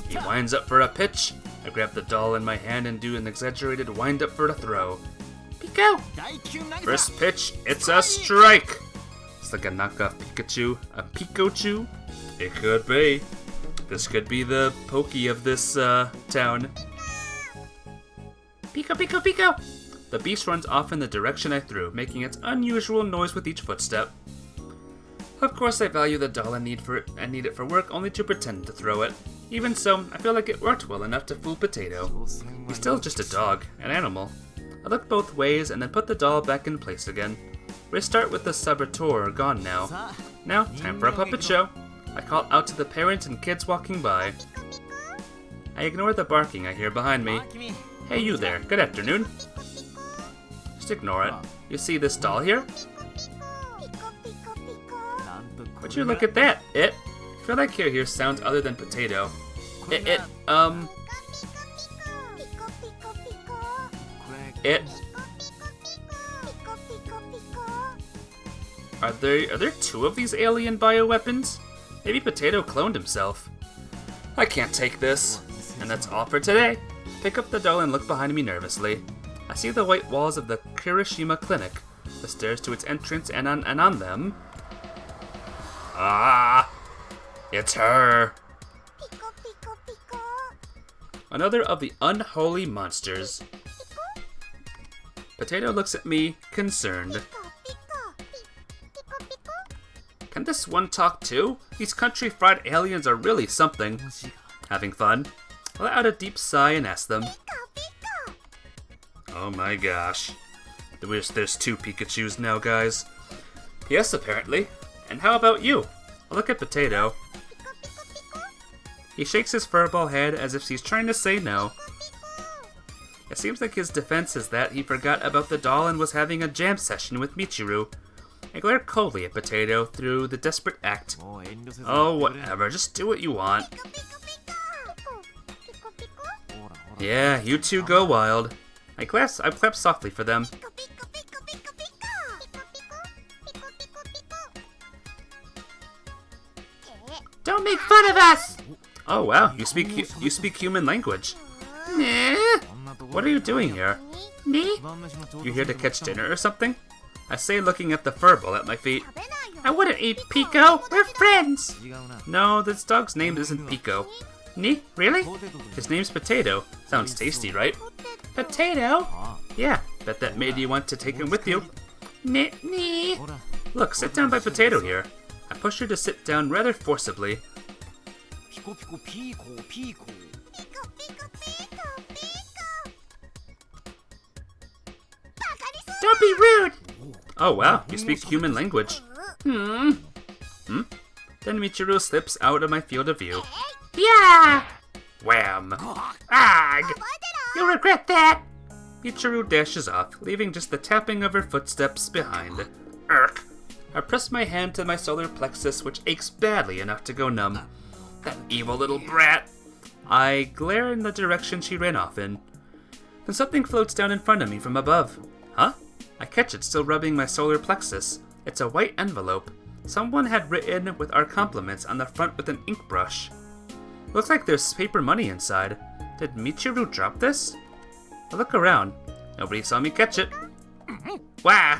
he winds up for a pitch. I grab the doll in my hand and do an exaggerated wind up for a throw. Pico! First pitch, it's a strike! It's like a knockoff Pikachu. A Pikachu? It could be. This could be the Pokey of this town. Pico, Pico, Pico! The beast runs off in the direction I threw, making its unusual noise with each footstep. Of course I value the doll and need it for work only to pretend to throw it. Even so, I feel like it worked well enough to fool Potato. He's still just a dog, an animal. I look both ways and then put the doll back in place again. Restart with the saboteur gone now. Now, time for a puppet show. I call out to the parents and kids walking by. I ignore the barking I hear behind me. Hey you there, good afternoon. Just ignore it. You see this doll here? Would you look at that? I feel like I hear sounds other than Potato. It. Are there two of these alien bioweapons? Maybe Potato cloned himself. I can't take this. And that's all for today. Pick up the doll and look behind me nervously. I see the white walls of the Kirishima Clinic, the stairs to its entrance, and on them... Ah! It's her! Another of the unholy monsters. Potato looks at me, concerned. Can this one talk too? These country fried aliens are really something. Having fun? I let out a deep sigh and ask them. Oh my gosh. There's two Pikachus now, guys. Yes, apparently. And how about you? I look at Potato. He shakes his furball head as if he's trying to say no. It seems like his defense is that he forgot about the doll and was having a jam session with Michiru. I glare coldly at Potato through the desperate act. Oh, whatever, just do what you want. Yeah, you two go wild. I clap softly for them. Don't make fun of us! Oh wow, you speak human language. What are you doing here? Me? You here to catch dinner or something? I say, looking at the furball at my feet. I wouldn't eat Pico. We're friends. No, this dog's name isn't Pico. Nee? Really? His name's Potato. Sounds tasty, right? Potato? Yeah, bet that made you want to take him with you. Nee. Look, sit down by Potato here. I push her to sit down rather forcibly. Don't be rude! Oh wow, you speak human language. Then Michiru slips out of my field of view. Yeah! Wham! Ag! You'll regret that! Michiru dashes off, leaving just the tapping of her footsteps behind. Urk! I press my hand to my solar plexus, which aches badly enough to go numb. That evil little brat! I glare in the direction she ran off in. Then something floats down in front of me from above. Huh? I catch it still rubbing my solar plexus. It's a white envelope. Someone had written with our compliments on the front with an ink brush. Looks like there's paper money inside. Did Michiru drop this? I look around. Nobody saw me catch it. Wah!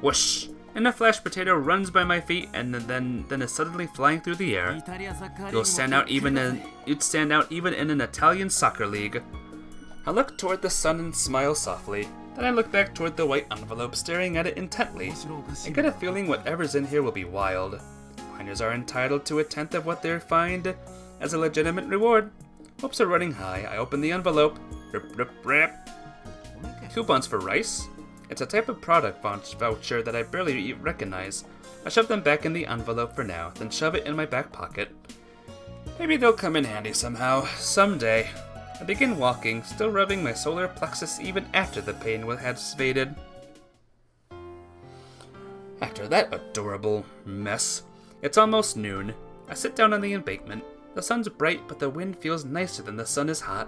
Whoosh! And a flash potato runs by my feet and then is suddenly flying through the air. You'd stand out even in an Italian soccer league. I look toward the sun and smile softly. Then I look back toward the white envelope, staring at it intently. I get a feeling whatever's in here will be wild. Miners are entitled to 1/10 of what they find as a legitimate reward. Hopes are running high. I open the envelope. Rip, rip, rip. Coupons for rice? It's a type of product voucher that I barely recognize. I shove them back in the envelope for now, then shove it in my back pocket. Maybe they'll come in handy somehow, someday. I begin walking, still rubbing my solar plexus even after the pain had faded. After that adorable mess, it's almost noon. I sit down on the embankment. The sun's bright, but the wind feels nicer than the sun is hot.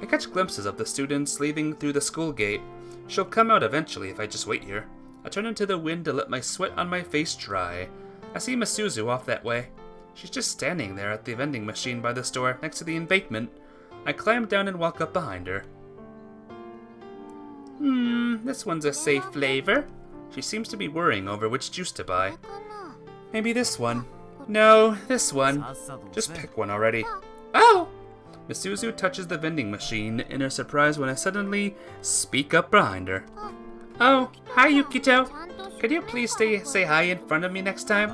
I catch glimpses of the students leaving through the school gate. She'll come out eventually if I just wait here. I turn into the wind to let my sweat on my face dry. I see Misuzu off that way. She's just standing there at the vending machine by the store next to the embankment. I climb down and walk up behind her. This one's a safe flavor. She seems to be worrying over which juice to buy. Maybe this one. No, this one. Just pick one already. Oh! Misuzu touches the vending machine in her surprise when I suddenly speak up behind her. Oh, hi Yukito. Could you please say hi in front of me next time?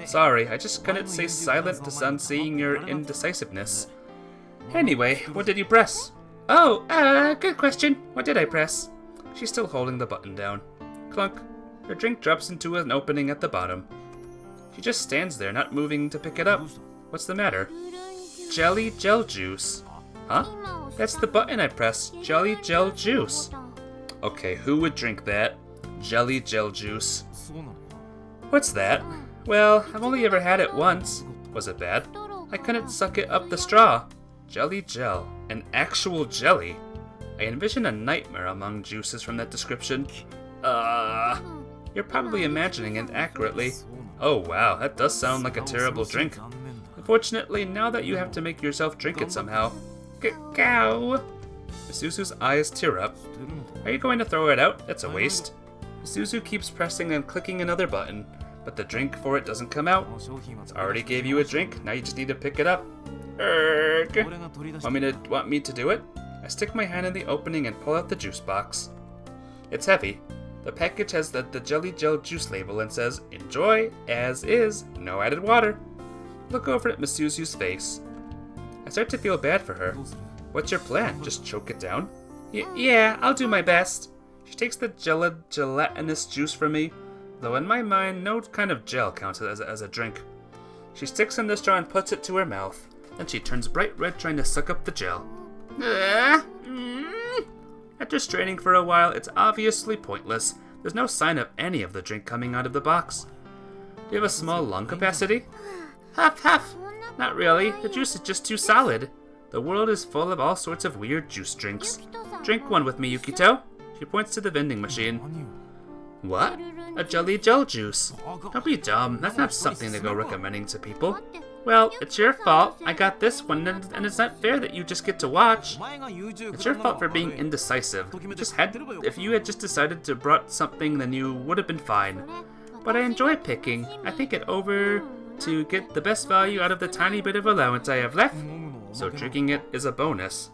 Sorry, I just couldn't stay silent to sun seeing your indecisiveness. Anyway, what did you press? Oh, good question. What did I press? She's still holding the button down. Clunk. Her drink drops into an opening at the bottom. She just stands there, not moving to pick it up. What's the matter? Jelly gel juice. Huh? That's the button I pressed. Jelly gel juice. Okay, who would drink that? Jelly gel juice. What's that? Well, I've only ever had it once. Was it bad? I couldn't suck it up the straw. Jelly gel. An actual jelly. I envision a nightmare among juices from that description. You're probably imagining it accurately. Oh wow, that does sound like a terrible drink. Unfortunately, now that you have to make yourself drink it somehow. Cow! Misuzu's eyes tear up. Are you going to throw it out? It's a waste. Misuzu keeps pressing and clicking another button, but the drink for it doesn't come out. It already gave you a drink, now you just need to pick it up. Want me to do it? I stick my hand in the opening and pull out the juice box. It's heavy. The package has the Jelly Gel juice label and says, "Enjoy as is, no added water." Look over at Misuzu's face. I start to feel bad for her. What's your plan? Just choke it down? Yeah, I'll do my best. She takes the gelatinous juice from me, though in my mind, no kind of gel counts as a drink. She sticks in the straw and puts it to her mouth. Then she turns bright red trying to suck up the gel. After straining for a while, it's obviously pointless. There's no sign of any of the drink coming out of the box. Do you have a small lung capacity? Huff, huff. Not really. The juice is just too solid. The world is full of all sorts of weird juice drinks. Drink one with me, Yukito. She points to the vending machine. What? A jelly gel juice. Don't be dumb. That's not something to go recommending to people. Well, it's your fault. I got this one, and it's not fair that you just get to watch. It's your fault for being indecisive. If you had just decided to brought something, then you would have been fine. But I enjoy picking. I think it over to get the best value out of the tiny bit of allowance I have left. So drinking it is a bonus.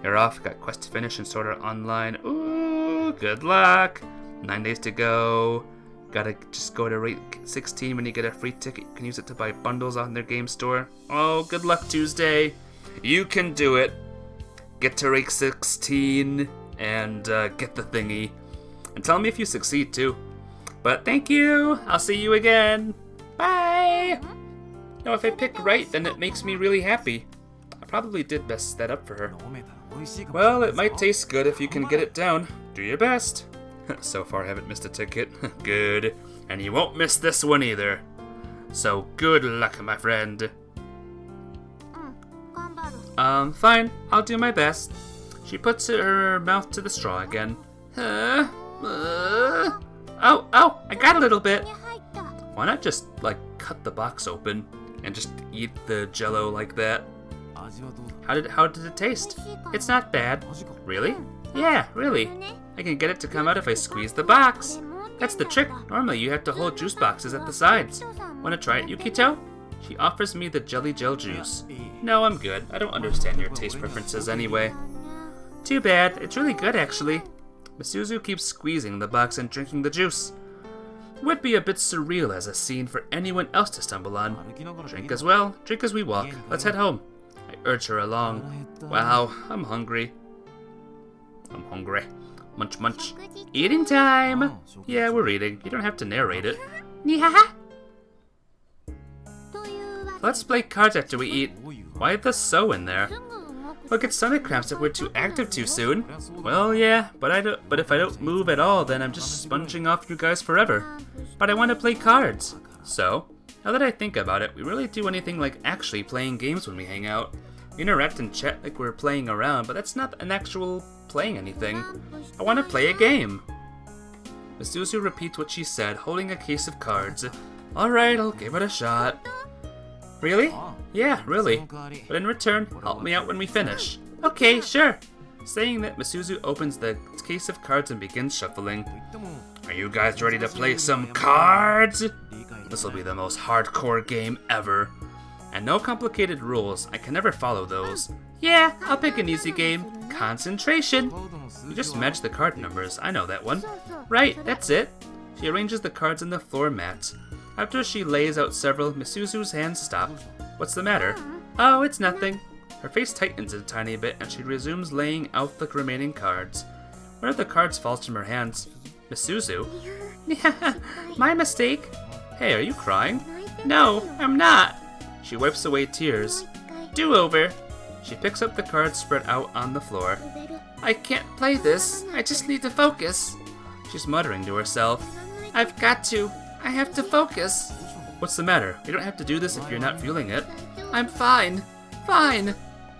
You're off. Got quest to finish and sort her online. Ooh, good luck. 9 days to go. Gotta just go to rate 16 when you get a free ticket. You can use it to buy bundles on their game store. Oh, good luck, Tuesday. You can do it. Get to rate 16 and get the thingy. And tell me if you succeed, too. But thank you. I'll see you again. Bye. Now, if I pick right, then it makes me really happy. I probably did best that up for her. Well, it might taste good if you can get it down. Do your best. So far, I haven't missed a ticket. Good. And you won't miss this one either. So good luck, my friend. 頑張る Fine. I'll do my best. She puts her mouth to the straw again. Oh, I got a little bit. に入った Why not just, like, cut the box open and just eat the jello like that? 味はどうだ How did it taste? 美味しいかも It's not bad. マジか Really? Yeah, really. これね I can get it to come out if I squeeze the box. That's the trick. Normally you have to hold juice boxes at the sides. Wanna try it, Yukito? She offers me the jelly gel juice. No, I'm good. I don't understand your taste preferences anyway. Too bad. It's really good, actually. Misuzu keeps squeezing the box and drinking the juice. It would be a bit surreal as a scene for anyone else to stumble on. 歩きながら Drink as well. Drink as we walk. Let's head home. I urge her along. Wow, I'm hungry. I'm hungry. Munch, munch. Eating time! Yeah, we're eating. You don't have to narrate it. Nihaha! というわけ Let's play cards after we eat. Why the so in there? すぐ動く We'll get stomach cramps if we're too active too soon. Well, yeah, but if I don't move at all, then I'm just sponging off you guys forever. But I want to play cards. So, now that I think about it, we really do anything like actually playing games when we hang out. We interact and chat like we're playing around, but that's not an actual playing anything. I want to play a game. Misuzu repeats what she said, holding a case of cards. Alright, I'll give it a shot. Really? Yeah, really. But in return, help me out when we finish. Okay, sure. Saying that, Misuzu opens the case of cards and begins shuffling. と言っても Are you guys ready to play some cards? This will be the most hardcore game ever. And no complicated rules. I can never follow those. Yeah, I'll pick an easy game. Concentration. カードの数 You 字 just は match the card numbers. I know that one. そうそう Right, それ that's it. She arranges the cards on the floor mat. After she lays out several, Misuzu's hands stop. What's the matter? Oh, it's nothing. Her face tightens a tiny bit and she resumes laying out the remaining cards. One of the cards falls from her hands. Misuzu? My mistake. Hey, are you crying? No, I'm not. She wipes away tears. もう一回 Do over. She picks up the cards spread out on the floor. 飛べる I can't play this. I just need to focus. She's muttering to herself. I've got to. I have to focus. What's the matter? You don't have to do this if you're not feeling it. I'm fine. Fine.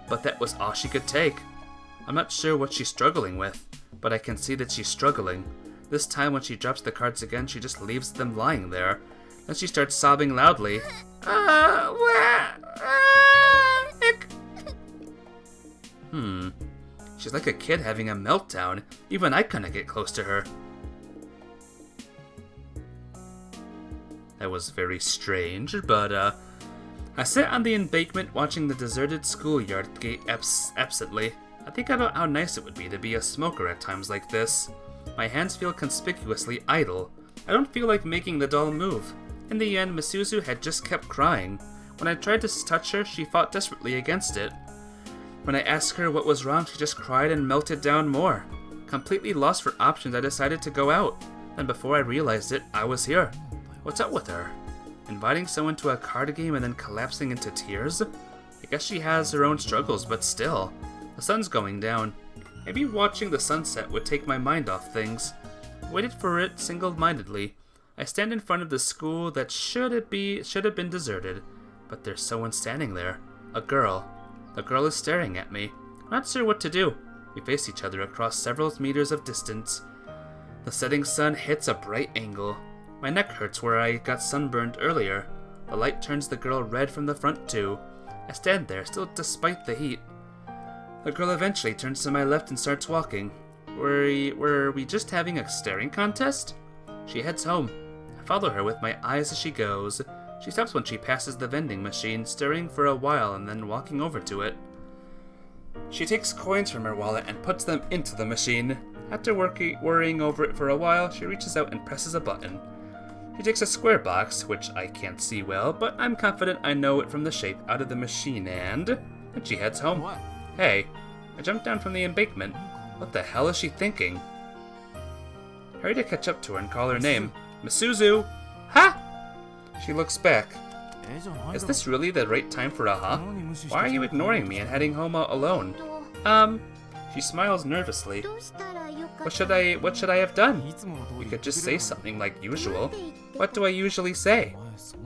But that was all she could take. I'm not sure what she's struggling with, but I can see that she's struggling. This time when she drops the cards again, she just leaves them lying there. Then she starts sobbing loudly. She's like a kid having a meltdown. Even I couldn't get close to her. That was very strange, but I sit on the embankment watching the deserted schoolyard gate absently. I think about how nice it would be to be a smoker at times like this. My hands feel conspicuously idle. I don't feel like making the doll move. In the end, Misuzu had just kept crying. When I tried to touch her, she fought desperately against it. When I asked her what was wrong, she just cried and melted down more. Completely lost for options, I decided to go out. Then before I realized it, I was here. What's up with her? Inviting someone to a card game and then collapsing into tears? I guess she has her own struggles, but still. The sun's going down. Maybe watching the sunset would take my mind off things. I waited for it single-mindedly. I stand in front of the school that should have been deserted, but there's someone standing there. A girl. The girl is staring at me. I'm not sure what to do. We face each other across several meters of distance. The setting sun hits a bright angle. My neck hurts where I got sunburned earlier. The light turns the girl red from the front too. I stand there, still despite the heat. The girl eventually turns to my left and starts walking. Were we just having a staring contest? She heads home. I follow her with my eyes as she goes. She stops when she passes the vending machine, staring for a while and then walking over to it. She takes coins from her wallet and puts them into the machine. After worrying over it for a while, she reaches out and presses a button. She takes a square box, which I can't see well, but I'm confident I know it from the shape, out of the machine and she heads home. What? Hey, I jumped down from the embankment. What the hell is she thinking? Hurry to catch up to her and call her name. Misuzu! Ha! She looks back. Is this really the right time for a huh? Why are you ignoring me and heading home alone? と She smiles nervously. どうしたらよ What should I have done? You could just say something like usual. What do I usually say?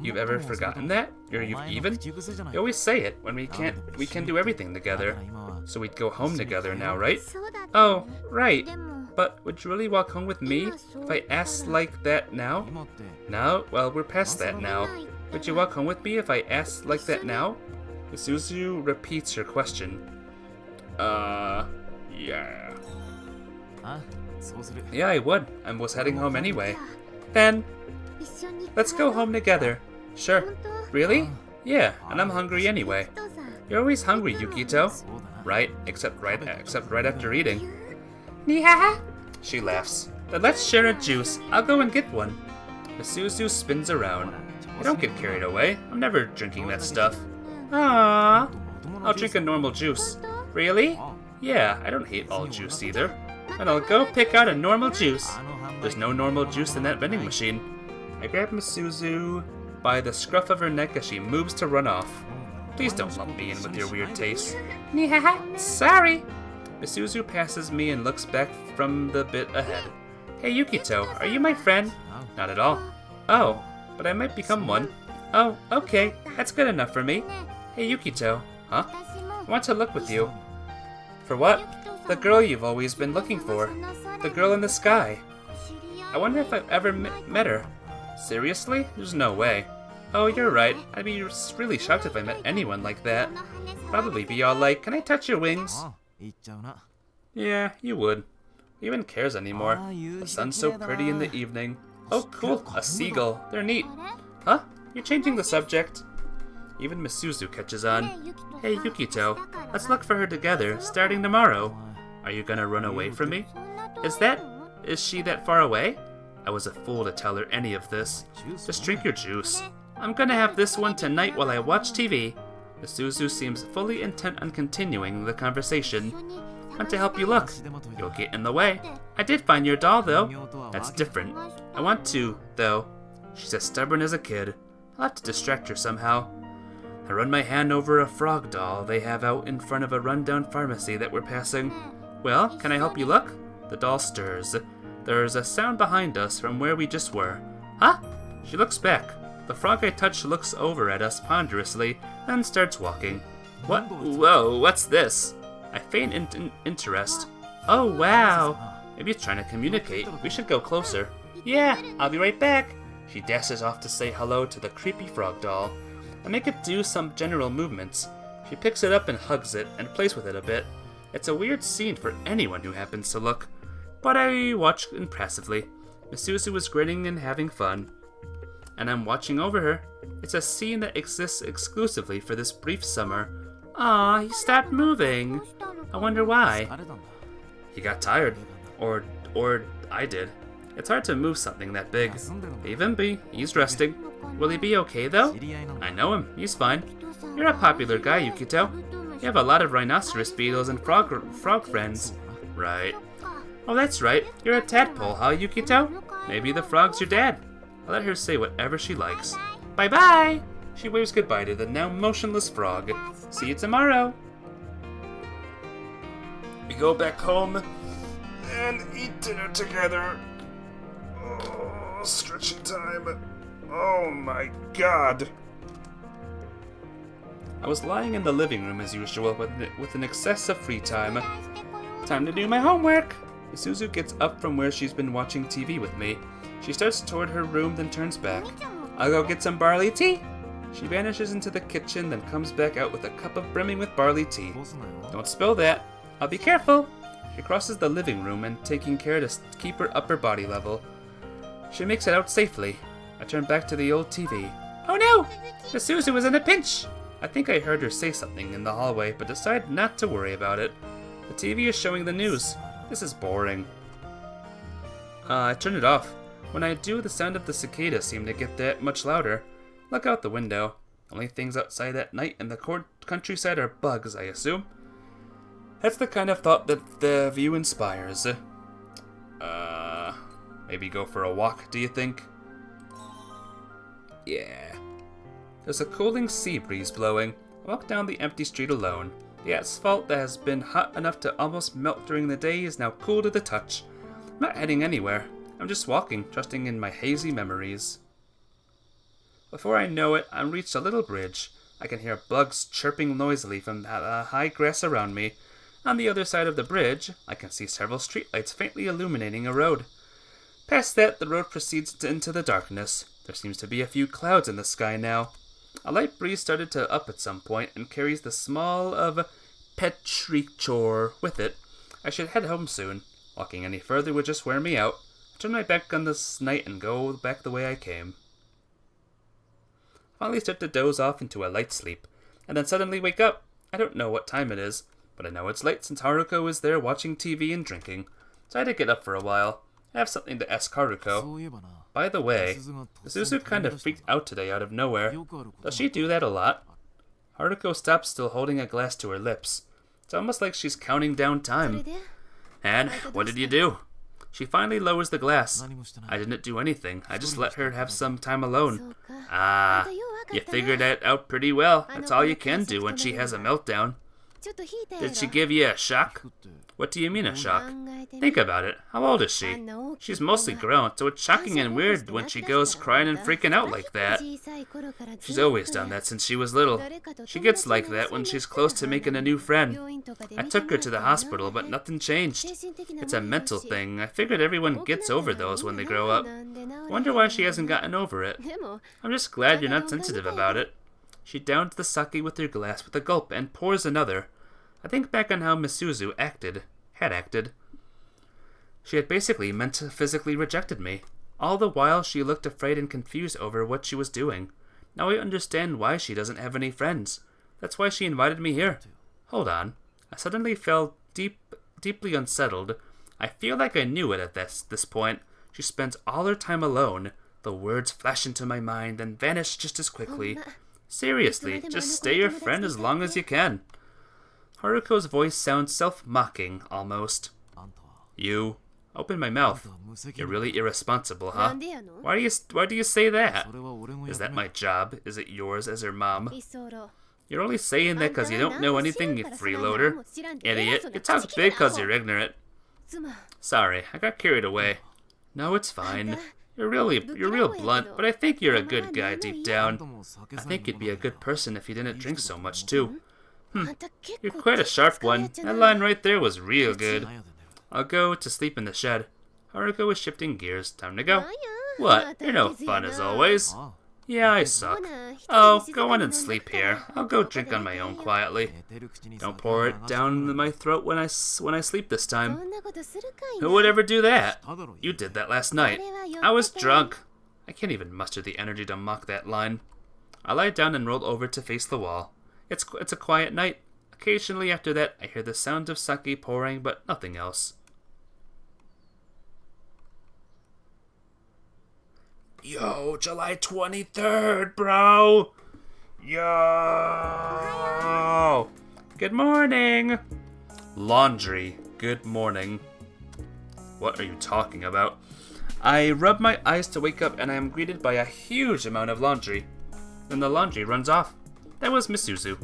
You've ever forgotten that? Or you've even? You always say it when we can do everything together. So we'd go home together now, right? Oh, right. But would you really walk home with me if I asked like that now? Now? Well, we're past that now. Would you walk home with me if I asked like that now? Misuzu repeats her question. Yeah. Yeah, I would. I was heading home anyway. Then, let's go home together. Sure. Really? Yeah, and I'm hungry anyway. You're always hungry, Yukito. Right, except right after eating. Nihaha! She laughs. Then let's share a juice. I'll go and get one. Misuzu spins around. Hey, don't get carried away. I'm never drinking that stuff. Aww. I'll drink a normal juice. Really? Yeah, I don't hate all juice either. And I'll go pick out a normal juice. There's no normal juice in that vending machine. I grab Misuzu by the scruff of her neck as she moves to run off. Please don't lump me in with your weird taste. Nihaha, sorry. Misuzu passes me and looks back from the bit ahead. Hey Yukito, are you my friend? Not at all. Oh, but I might become one. Oh, okay, that's good enough for me. Hey Yukito, huh? I want to look with you. For what? The girl you've always been looking for. The girl in the sky. I wonder if I've ever met her. Seriously? There's no way. Oh, you're right. I'd be really shocked if I met anyone like that. Probably be all like, can I touch your wings? Yeah, you would. Who even cares anymore? The sun's so pretty in the evening. Oh, cool. A seagull. They're neat. Huh? You're changing the subject. Even Misuzu catches on. Hey, Yukito. Let's look for her together, starting tomorrow. Are you gonna run away from me? Is she that far away? I was a fool to tell her any of this. Just drink your juice. I'm gonna have this one tonight while I watch TV. Misuzu seems fully intent on continuing the conversation. Want to help you look. You'll get in the way. I did find your doll, though. That's different. I want to, though. She's as stubborn as a kid. I'll have to distract her somehow. I run my hand over a frog doll they have out in front of a rundown pharmacy that we're passing. Well, can I help you look? The doll stirs. There's a sound behind us from where we just were. Huh? She looks back. The frog I touched looks over at us ponderously, then starts walking. What? Whoa, what's this? I feign interest. Oh, wow. Maybe it's trying to communicate. We should go closer. Yeah, I'll be right back. She dashes off to say hello to the creepy frog doll. I make it do some general movements. She picks it up and hugs it and plays with it a bit. It's a weird scene for anyone who happens to look. But I watch impressively. Misuzu is grinning and having fun. And I'm watching over her. It's a scene that exists exclusively for this brief summer. Aw, he stopped moving. I wonder why. He got tired. Or I did. It's hard to move something that big. Leave him be. He's resting. Will he be okay, though? I know him. He's fine. You're a popular guy, Yukito. You have a lot of rhinoceros beetles and frog friends. Right. Oh, that's right. You're a tadpole, huh, Yukito? Maybe the frog's your dad. I'll let her say whatever she likes. Bye-bye! She waves goodbye to the now motionless frog. See you tomorrow. We go back home and eat dinner together. Oh, stretching time. Oh my god. I was lying in the living room as usual with an excess of free time. Time to do my homework. Misuzu gets up from where she's been watching TV with me. She starts toward her room, then turns back. I'll go get some barley tea. She vanishes into the kitchen, then comes back out with a cup of brimming with barley tea. Don't spill that. I'll be careful. She crosses the living room and taking care to keep her upper body level. She makes it out safely. I turn back to the old TV. Oh no! Misuzu is in a pinch! I think I heard her say something in the hallway, but decide not to worry about it. The TV is showing the news. This is boring. I turn it off. When I do, the sound of the cicadas seem to get that much louder. Look out the window. Only things outside at night in the countryside are bugs, I assume. That's the kind of thought that the view inspires. Maybe go for a walk, do you think? Yeah. There's a cooling sea breeze blowing. I walk down the empty street alone. The asphalt that has been hot enough to almost melt during the day is now cool to the touch. not heading anywhere. I'm just walking, trusting in my hazy memories. Before I know it, I'm reached a little bridge. I can hear bugs chirping noisily from the high grass around me. On the other side of the bridge, I can see several streetlights faintly illuminating a road. Past that, the road proceeds into the darkness. There seems to be a few clouds in the sky now. A light breeze started to up at some point and carries the smell of petrichor with it. I should head home soon. Walking any further would just wear me out. I turn my back on this night and go back the way I came. Finally start to doze off into a light sleep, and then suddenly wake up. I don't know what time it is, but I know it's late since Haruko is there watching TV and drinking, so I had to get up for a while. I have something to ask Haruko. By the way, Misuzu kind of freaked out today out of nowhere. Does she do that a lot? Haruko stops, still holding a glass to her lips. It's almost like she's counting down time. And what did you do? She finally lowers the glass. I didn't do anything. I just let her have some time alone. Ah, you figured that out pretty well. That's all you can do when she has a meltdown. Did she give you a shock? What do you mean a shock? Think about it. How old is she? She's mostly grown, so it's shocking and weird when she goes crying and freaking out like that. She's always done that since she was little. She gets like that when she's close to making a new friend. I took her to the hospital, but nothing changed. It's a mental thing. I figured everyone gets over those when they grow up. Wonder why she hasn't gotten over it. I'm just glad you're not sensitive about it. She downs the sake with her glass with a gulp and pours another. I think back on how Misuzu had acted. She had basically physically rejected me. All the while she looked afraid and confused over what she was doing. Now I understand why she doesn't have any friends. That's why she invited me here. Hold on. I suddenly felt deeply unsettled. I feel like I knew it at this point. She spends all her time alone. The words flash into my mind and vanish just as quickly. Seriously, just stay your friend as long as you can. Haruko's voice sounds self-mocking, almost. You open my mouth. You're really irresponsible, huh? Why do you say that? Is that my job? Is it yours as her mom? You're only saying that because you don't know anything, you freeloader. Idiot, you talk big because you're ignorant. Sorry, I got carried away. No, it's fine. You're real blunt, but I think you're a good guy deep down. I think you'd be a good person if you didn't drink so much, too. You're quite a sharp one. That line right there was real good. I'll go to sleep in the shed. Haruko is shifting gears. Time to go. What? You're no fun as always. Yeah, I suck. Oh, go on and sleep here. I'll go drink on my own quietly. Don't pour it down my throat when I sleep this time. Who would ever do that? You did that last night. I was drunk. I can't even muster the energy to mock that line. I lie down and roll over to face the wall. It's a quiet night. Occasionally after that, I hear the sound of sake pouring, but nothing else. Yo, July 23rd, bro! Yo! Good morning! Laundry. Good morning. What are you talking about? I rub my eyes to wake up and I am greeted by a huge amount of laundry. Then the laundry runs off. That was Misuzu.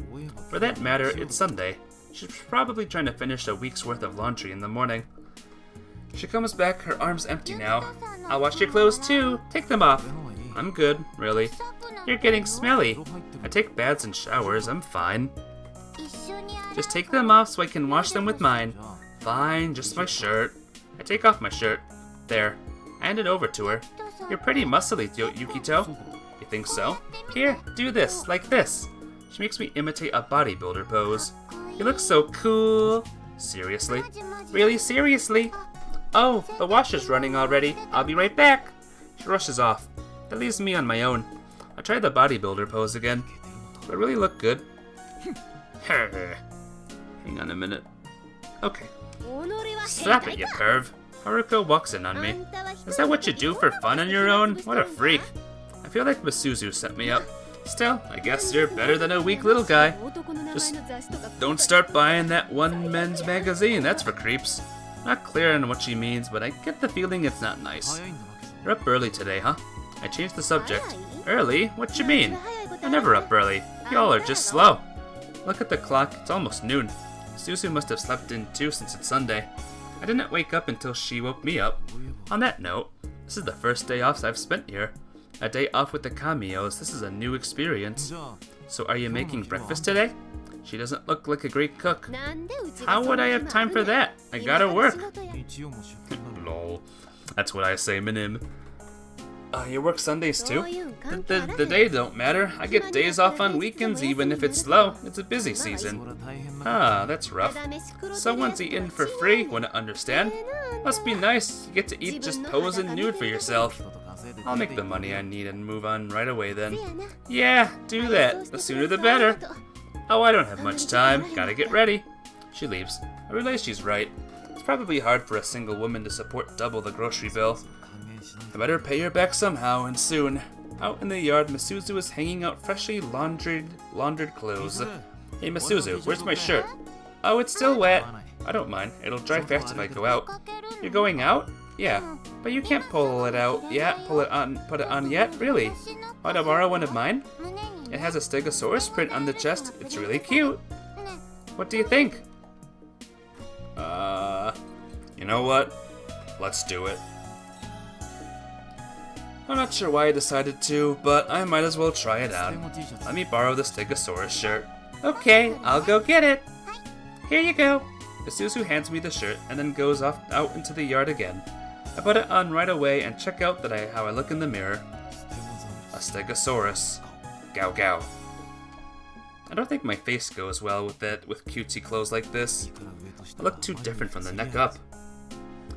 For that matter, it's Sunday. She's probably trying to finish a week's worth of laundry in the morning. She comes back, her arms empty now. I'll wash your clothes too. Take them off. I'm good, really. You're getting smelly. I take baths and showers, I'm fine. Just take them off so I can wash them with mine. Fine, just my shirt. I take off my shirt. There. I hand it over to her. You're pretty muscly, Yukito. You think so? Here, do this, like this. She makes me imitate a bodybuilder pose. You look so cool. Seriously? Really seriously? Oh, the washer's running already. I'll be right back. She rushes off. That leaves me on my own. I tried the bodybuilder pose again. Do I really look good? Hang on a minute. Okay. Stop it, you perv. Haruko walks in on me. Is that what you do for fun on your own? What a freak. I feel like Misuzu set me up. Still, I guess you're better than a weak little guy. Just don't start buying that one men's magazine, that's for creeps. Not clear on what she means, but I get the feeling it's not nice. You're up early today, huh? I changed the subject. Early? What you mean? I'm never up early. Y'all are just slow. Look at the clock, it's almost noon. Suzu must have slept in too since it's Sunday. I didn't wake up until she woke me up. On that note, this is the first day off I've spent here. A day off with the cameos. This is a new experience. So are you making breakfast today? She doesn't look like a great cook. How would I have time for that? I gotta work. Lol. That's what I say, Minim. You work Sundays too? The days don't matter. I get days off on weekends even if it's slow. It's a busy season. Ah, that's rough. Someone's eating for free, wouldn't understand. Must be nice. You get to eat just pose and nude for yourself. I'll make the money I need and move on right away then. Yeah, do that. The sooner the better. Oh, I don't have much time. Gotta get ready. She leaves. I realize she's right. It's probably hard for a single woman to support double the grocery bill. I better pay her back somehow, and soon. Out in the yard, Misuzu is hanging out freshly laundered clothes. Hey Misuzu, where's my shirt? Oh, it's still wet. I don't mind. It'll dry fast if I go out. You're going out? Yeah. But you can't pull it out yet. Put it on yet? Really? Want to borrow one of mine? It has a Stegosaurus print on the chest. It's really cute. What do you think? You know what? Let's do it. I'm not sure why I decided to, but I might as well try it out. Let me borrow the Stegosaurus shirt. Okay, I'll go get it. Here you go. Isuzu hands me the shirt and then goes off out into the yard again. I put it on right away and check out how I look in the mirror. A Stegosaurus. Gow gow. I don't think my face goes well with cutesy clothes like this. I look too different from the neck up.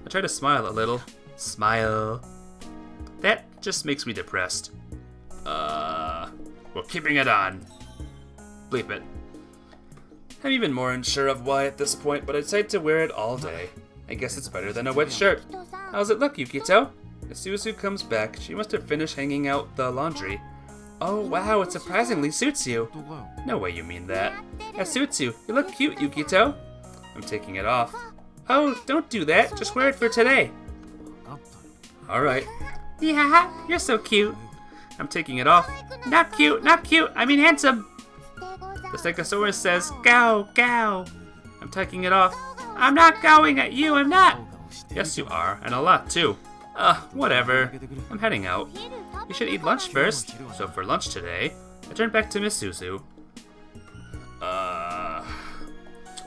I try to smile a little. Smile. That just makes me depressed. We're keeping it on. Bleep it. I'm even more unsure of why at this point, but I decide to wear it all day. I guess it's better than a wet shirt. How's it look, Yukito? As Suzu comes back, she must have finished hanging out the laundry. Oh wow, it surprisingly suits you. No way you mean that. It suits you. You look cute, Yukito. I'm taking it off. Oh, don't do that. Just wear it for today. Alright. Yeah, you're so cute. I'm taking it off. Not cute, not cute. I mean handsome. The Stegosaurus says, "Go, go." I'm taking it off. I'm not going at you, I'm not. Yes, you are, and a lot too. Whatever. I'm heading out. You should eat lunch first. So for lunch today, I turn back to Miss Suzu.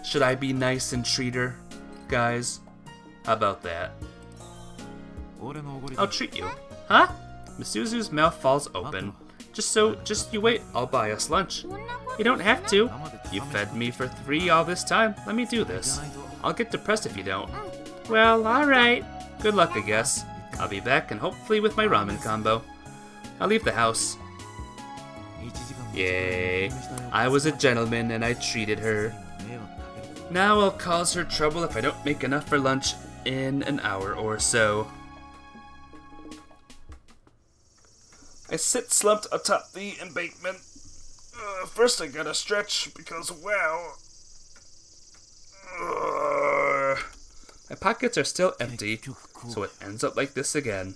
Should I be nice and treat her, guys? How about that? I'll treat you. Huh? Miss Suzu's mouth falls open. Just you wait, I'll buy us lunch. You don't have to. You fed me for 3 all this time. Let me do this. I'll get depressed if you don't. Well, alright. Good luck, I guess. I'll be back and hopefully with my ramen combo. I'll leave the house. Yay. I was a gentleman and I treated her. Now I'll cause her trouble if I don't make enough for lunch in an hour or so. I sit slumped atop the embankment. First I gotta stretch because, wow. My pockets are still empty, so it ends up like this again.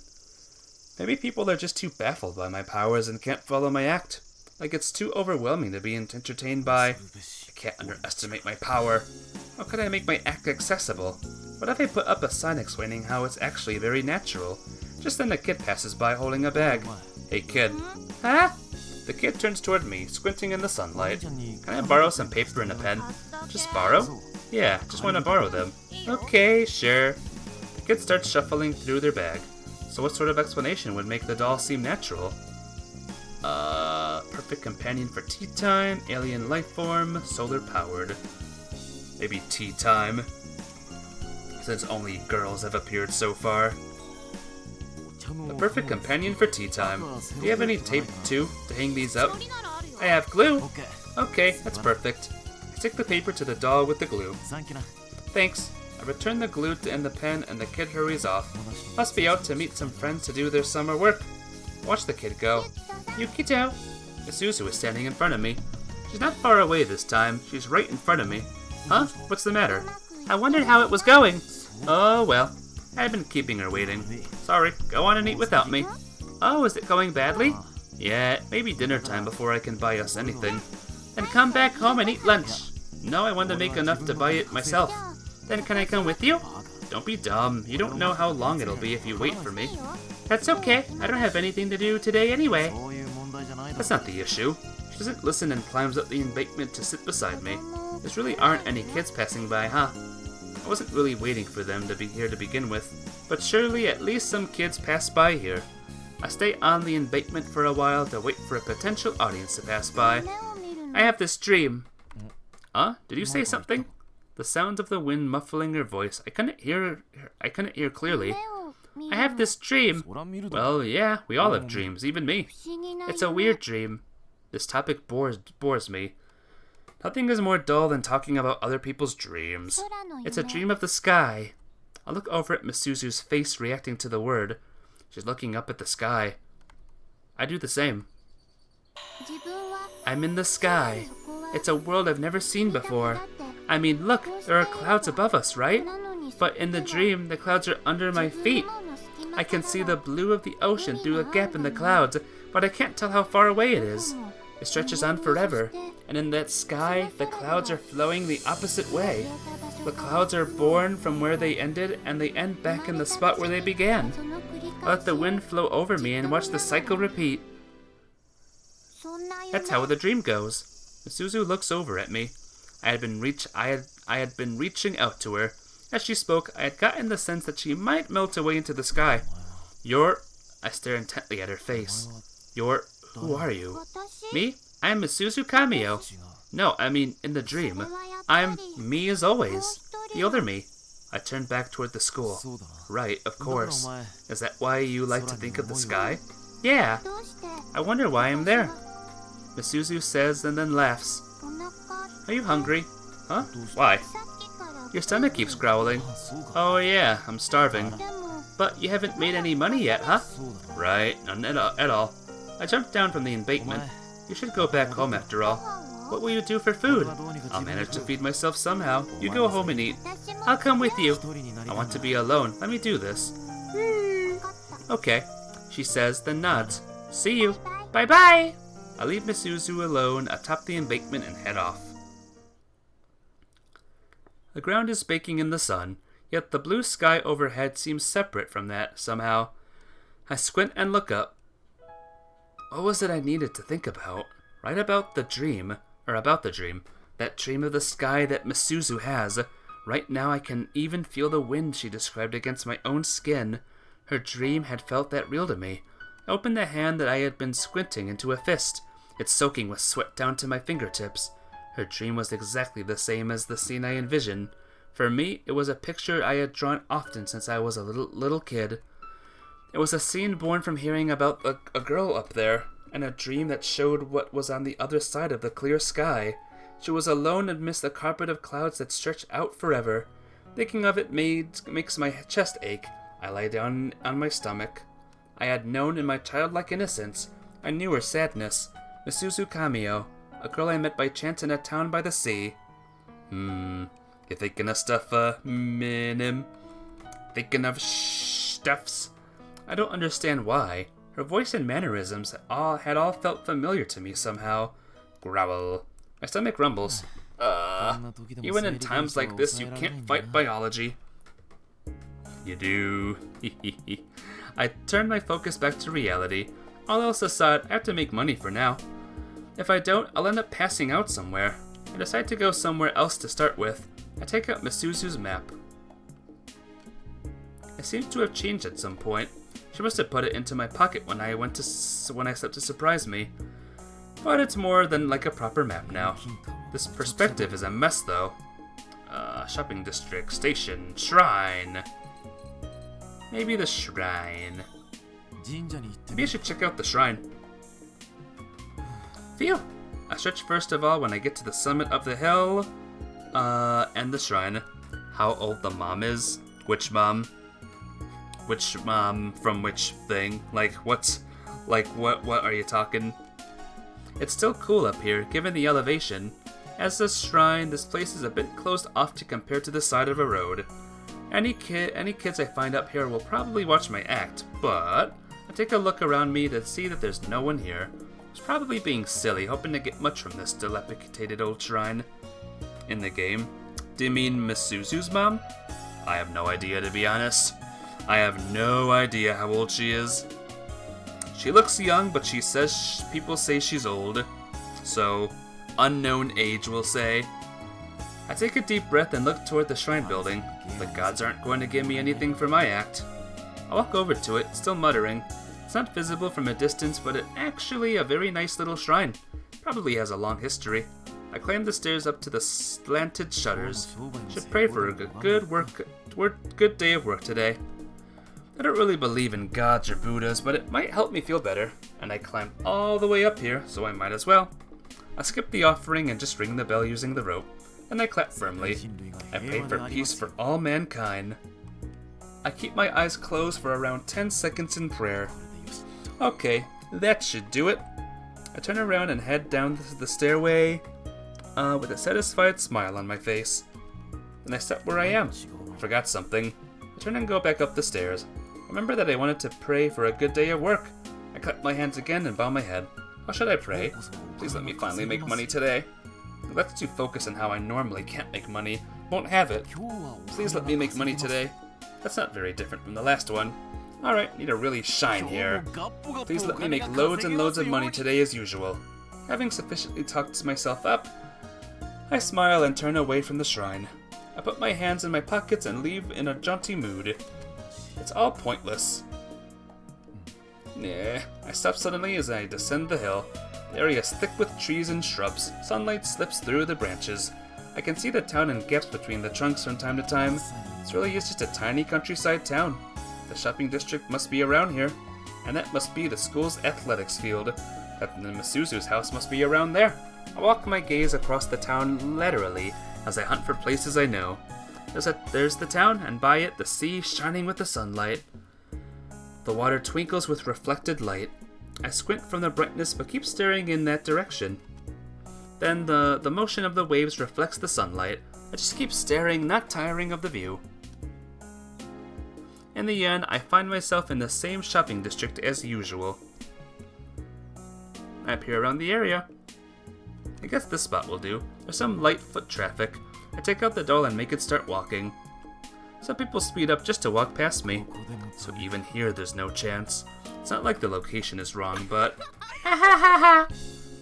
Maybe people are just too baffled by my powers and can't follow my act. Like it's too overwhelming to be entertained by. I can't underestimate my power. How could I make my act accessible? What if I put up a sign explaining how it's actually very natural? Just then a kid passes by holding a bag. Hey kid. Huh? The kid turns toward me, squinting in the sunlight. Can I borrow some paper and a pen? Just borrow? Yeah, just want to borrow them. Okay, sure. The kid starts shuffling through their bag. So what sort of explanation would make the doll seem natural? Perfect companion for tea time, alien life form, solar powered. Maybe tea time. Since only girls have appeared so far. The perfect companion for tea time. Do you have any tape, too, to hang these up? I have glue. Okay, that's perfect. I stick the paper to the doll with the glue. Thanks. I return the glue and the pen, and the kid hurries off. Must be out to meet some friends to do their summer work. Watch the kid go. Yukito. Isuzu is standing in front of me. She's not far away this time. She's right in front of me. Huh? What's the matter? I wondered how it was going. Oh, well. I've been keeping her waiting. Sorry, go on and eat without me. Oh, is it going badly? Yeah, maybe dinner time before I can buy us anything. Then come back home and eat lunch. No, I want to make enough to buy it myself. Then can I come with you? Don't be dumb. You don't know how long it'll be if you wait for me. That's okay. I don't have anything to do today anyway. That's not the issue. She doesn't listen and climbs up the embankment to sit beside me. There really aren't any kids passing by, huh? I wasn't really waiting for them to be here to begin with, but surely at least some kids pass by here. I stay on the embankment for a while to wait for a potential audience to pass by. I have this dream. Huh? Did you say something? The sound of the wind muffling her voice. I couldn't hear clearly. I have this dream. Well, yeah, we all have dreams, even me. It's a weird dream. This topic bores me. Nothing is more dull than talking about other people's dreams. It's a dream of the sky. I look over at Misuzu's face reacting to the word. She's looking up at the sky. I do the same. I'm in the sky. It's a world I've never seen before. I mean, look, there are clouds above us, right? But in the dream, the clouds are under my feet. I can see the blue of the ocean through a gap in the clouds, but I can't tell how far away it is. It stretches on forever, and in that sky, the clouds are flowing the opposite way. The clouds are born from where they ended, and they end back in the spot where they began. I let the wind flow over me and watch the cycle repeat. That's how the dream goes. Misuzu looks over at me. I had been reaching out to her. As she spoke, I had gotten the sense that she might melt away into the sky. I stare intently at her face. Who are you? Me? I'm Misuzu Kamio. No, I mean, in the dream. I'm me as always. The older me. I turned back toward the school. Right, of course. Is that why you like to think of the sky? Yeah. I wonder why I'm there. Misuzu says and then laughs. Are you hungry? Huh? Why? Your stomach keeps growling. Oh yeah, I'm starving. But you haven't made any money yet, huh? Right, none at all. I jumped down from the embankment. You should go back home after all. What will you do for food? I'll manage to feed myself somehow. You go home and eat. I'll come with you. I want to be alone. Let me do this. Okay, she says, then nods. See you. Bye-bye. I leave Misuzu alone atop the embankment and head off. The ground is baking in the sun, yet the blue sky overhead seems separate from that somehow. I squint and look up. What was it I needed to think about? Right about the dream, that dream of the sky that Misuzu has. Right now I can even feel the wind she described against my own skin. Her dream had felt that real to me. I opened the hand that I had been squinting into a fist. It's soaking with sweat down to my fingertips. Her dream was exactly the same as the scene I envisioned. For me, it was a picture I had drawn often since I was a little kid. It was a scene born from hearing about a girl up there, and a dream that showed what was on the other side of the clear sky. She was alone amidst a carpet of clouds that stretched out forever. Thinking of it makes my chest ache. I lay down on my stomach. I had known in my childlike innocence. I knew her sadness. Misuzu Kamio, a girl I met by chance in a town by the sea. You thinking of stuff, Minim? Thinking of stuffs? I don't understand why. Her voice and mannerisms had all felt familiar to me somehow. Growl. My stomach rumbles. Even in times like this, you can't fight biology. You do. I turn my focus back to reality. All else aside, I have to make money for now. If I don't, I'll end up passing out somewhere. I decide to go somewhere else to start with. I take out Misuzu's map. It seems to have changed at some point. She must have put it into my pocket when I slept to surprise me. But it's more than like a proper map now. This perspective is a mess though. Shopping district, station, shrine. Maybe the shrine. Maybe I should check out the shrine. Phew! I stretch first of all when I get to the summit of the hill. And the shrine. How old the mom is? Which mom? Which mom from which thing? What are you talking? It's still cool up here, given the elevation. As the shrine, this place is a bit closed off to compare to the side of a road. Any kids I find up here will probably watch my act, but I take a look around me to see that there's no one here. I was probably being silly, hoping to get much from this dilapidated old shrine. In the game. Do you mean Misuzu's mom? I have no idea, to be honest. I have no idea how old she is. She looks young, but she says people say she's old. So, unknown age, we'll say. I take a deep breath and look toward the shrine building. The gods aren't going to give me anything for my act. I walk over to it, still muttering. It's not visible from a distance, but it's actually a very nice little shrine. Probably has a long history. I climb the stairs up to the slanted shutters. Should pray for a good day of work today. I don't really believe in gods or Buddhas, but it might help me feel better. And I climb all the way up here, so I might as well. I skip the offering and just ring the bell using the rope. And I clap firmly. I pray for peace for all mankind. I keep my eyes closed for around 10 seconds in prayer. Okay, that should do it. I turn around and head down the stairway with a satisfied smile on my face. Then I step where I am. I forgot something. I turn and go back up the stairs. Remember that I wanted to pray for a good day of work. I clap my hands again and bow my head. How should I pray? Please let me finally make money today. Let's too focus on how I normally can't make money. Won't have it. Please let me make money today. That's not very different from the last one. Alright, need to really shine here. Please let me make loads and loads of money today as usual. Having sufficiently talked myself up, I smile and turn away from the shrine. I put my hands in my pockets and leave in a jaunty mood. It's all pointless. Nah, I stop suddenly as I descend the hill. The area is thick with trees and shrubs. Sunlight slips through the branches. I can see the town and gaps between the trunks from time to time. This really is just a tiny countryside town. The shopping district must be around here, and that must be the school's athletics field. That the Masuzu's house must be around there. I walk my gaze across the town laterally as I hunt for places I know. There's the town, and by it the sea shining with the sunlight. The water twinkles with reflected light. I squint from the brightness but keep staring in that direction. Then the motion of the waves reflects the sunlight. I just keep staring, not tiring of the view. In the end, I find myself in the same shopping district as usual. I appear around the area. I guess this spot will do. There's some light foot traffic. I take out the doll and make it start walking. Some people speed up just to walk past me. So even here there's no chance. It's not like the location is wrong, but... Ha ha ha ha!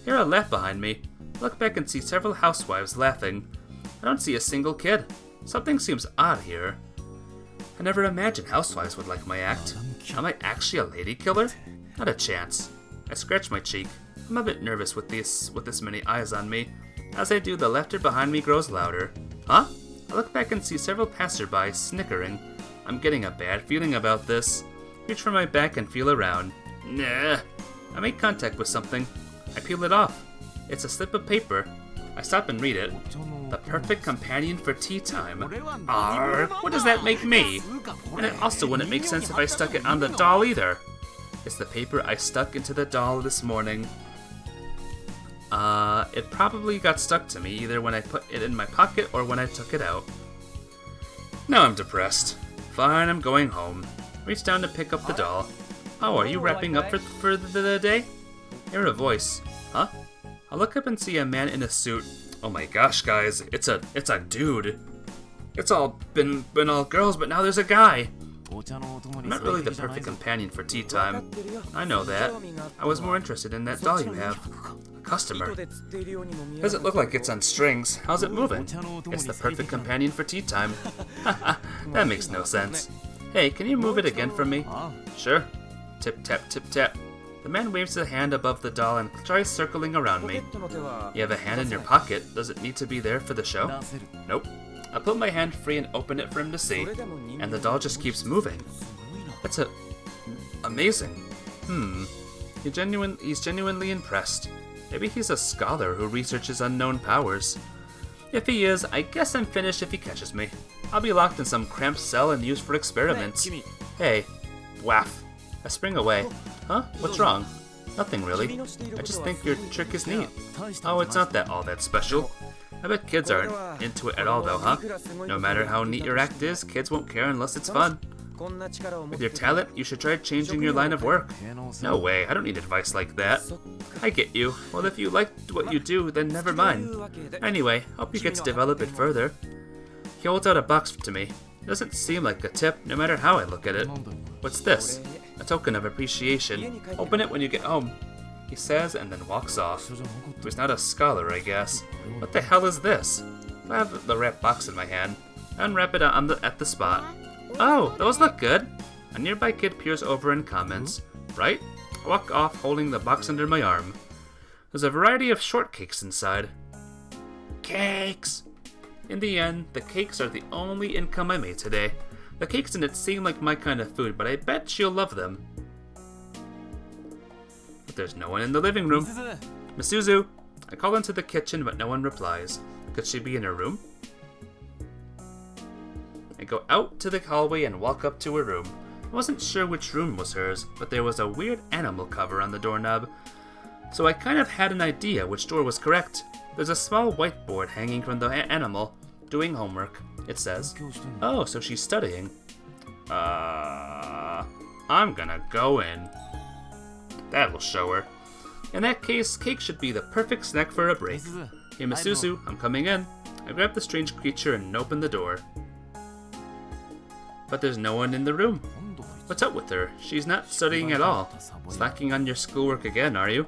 Hear a laugh behind me. I look back and see several housewives laughing. I don't see a single kid. Something seems odd here. I never imagined housewives would like my act. Am I actually a lady killer? Not a chance. I scratch my cheek. I'm a bit nervous with this many eyes on me. As I do, the laughter behind me grows louder. Huh? I look back and see several passersby snickering. I'm getting a bad feeling about this. Reach for my back and feel around. Nah. I make contact with something. I peel it off. It's a slip of paper. I stop and read it. The perfect companion for tea time. Arr, what does that make me? And it also wouldn't make sense if I stuck it on the doll either. It's the paper I stuck into the doll this morning. It probably got stuck to me either when I put it in my pocket or when I took it out. Now I'm depressed. Fine, I'm going home. Reach down to pick up the doll. Oh, are you wrapping up for the day? Hear a voice. Huh? I look up and see a man in a suit. Oh my gosh, guys, it's a dude. It's all been all girls, but now there's a guy. I'm not really the perfect companion for tea time. I know that. I was more interested in that doll you have. A customer. Does it look like it's on strings? How's it moving? It's the perfect companion for tea time. Haha, that makes no sense. Hey, can you move it again for me? Sure. Tip tap, tip tap. The man waves a hand above the doll and tries circling around me. You have a hand in your pocket. Does it need to be there for the show? Nope. I put my hand free and open it for him to see, and the doll just keeps moving. That's amazing. He's genuinely impressed. Maybe he's a scholar who researches unknown powers. If he is, I guess I'm finished if he catches me. I'll be locked in some cramped cell and used for experiments. Hey, waff. I spring away. Huh? What's wrong? Nothing really. I just think your trick is neat. Oh, it's not all that special. I bet kids aren't into it at all though, huh? No matter how neat your act is, kids won't care unless it's fun. With your talent, you should try changing your line of work. No way, I don't need advice like that. I get you. Well, if you like what you do, then never mind. Anyway, hope you get to develop it further. He holds out a box to me. It doesn't seem like a tip, no matter how I look at it. What's this? A token of appreciation. Open it when you get home, he says, and then walks off. He's not a scholar, I guess. What the hell is this? I have the wrap box in my hand. I unwrap it at the spot. Oh, those look good. A nearby kid peers over and comments. Right? I walk off holding the box under my arm. There's a variety of shortcakes inside. Cakes! In the end, the cakes are the only income I made today. The cakes in it seem like my kind of food, but I bet she'll love them. But there's no one in the living room. Misuzu! I call into the kitchen, but no one replies. Could she be in her room? I go out to the hallway and walk up to her room. I wasn't sure which room was hers, but there was a weird animal cover on the doorknob. So I kind of had an idea which door was correct. There's a small whiteboard hanging from the animal, doing homework. It says, oh, so she's studying. I'm gonna go in. That'll show her. In that case, cake should be the perfect snack for a break. Hey, Misuzu, I'm coming in. I grab the strange creature and open the door. But there's no one in the room. What's up with her? She's not studying at all. Slacking on your schoolwork again, are you?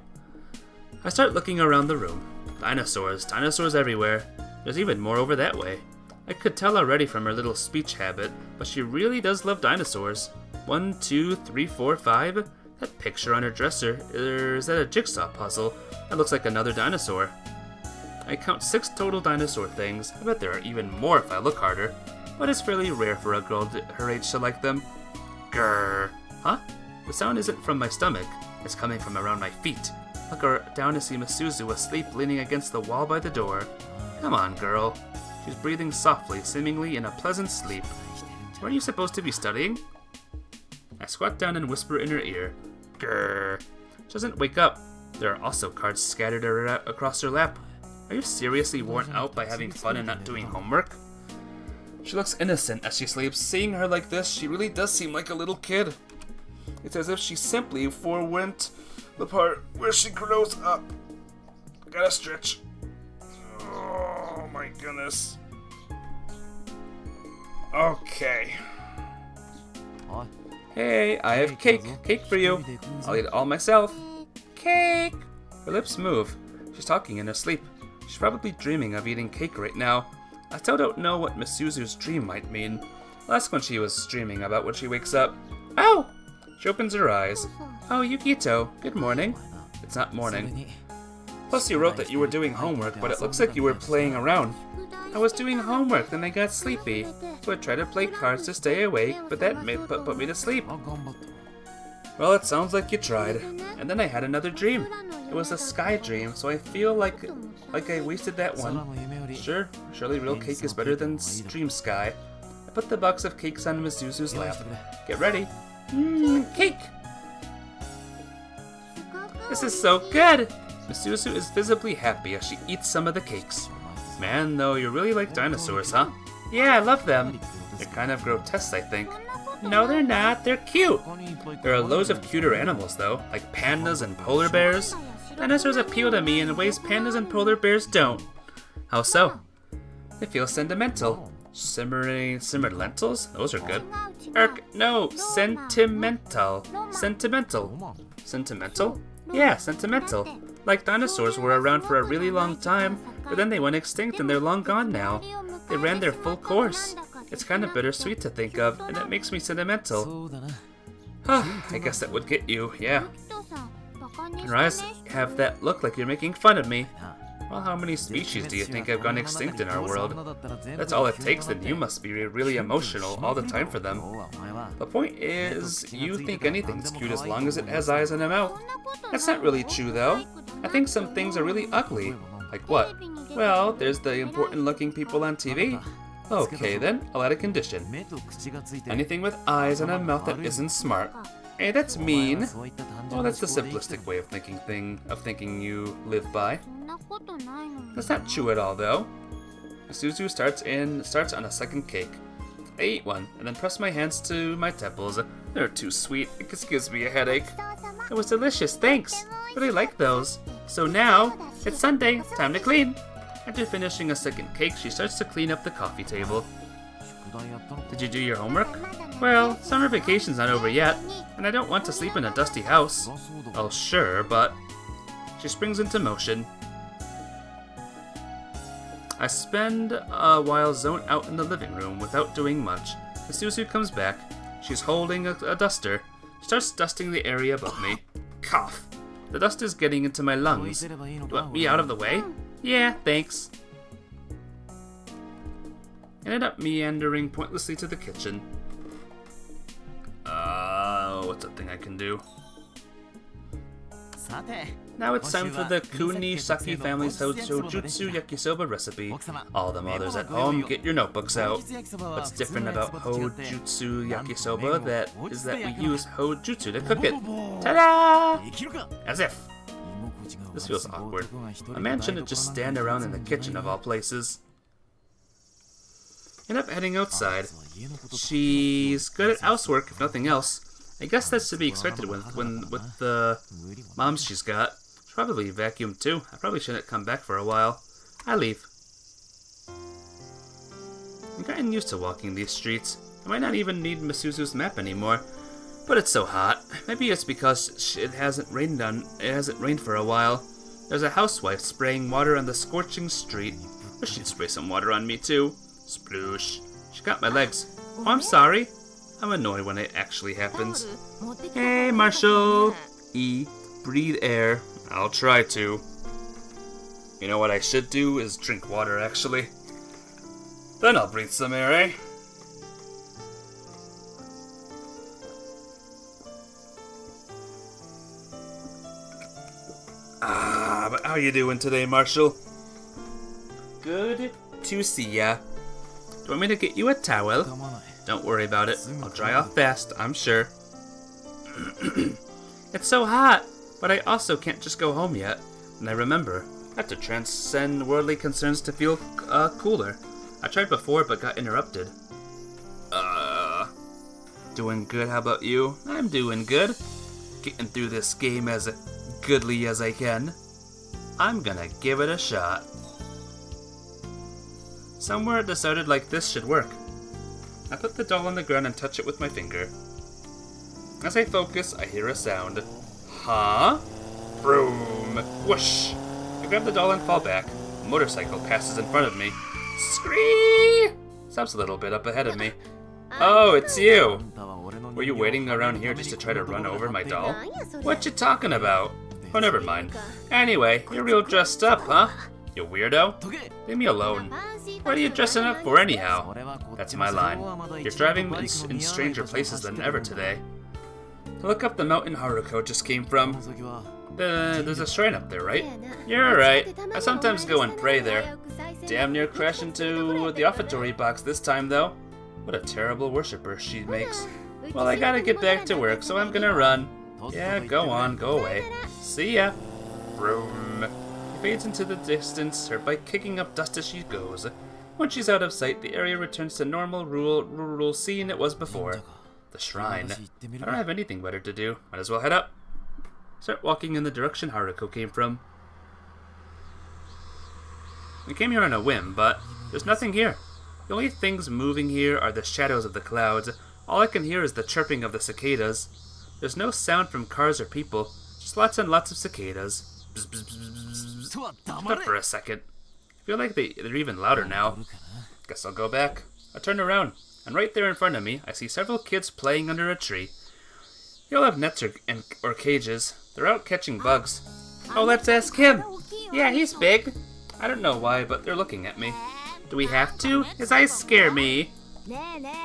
I start looking around the room. Dinosaurs everywhere. There's even more over that way. I could tell already from her little speech habit, but she really does love dinosaurs. 1, 2, 3, 4, 5. That picture on her dresser, is that a jigsaw puzzle? That looks like another dinosaur. I count 6 total dinosaur things. I bet there are even more if I look harder, but it's fairly rare for a girl her age to like them. Grrr. Huh? The sound isn't from my stomach. It's coming from around my feet. Look down to see Misuzu asleep leaning against the wall by the door. Come on, girl. She's breathing softly, seemingly in a pleasant sleep. Weren't you supposed to be studying? I squat down and whisper in her ear. Grrr. She doesn't wake up. There are also cards scattered across her lap. Are you seriously worn out by having fun and not doing homework? She looks innocent as she sleeps. Seeing her like this, she really does seem like a little kid. It's as if she simply forewent the part where she grows up. I gotta stretch. Oh my goodness. Okay. Hey, I have cake. Cake for you. I'll eat it all myself. Cake! Her lips move. She's talking in her sleep. She's probably dreaming of eating cake right now. I still don't know what Misuzu's dream might mean. I'll ask when she was dreaming about when she wakes up. Oh! She opens her eyes. Oh, Yukito, good morning. It's not morning. Plus you wrote that you were doing homework, but it looks like you were playing around. I was doing homework, then I got sleepy. So I tried to play cards to stay awake, but that put me to sleep. Well, it sounds like you tried. And then I had another dream. It was a sky dream, so I feel like I wasted that one. Sure, surely real cake is better than dream sky. I put the box of cakes on Misuzu's lap. Get ready. Cake! This is so good! Misuzu is visibly happy as she eats some of the cakes. Man, though, you really like dinosaurs, huh? Yeah, I love them. They're kind of grotesque, I think. No, they're not. They're cute. There are loads of cuter animals, though, like pandas and polar bears. Dinosaurs appeal to me in ways pandas and polar bears don't. How so? They feel sentimental. Simmering lentils? Those are good. No, sentimental. Sentimental. Sentimental? Yeah, sentimental. Like dinosaurs were around for a really long time, but then they went extinct and they're long gone now. They ran their full course. It's kind of bittersweet to think of, and it makes me sentimental. I guess that would get you, yeah. Your eyes have that look like you're making fun of me. Well, how many species do you think have gone extinct in our world? That's all it takes, then you must be really emotional all the time for them. The point is, you think anything's cute as long as it has eyes and a mouth. That's not really true, though. I think some things are really ugly. Like what? Well, there's the important-looking people on TV. Okay then, I'll add a condition. Anything with eyes and a mouth that isn't smart. Hey, that's mean. Well, that's the simplistic way of thinking you live by. That's not true at all, though. Misuzu starts on a second cake. I eat one, and then press my hands to my temples. They're too sweet. It just gives me a headache. It was delicious, thanks. Really like those. So now, it's Sunday. Time to clean. After finishing a second cake, she starts to clean up the coffee table. Did you do your homework? Well, summer vacation's not over yet, and I don't want to sleep in a dusty house. Oh, sure, but... She springs into motion. I spend a while zoned out in the living room without doing much. Misuzu comes back. She's holding a duster. She starts dusting the area above me. Cough. The dust is getting into my lungs. Do you want me out of the way? Yeah, thanks. Ended up meandering pointlessly to the kitchen. What's a thing I can do? Now it's time for the Kunisaki family's Hojutsu Yakisoba recipe. All the mothers at home, get your notebooks out. What's different about Hojutsu Yakisoba is that we use Hojutsu to cook it. Ta-da! As if. This feels awkward. A man shouldn't just stand around in the kitchen of all places. End up heading outside. She's good at housework, if nothing else. I guess that's to be expected with the moms she's got. She'll probably vacuum too. I probably shouldn't come back for a while. I leave. I'm getting used to walking these streets. I might not even need Misuzu's map anymore. But it's so hot. Maybe it's because it hasn't rained for a while. There's a housewife spraying water on the scorching street. Wish she'd spray some water on me too. Sploosh. She got my legs. Oh, I'm sorry. I'm annoyed when it actually happens. Hey, Marshall! Breathe air. I'll try to. You know what I should do is drink water, actually. Then I'll breathe some air, eh? But how you doing today, Marshall? Good to see ya. Do you want me to get you a towel? Don't worry about it. I'll dry off fast, I'm sure. It's so hot, but I also can't just go home yet. And I remember, I have to transcend worldly concerns to feel cooler. I tried before, but got interrupted. Doing good, how about you? I'm doing good. Getting through this game as goodly as I can. I'm gonna give it a shot. Somewhere it decided like this should work. I put the doll on the ground and touch it with my finger. As I focus, I hear a sound. Huh? Vroom! Whoosh! I grab the doll and fall back. A motorcycle passes in front of me. Scree! Stops a little bit up ahead of me. Oh, it's you! Were you waiting around here just to try to run over my doll? What you talking about? Oh, never mind. Anyway, you're real dressed up, huh? You weirdo? Leave me alone. What are you dressing up for anyhow? That's my line. You're driving in stranger places than ever today. Look up the mountain Haruko just came from. There's a shrine up there, right? You're right. I sometimes go and pray there. Damn near crash into the offertory box this time, though. What a terrible worshiper she makes. Well, I gotta get back to work, so I'm gonna run. Yeah, go on, go away. See ya. Vroom. She fades into the distance, her bike kicking up dust as she goes. When she's out of sight, the area returns to normal rural scene it was before. The shrine. I don't have anything better to do. Might as well head up. Start walking in the direction Haruko came from. We came here on a whim, but there's nothing here. The only things moving here are the shadows of the clouds. All I can hear is the chirping of the cicadas. There's no sound from cars or people, just lots and lots of cicadas. Bzz, bzz, bzz, bzz, bzz. Stop for a second. I feel like they're even louder now. Guess I'll go back. I turn around, and right there in front of me, I see several kids playing under a tree. They all have nets or cages. They're out catching bugs. Oh, let's ask him. Yeah, he's big. I don't know why, but they're looking at me. Do we have to? His eyes scare me.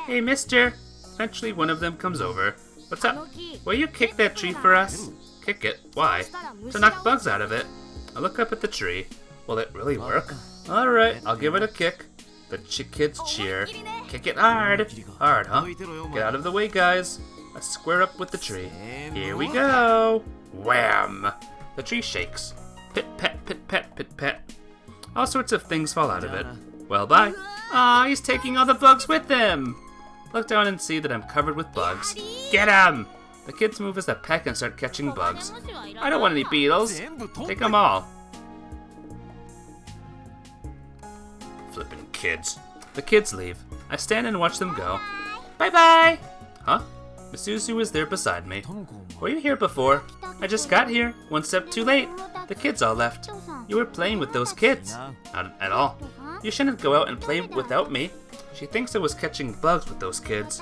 Hey, mister. Eventually one of them comes over. What's up? Will you kick that tree for us? Kick it? Why? To knock bugs out of it. I look up at the tree. Will it really work? Alright, I'll give it a kick. The kids cheer. Kick it hard. Hard, huh? Get out of the way, guys. I square up with the tree. Here we go. Wham! The tree shakes. Pit pat, pit pat, pit pat. All sorts of things fall out of it. Well, bye. Aw, he's taking all the bugs with him. Look down and see that I'm covered with bugs. Get him! The kids move as a pack and start catching bugs. I don't want any beetles. Take them all. Flippin' kids. The kids leave. I stand and watch them go. Bye-bye! Huh? Misuzu is there beside me. Were you here before? I just got here, one step too late. The kids all left. You were playing with those kids. Not at all. You shouldn't go out and play without me. She thinks I was catching bugs with those kids.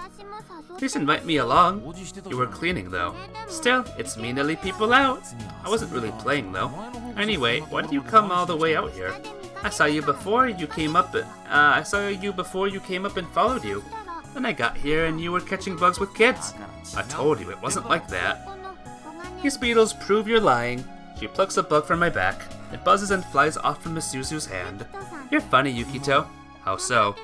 Please invite me along. You were cleaning though. Still, it's mean to leave people out. I wasn't really playing though. Anyway, why did you come all the way out here? I saw you before you came up. I saw you before you came up and followed you. Then I got here and you were catching bugs with kids. I told you it wasn't like that. These beetles prove you're lying. She plucks a bug from my back. It buzzes and flies off from Misuzu's hand. You're funny, Yukito. How so?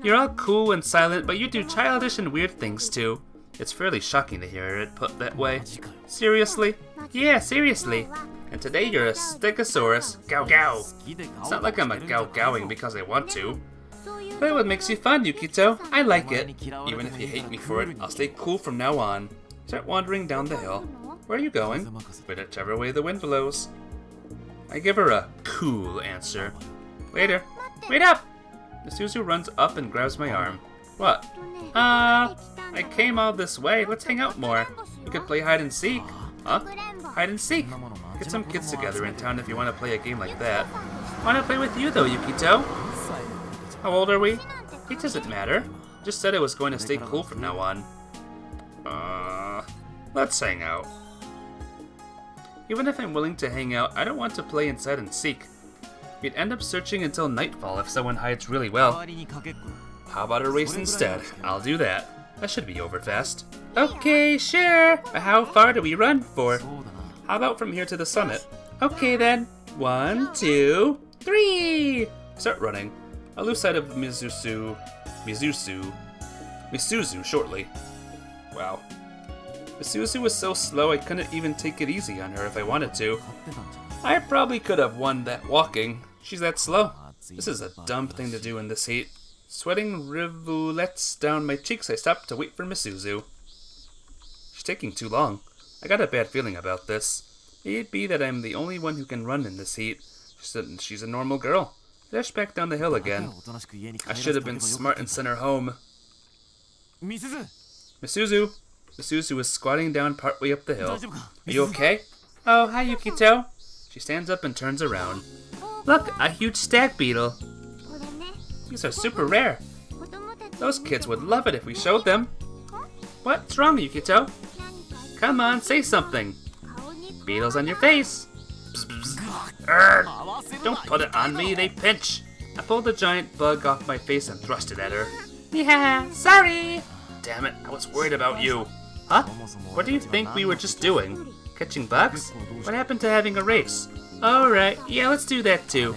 You're all cool and silent, but you do childish and weird things too. It's fairly shocking to hear it put that way. Seriously? Yeah, seriously. And today you're a Stegosaurus. Gow gow. It's not like I'm a gow gowing because I want to. But what makes you fun, Yukito? I like it. Even if you hate me for it, I'll stay cool from now on. Start wandering down the hill. Where are you going? Whichever way the wind blows. I give her a cool answer. Later. Wait up! Misuzu runs up and grabs my arm. What? I came all this way. Let's hang out more. We could play hide and seek. Huh? Hide and seek. Get some kids together in town if you want to play a game like that. I want to play with you though, Yukito. How old are we? It doesn't matter. Just said I was going to stay cool from now on. Let's hang out. Even if I'm willing to hang out, I don't want to play inside and seek. We'd end up searching until nightfall if someone hides really well. How about a race instead? I'll do that. That should be over fast. Okay, sure. How far do we run for? How about from here to the summit? Okay then. 1, 2, 3. Start running. I'll lose sight of Misuzu shortly. Wow. Misuzu was so slow I couldn't even take it easy on her if I wanted to. I probably could have won that walking. She's that slow. This is a dumb thing to do in this heat. Sweating rivulets down my cheeks, I stopped to wait for Misuzu. She's taking too long. I got a bad feeling about this. May it be that I'm the only one who can run in this heat. She's a normal girl. I dashed back down the hill again. I should have been smart and sent her home. Misuzu! Misuzu is squatting down partway up the hill. Are you okay? Oh, hi Yukito. She stands up and turns around. Look, a huge stag beetle. These are super rare. Those kids would love it if we showed them. What's wrong, Yukito? Come on, say something. Beetles on your face. Bzz, bzz. Don't put it on me, they pinch. I pulled the giant bug off my face and thrust it at her. Yeah, sorry. Damn it, I was worried about you. Huh? What do you think we were just doing? Catching bugs? What happened to having a race? Alright, yeah, let's do that too.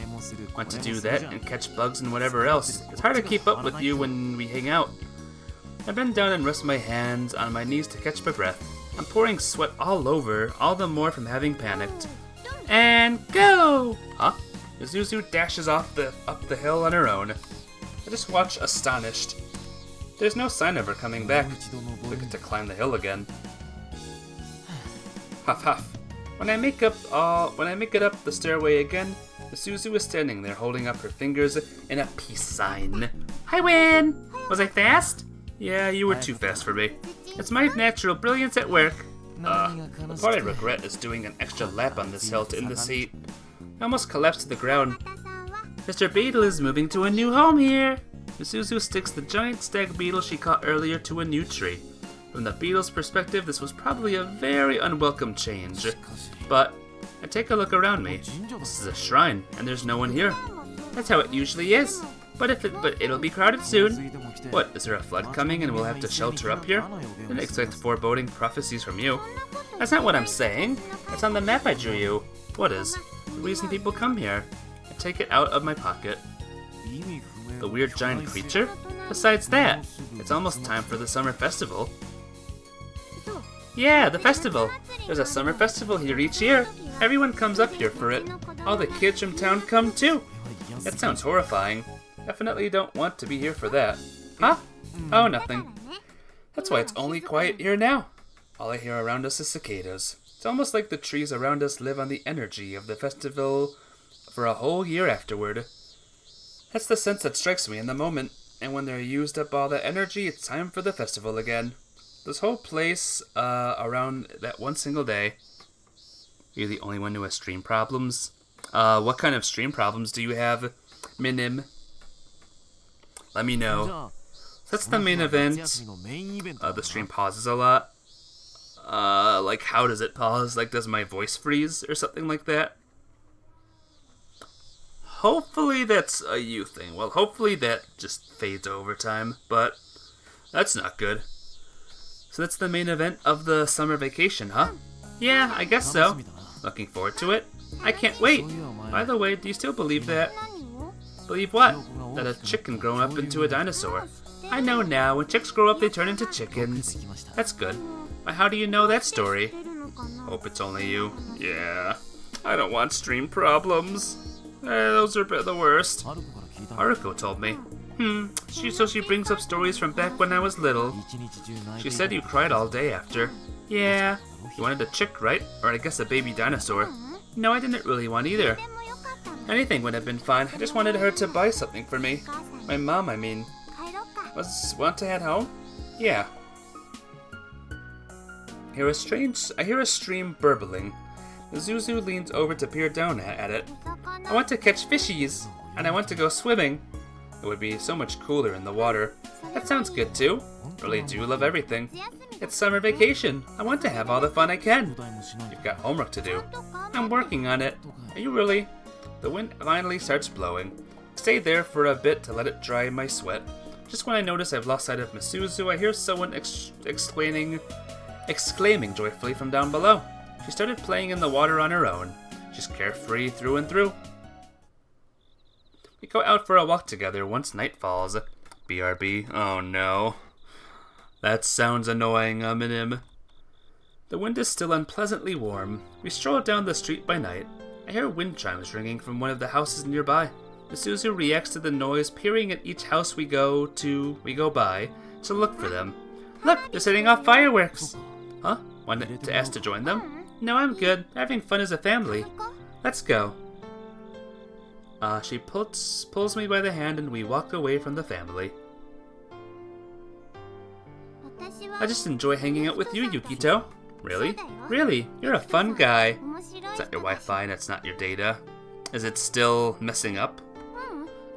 Want to do that and catch bugs and whatever else. It's hard to keep up with you when we hang out. I bend down and rest my hands on my knees to catch my breath. I'm pouring sweat all over, all the more from having panicked. And go! Huh? Misuzu dashes up the hill on her own. I just watch astonished. There's no sign of her coming back. We get to climb the hill again. Huff huff. When I make it up the stairway again, Misuzu is standing there holding up her fingers in a peace sign. I win! Was I fast? Yeah, you were too fast for me. It's my natural brilliance at work. The part I regret is doing an extra lap on this hill to end this heat. I almost collapsed to the ground. Mr. Beetle is moving to a new home here. Misuzu sticks the giant stag beetle she caught earlier to a new tree. From the beetle's perspective, this was probably a very unwelcome change. But I take a look around me. This is a shrine, and there's no one here. That's how it usually is. But it'll be crowded soon. What, is there a flood coming and we'll have to shelter up here? Didn't expect foreboding prophecies from you. That's not what I'm saying. It's on the map I drew you. What is? The reason people come here. I take it out of my pocket. The weird giant creature? Besides that, it's almost time for the summer festival. Yeah, the festival. There's a summer festival here each year. Everyone comes up here for it. All the kids from town come too. That sounds horrifying. Definitely don't want to be here for that. Huh? Oh, nothing. That's why it's only quiet here now. All I hear around us is cicadas. It's almost like the trees around us live on the energy of the festival for a whole year afterward. That's the sense that strikes me in the moment. And when they're used up all that energy, it's time for the festival again. This whole place, around that one single day. You're the only one who has stream problems. What kind of stream problems do you have, Minim? Let me know. That's the main event. The stream pauses a lot. Like, how does it pause? Like, does my voice freeze or something like that? Hopefully that's a you thing. Well, hopefully that just fades over time, but that's not good. So that's the main event of the summer vacation, huh? Yeah, I guess so. Looking forward to it. I can't wait. By the way, do you still believe that? Believe what? That a chicken grown up into a dinosaur. I know now, when chicks grow up they turn into chickens. That's good. But how do you know that story? Hope it's only you. Yeah. I don't want stream problems. Those are the worst. Haruko told me. She brings up stories from back when I was little. She said you cried all day after. Yeah. You wanted a chick, right? Or I guess a baby dinosaur. No, I didn't really want either. Anything would have been fine. I just wanted her to buy something for me. My mom, I mean. Want to head home? Yeah. I hear a stream burbling. Zuzu leans over to peer down at it. I want to catch fishies, and I want to go swimming. It would be so much cooler in the water. That sounds good too. Really do love everything. It's summer vacation. I want to have all the fun I can. You've got homework to do. I'm working on it. Are you really? The wind finally starts blowing. Stay there for a bit to let it dry my sweat. Just when I notice I've lost sight of Misuzu, I hear someone exclaiming joyfully from down below. She started playing in the water on her own. She's carefree through and through. We go out for a walk together once night falls. BRB. Oh no. That sounds annoying, Minim. The wind is still unpleasantly warm. We stroll down the street by night. I hear wind chimes ringing from one of the houses nearby. Misuzu reacts to the noise, peering at each house we go by to look for them. Look, they're setting off fireworks! Huh? Wanted to ask to join them? No, I'm good. Having fun as a family. Let's go. She pulls me by the hand and we walk away from the family. I just enjoy hanging out with you, Yukito. Really? Really? You're a fun guy. Is that your Wi-Fi and it's not your data? Is it still messing up?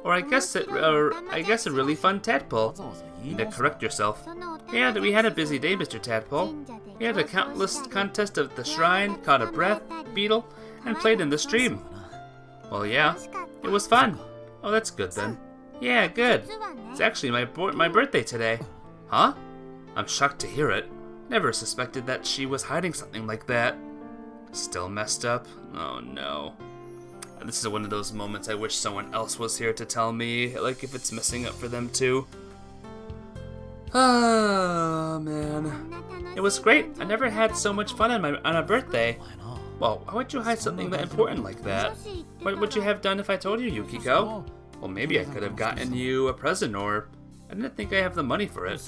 Or I guess a really fun tadpole. You need to correct yourself. Yeah, we had a busy day, Mr. Tadpole. We had a countless contest of the shrine, caught a breath, beetle, and played in the stream. Well, yeah, it was fun. Oh, that's good then. Yeah, good. It's actually my birthday today. Huh? I'm shocked to hear it. Never suspected that she was hiding something like that. Still messed up? Oh no. This is one of those moments I wish someone else was here to tell me, like if it's messing up for them too. Oh man. It was great. I never had so much fun on a birthday. Well, why would you hide something that important like that? What would you have done if I told you, Yukiko? Well, maybe I could have gotten you a present, or I didn't think I have the money for it.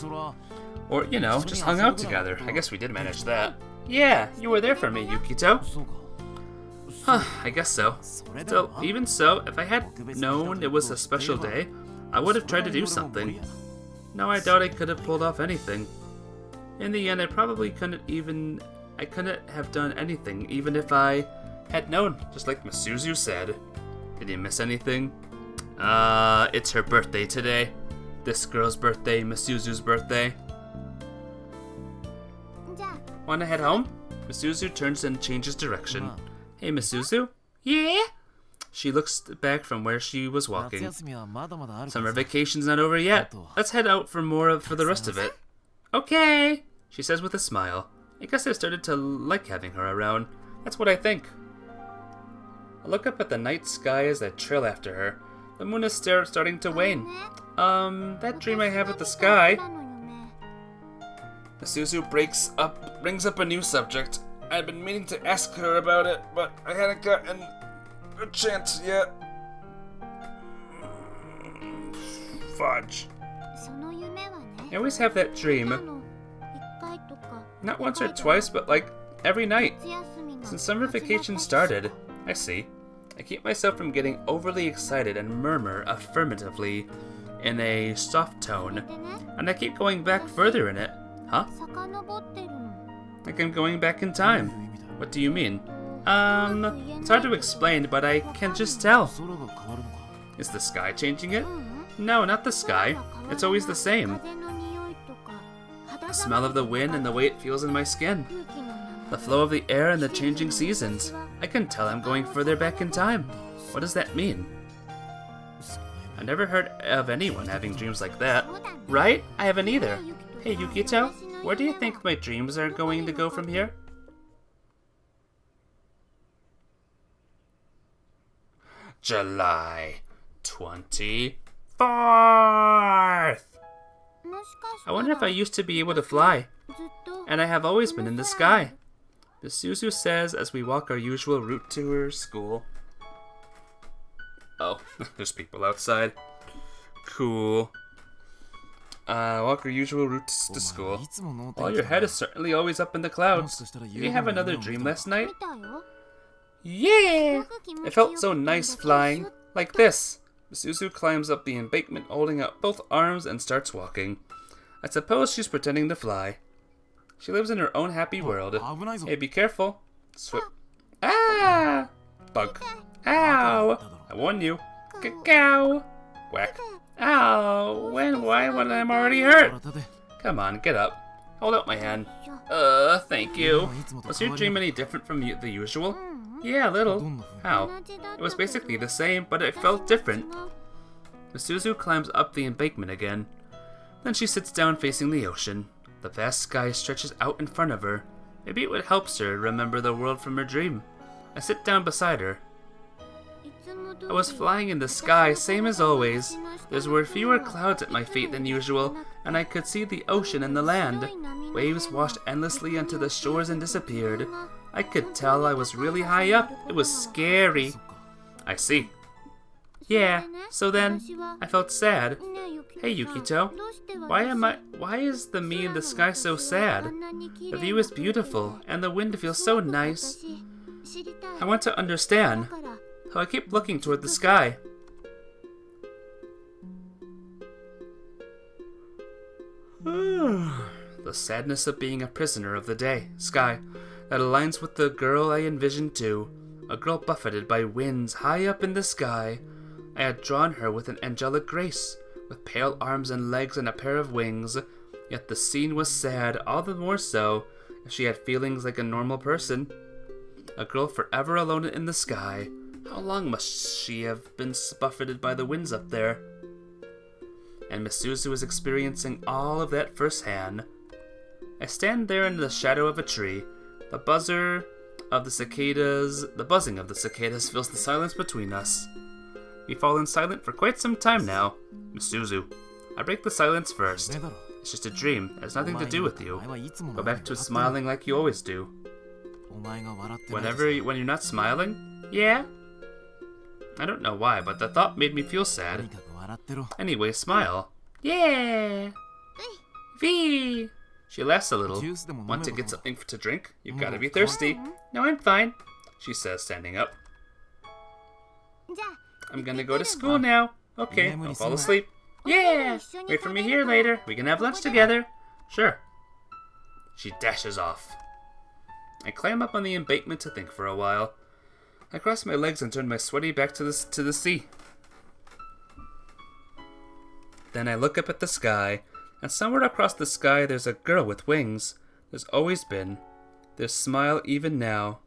Or, you know, just hung out together. I guess we did manage that. Yeah, you were there for me, Yukito. Huh, I guess so. So, even so, if I had known it was a special day, I would have tried to do something. No, I doubt I could have pulled off anything. In the end, I probably couldn't have done anything, even if I had known, just like Misuzu said. Did you miss anything? It's her birthday today. This girl's birthday, Misuzu's birthday. Wanna head home? Misuzu turns and changes direction. Hey, Misuzu? Yeah? She looks back from where she was walking. Summer vacation's not over yet. Let's head out for the rest of it. Okay, she says with a smile. I guess I've started to like having her around. That's what I think. I look up at the night sky as I trail after her. The moon is starting to wane. That dream I have of the sky. Misuzu brings up a new subject. I've been meaning to ask her about it, but I hadn't gotten a chance yet. Fudge. I always have that dream. Not once or twice, but like every night. Since summer vacation started. I see. I keep myself from getting overly excited and murmur affirmatively in a soft tone, and I keep going back further in it. Huh? 遡ってるの。 Like I'm going back in time. What do you mean? It's hard to explain, but I can just tell. 空が変わるのか。 Is the sky changing it? うん。 No, not the sky. It's always the same. 風の匂いとか、肌 The 触 smell り of the wind and the way it feels in my skin. 空気の流 The れ flow of the air and the changing seasons. I can tell I'm going further back in time. What does that mean? I never heard of anyone having dreams like that. Right? I haven't either. Hey, Yukito, where do you think my dreams are going to go from here? July 24th! もしかし I た wonder ら if I used to be able to fly. ずっと And I have always been in the sky. Misuzu says as we walk our usual route to her school. Oh, there's people outside. Cool. Walk our usual route to お school. 前いつも脳 Well, your head is certainly always up in the もし clouds. かしたら Did you have another dream last night? 見たよ。 Yeah! すごく気持ち It felt よ so かったんだ nice けど flying. Like this. Misuzu climbs up the embankment holding out both arms and starts walking. I suppose she's pretending to fly. She lives in her own happy world. 危ないぞ。 Hey, be careful. Ah! Bug. Ow! I warned you. Cow. Whack. Ow! Why when I'm already hurt? 体で。 Come on, get up. Hold out my hand. Thank you. Was your dream any different from the usual? Yeah, a little. How? 同じだった It was けど basically the same, but it felt different. 違う Misuzu climbs up the embankment again. Then she sits down facing the ocean. The vast sky stretches out in front of her. Maybe it would help her remember the world from her dream. I sit down beside her. いつも通り I was flying in the sky, same as always. There were fewer clouds at my feet than usual, and I could see the ocean and the land. Waves washed endlessly onto the shores and disappeared. I could tell I was really high up. It was scary. そっか。 I see. Yeah, so then, I felt sad. Hey, Yukito, why is the me in the sky so sad? The view is beautiful, and the wind feels so nice. I want to understand how I keep looking toward the sky. The sadness of being a prisoner of the sky, that aligns with the girl I envisioned too, a girl buffeted by winds high up in the sky. I had drawn her with an angelic grace, with pale arms and legs and a pair of wings, yet the scene was sad, all the more so if she had feelings like a normal person. A girl forever alone in the sky. How long must she have been buffeted by the winds up there? And Misuzu was experiencing all of that firsthand. I stand there in the shadow of a tree. The buzzing of the cicadas fills the silence between us. We've fallen silent for quite some time now. Misuzu, I break the silence first. 夢だろ。 It's just a dream. It has nothing to do with お you. 前はいつも Go のよう back に to 笑って smiling like you always do. お前が笑ってない When you're not smiling? Yeah? I don't know why, but the thought made me feel と sad. にかく笑ってろ。 Anyway, smile. Yeah! V! She laughs a little. ジュースでも飲め Want to ば get something to drink? You've Mm, gotta be come on. thirsty. No, I'm fine, she says, standing up. じゃあ I'm gonna go to school now. Okay, Yeah, I'll fall Marissa. asleep. Yeah! Wait for me here later. We can have lunch together. Sure. She dashes off. I climb up on the embankment to think for a while. I cross my legs and turn my sweaty back to the sea. Then I look up at the sky, and somewhere across the sky there's a girl with wings. There's always been. There's smile even now.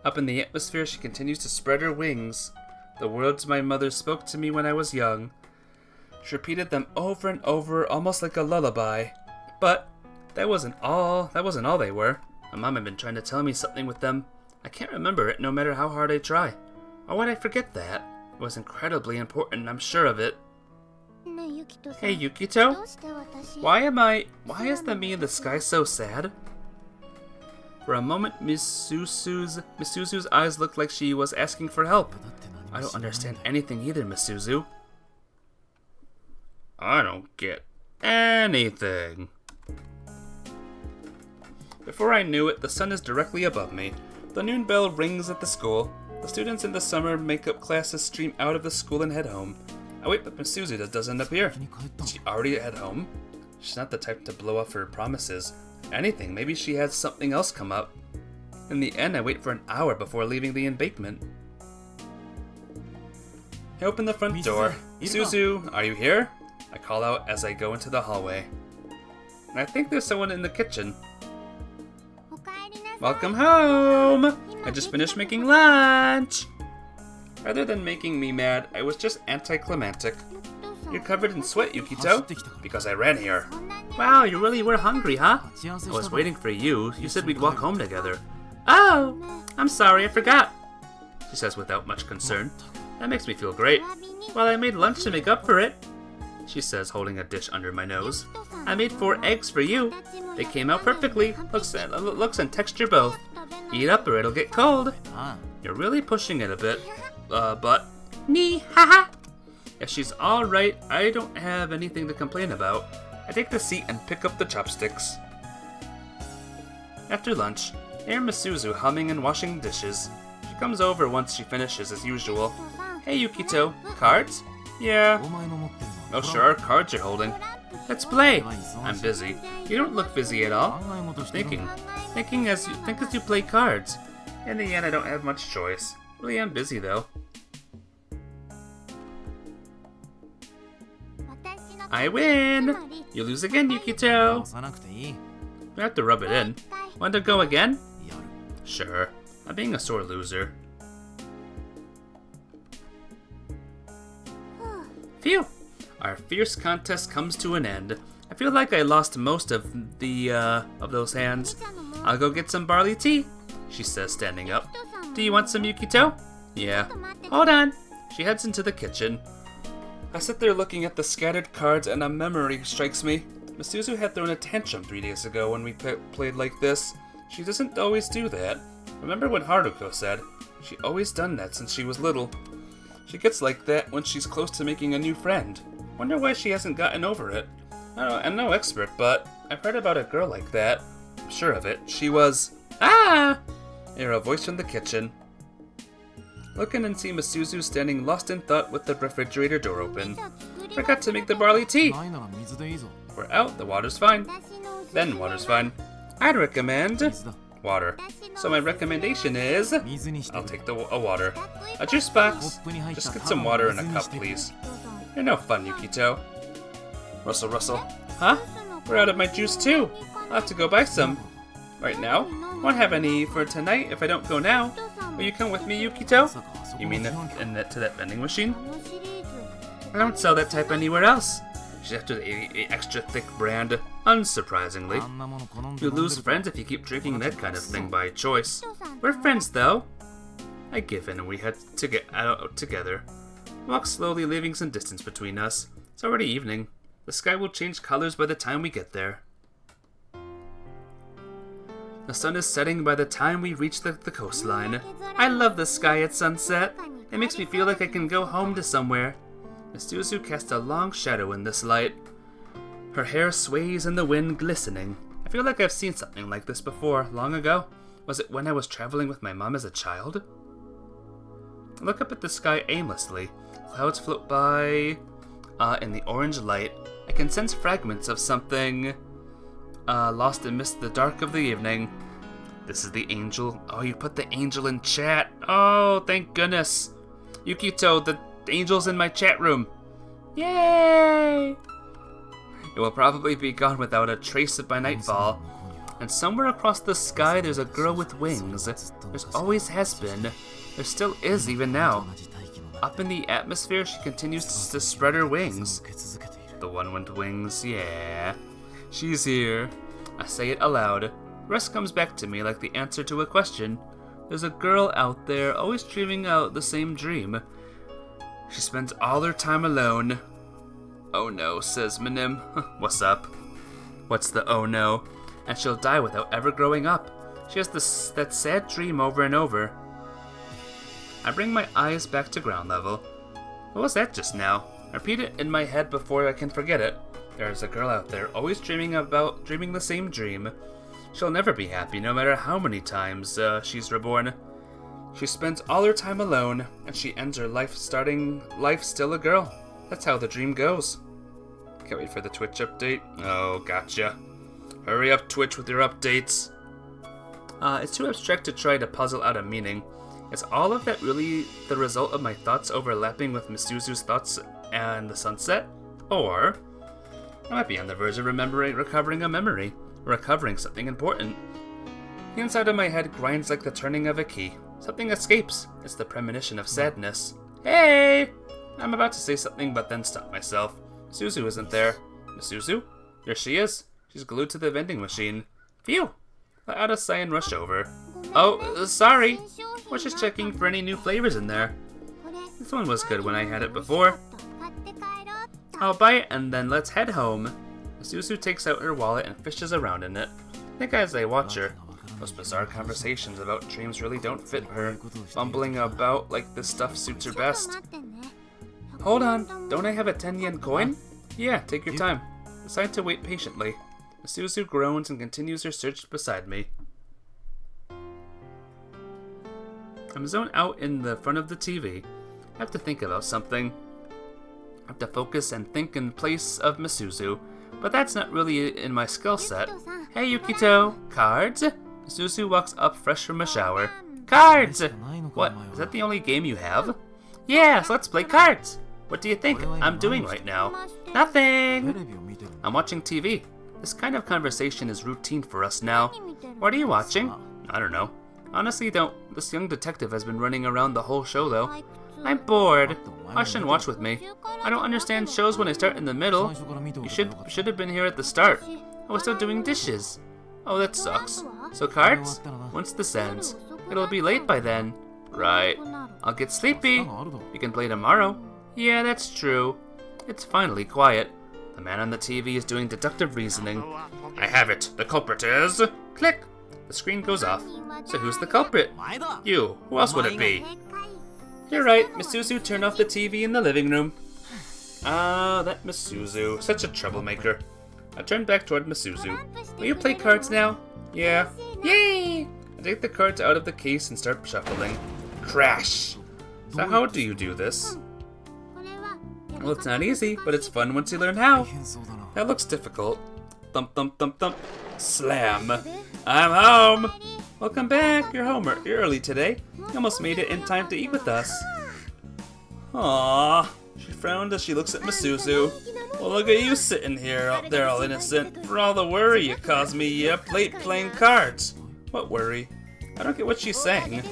Up in the atmosphere she continues to spread her wings. The words my mother spoke to me when I was young. She repeated them over and over, almost like a lullaby. But that wasn't all they were. My mom had been trying to tell me something with them. I can't remember it no matter how hard I try. Why would I forget that? It was incredibly important, I'm sure of it. ねえゆきとさん Hey, Yukito? どうして私 Why is the me in the sky so sad? For a moment, Misuzu's eyes looked like she was asking for help. だって何 I も don't 知らないん understand だよ anything either, Misuzu. I don't get anything. Before I knew it, the sun is directly above me. The noon bell rings at the school. The students in the summer makeup classes stream out of the school and head home. Oh wait, but Miss Suzu doesn't appear. 先に帰ったの Did she already head home? She's not the type to blow off her promises. If anything, maybe she had something else come up. In the end, I wait for an hour before leaving the embankment. I open the front door. Suzu, are you here? I call out as I go into the hallway. And I think there's someone in the kitchen. おかえりなさい。 Welcome home! I just finished making lunch! Rather than making me mad, I was just anticlimactic. ゆきとさん You're covered in sweat, Yukito. Because I ran here. そんなに Wow, you really were hungry, huh? 待ち合わせ I した was の waiting for you. You said we'd walk home together. Oh! I'm sorry, I forgot. She says without much concern. That makes me feel great. お詫びに Well, I made lunch to make up for it. She says, holding a dish under my nose. I made 4 eggs for you. They came out perfectly. Looks and texture both. Eat up or it'll get cold. あ You're really pushing it a bit. But... Nee, haha! If she's alright, I don't have anything to complain about. I take the seat and pick up the chopsticks. After lunch, I hear Miss Suzu humming and washing dishes. She comes over once she finishes as usual. Hey Yukito, cards? あ Yeah. お前の持ってるの Oh sure, are cards you're holding. Let's play! は忙 I'm しい busy. You don't look busy at all. 考え事してる Thinking. Think as you play cards. In the end, I don't have much choice. Really am busy though. 私の I win! You lose again, 直 Yukito! さなくていい You have to rub it in. Want to go again? やる Sure. I'm being a sore loser. Phew! Our fierce contest comes to an end. I feel like I lost most of those hands. I'll go get some barley tea, she says, standing up. Do you want some, Yukito? Yeah. Hold on. She heads into the kitchen. I sit there looking at the scattered cards and a memory strikes me. Miss Suzu had thrown a tantrum 3 days ago when we played like this. She doesn't always do that. Remember when Haruko said, she always done that since she was little. She gets like that when she's close to making a new friend. Wonder why she hasn't gotten over it. I'm no expert, but I've heard about a girl like that. I'm sure of it. She was... Ah! I hear a voice from the kitchen. Look in and see Miss Suzu standing lost in thought with the refrigerator door open. Forgot to make the barley tea. ないなら水でいいぞ We're out. The water's fine. 私のおすす Then め water's は fine. I'd recommend 水だ water. So my recommendation is 水にして I'll くれ take a water. 100 A juice コ box. ップに入った Just get ただ some の water in a 水に cup, してくれ please. どうぞ You're no fun, Yukito. Rustle, rustle. Huh? We're out of my juice too. I'll have to go buy some. Right now? Won't have any for tonight if I don't go now. Will you come with me, ま Yukito? さかあそこ You の mean 自販機 to that vending machine? あのシリーズ I don't sell that type anywhere else. She's after the extra thick brand. Unsurprisingly. あんなもの好んで You 飲んで lose る friends if you keep drinking that kind of thing by choice. We're friends, though. I give in and we head to get out together. Walk slowly, leaving some distance between us. It's already evening. The sky will change colors by the time we get there. The sun is setting by the time we reach the coastline. I love the sky at sunset. It makes me feel like I can go home to somewhere. Miss Suzu casts a long shadow in this light. Her hair sways in the wind, glistening. I feel like I've seen something like this before, long ago. Was it when I was traveling with my mom as a child? I look up at the sky aimlessly. Clouds float by. In the orange light, I can sense fragments of something lost amidst the dark of the evening. This is the angel. Oh, you put the angel in chat. Oh, thank goodness. Yukito, the angel's in my chat room. Yay! It will probably be gone without a trace by nightfall. And somewhere across the sky there's a girl with wings. There's always has been. There still is even now. Up in the atmosphere she continues to spread her wings. The one with wings, yeah. She's here. I say it aloud. The rest comes back to me like the answer to a question. There's a girl out there always dreaming out the same dream. She spends all her time alone. Oh no, says Minim. What's up? What's the oh no? And she'll die without ever growing up. She has that sad dream over and over. I bring my eyes back to ground level. What was that just now? I repeat it in my head before I can forget it. There's a girl out there always dreaming the same dream. She'll never be happy no matter how many times she's reborn. She spends all her time alone, and she ends her life still a girl. That's how the dream goes. Can't wait for the Twitch update. Oh, gotcha. Hurry up, Twitch, with your updates. It's too abstract to try to puzzle out a meaning. Is all of that really the result of my thoughts overlapping with Misuzu's thoughts and the sunset? Or I might be on the verge of recovering a memory, or recovering something important. The inside of my head grinds like the turning of a key. Something escapes. It's the premonition of sadness. Hey! I'm about to say something, but then stop myself. Misuzu isn't there. Misuzu? There she is. She's glued to the vending machine. Phew! Let out a sigh and rush over. Oh, sorry. Was just checking for any new flavors in there. This one was good when I had it before. I'll buy it and then let's head home. Misuzu takes out her wallet and fishes around in it. I think as I watch her, those bizarre conversations about dreams really don't fit her, fumbling about like this stuff suits her best. Hold on, don't I have a 10-yen coin? Yeah, take your time. Decide to wait patiently. Misuzu groans and continues her search beside me. I'm zoned out in the front of the TV. I have to think about something. I have to focus and think in place of Misuzu, but that's not really in my skill set. Hey Yukito, cards? Misuzu walks up fresh from a shower. Cards! What, is that the only game you have? Yes, let's play cards! What do you think I'm doing right now? Nothing! I'm watching TV. This kind of conversation is routine for us now. What are you watching? I don't know. Honestly, don't. This young detective has been running around the whole show, though. I'm bored. Why shouldn't watch with me? I don't understand shows when I start in the middle. You should have been here at the start. I was still doing dishes. Oh, that sucks. So cards? Once this ends, it'll be late by then. Right. I'll get sleepy. We can play tomorrow. Yeah, that's true. It's finally quiet. The man on the TV is doing deductive reasoning. I have it. The culprit is... Click. The screen goes off. So who's the culprit? You. Who else would it be? You're right. Misuzu turned off the TV in the living room. Ah, that Misuzu. Such a troublemaker. I turn back toward Misuzu. Will you play cards now? Yeah. Yay! I take the cards out of the case and start shuffling. Crash! So how do you do this? Well, it's not easy, but it's fun once you learn how. That looks difficult. Thump, thump, thump, thump. Slam. I'm home! Welcome back. You're home early today. You almost made it in time to eat with us. Aww. She frowned as she looks at Misuzu. Well, look at you sitting here up there all innocent. For all the worry you caused me up late playing cards. What worry? I don't get what she's saying.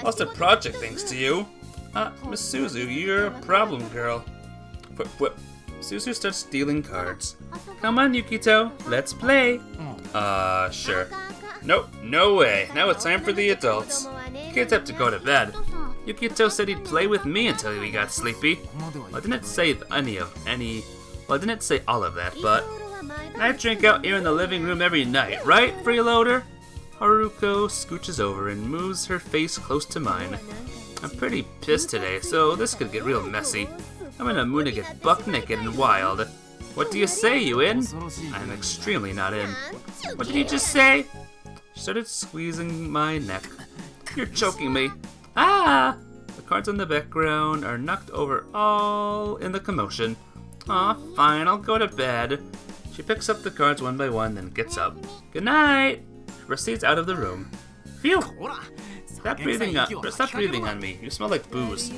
Lost a project thanks to you. Misuzu, you're a problem girl. Whip. Misuzu starts stealing cards. Come on, Yukito. Let's play. Sure. Nope, no way. Now it's time for the adults. Kids have to go to bed. Yukito said he'd play with me until we got sleepy. Well, I didn't say I didn't say all of that, but I drink out here in the living room every night, right, freeloader? Haruko scooches over and moves her face close to mine. I'm pretty pissed today, so this could get real messy. I'm in a mood to get buck naked and wild. What do you say, you in? I'm extremely not in. What did you just say? She started squeezing my neck. You're choking me. Ah! The cards in the background are knocked over all in the commotion. Aw, fine, I'll go to bed. She picks up the cards one by one, then gets up. Good night! She proceeds out of the room. Phew! Stop breathing on me. You smell like booze.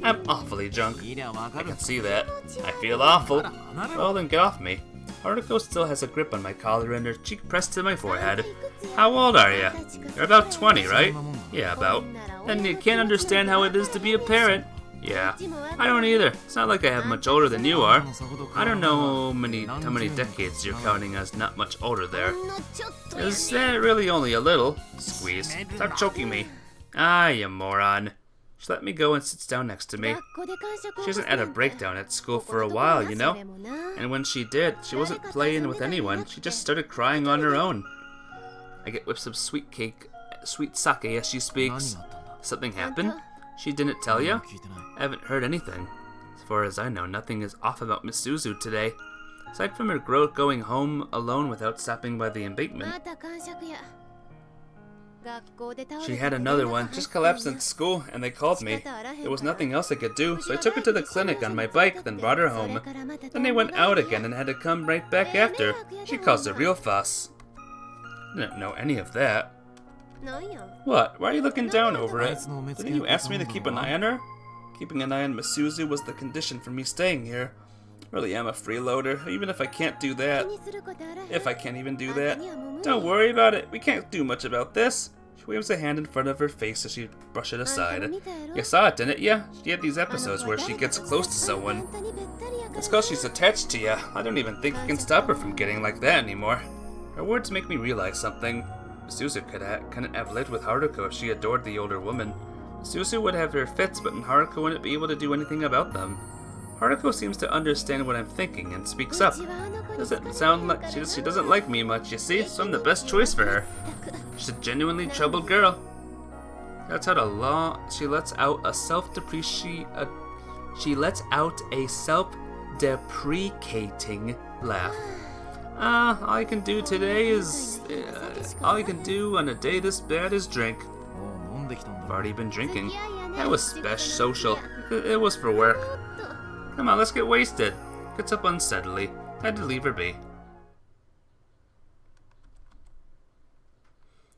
I'm awfully drunk. I can see that. I feel awful. Well, then get off me. Haruko still has a grip on my collar and her cheek pressed to my forehead. How old are you? You're about 20, right? Yeah, about. Then you can't understand how it is to be a parent. Yeah, I don't either. It's not like I have much older than you are. I don't know how many decades you're counting as not much older there. Is that really only a little? Squeeze. Stop choking me. Ah, you moron. She let me go and sits down next to me. She hasn't had a breakdown at school for a while, you know? And when she did, she wasn't playing with anyone. She just started crying on her own. I get whips of sweet sake as she speaks. Something happened? She didn't tell you? I haven't heard anything. As far as I know, nothing is off about Misuzu today. Aside from her going home alone without stopping by the embankment. She had another one, just collapsed at school, and they called me. There was nothing else I could do, so I took her to the clinic on my bike, then brought her home. Then they went out again and had to come right back after. She caused a real fuss. I didn't know any of that. What? Why are you looking down over it? Didn't you ask me to keep an eye on her? Keeping an eye on Misuzu was the condition for me staying here. Really am a freeloader, even if I can't do that. If I can't even do that. Don't worry about it, we can't do much about this. She waves a hand in front of her face as she brushes it aside. You saw it, didn't ya? She had these episodes where she gets close to someone. It's cause she's attached to ya. I don't even think you can stop her from getting like that anymore. Her words make me realize something. Misuzu couldn't have lived with Haruko if she adored the older woman. Misuzu would have her fits, but Haruko wouldn't be able to do anything about them. Haruko seems to understand what I'm thinking and speaks up. Doesn't sound like she doesn't like me much, you see, so I'm the best choice for her. She's a genuinely troubled girl. She lets out a self-deprecating laugh. All I can do today is all I can do on a day this bad is drink. I've already been drinking. That was special social. It was for work. Come on, let's get wasted. Gets up unsteadily. Had to leave her be.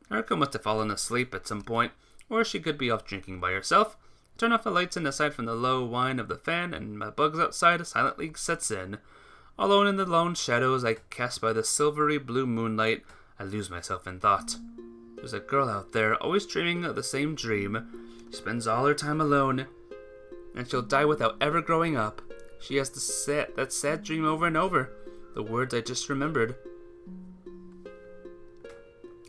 Haruko must have fallen asleep at some point, or she could be off drinking by herself. Turn off the lights, and aside from the low whine of the fan and my bugs outside, silently sets in. Alone in the lone shadows I cast by the silvery blue moonlight, I lose myself in thought. There's a girl out there, always dreaming of the same dream. She spends all her time alone, and she'll die without ever growing up. She has that sad dream over and over. The words I just remembered.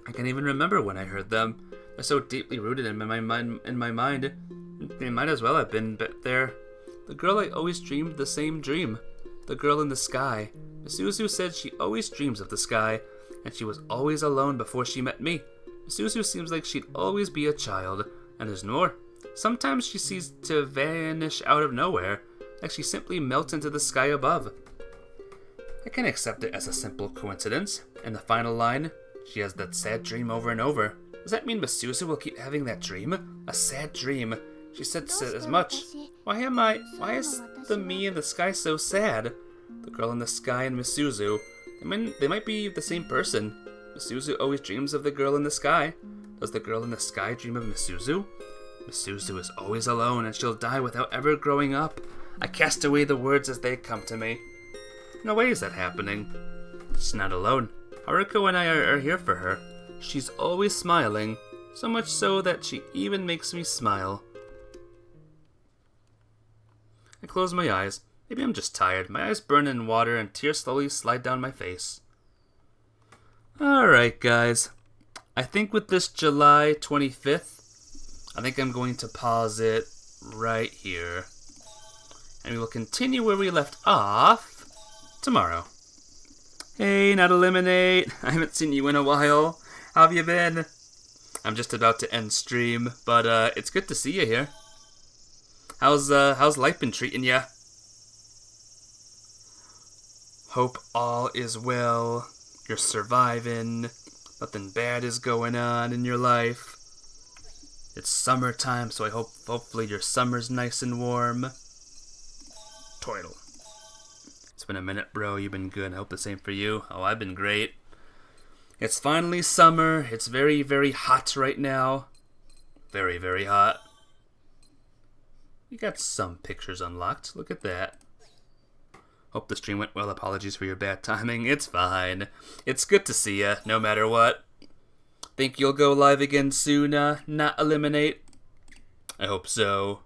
I can't even remember when I heard them. They're so deeply rooted in my mind. They might as well have been there. The girl I always dreamed the same dream. The girl in the sky. Misuzu said she always dreams of the sky, and she was always alone before she met me. Misuzu seems like she'd always be a child, and there's more. Sometimes she seems to vanish out of nowhere, like she simply melts into the sky above. I can accept it as a simple coincidence. In the final line, she has that sad dream over and over. Does that mean Misuzu will keep having that dream? A sad dream. She said as much. Why is the me in the sky so sad? The girl in the sky and Misuzu. They might be the same person. Misuzu always dreams of the girl in the sky. Does the girl in the sky dream of Misuzu? Misuzu is always alone, and she'll die without ever growing up. I cast away the words as they come to me. No way is that happening. She's not alone. Haruko and I are here for her. She's always smiling, so much so that she even makes me smile. I close my eyes. Maybe I'm just tired. My eyes burn in water and tears slowly slide down my face. Alright, guys. I think with this July 25th, I think I'm going to pause it right here. And we will continue where we left off tomorrow. Hey, Not Eliminate. I haven't seen you in a while. How have you been? I'm just about to end stream, but it's good to see you here. How's life been treating ya? Hope all is well. You're surviving. Nothing bad is going on in your life. It's summertime, so I hopefully your summer's nice and warm. Turtle. It's been a minute, bro. You've been good. I hope the same for you. Oh, I've been great. It's finally summer. It's very, very hot right now. Very, very hot. You got some pictures unlocked. Look at that. Hope the stream went well. Apologies for your bad timing. It's fine. It's good to see ya, no matter what. Think you'll go live again soon, Not Eliminate? I hope so.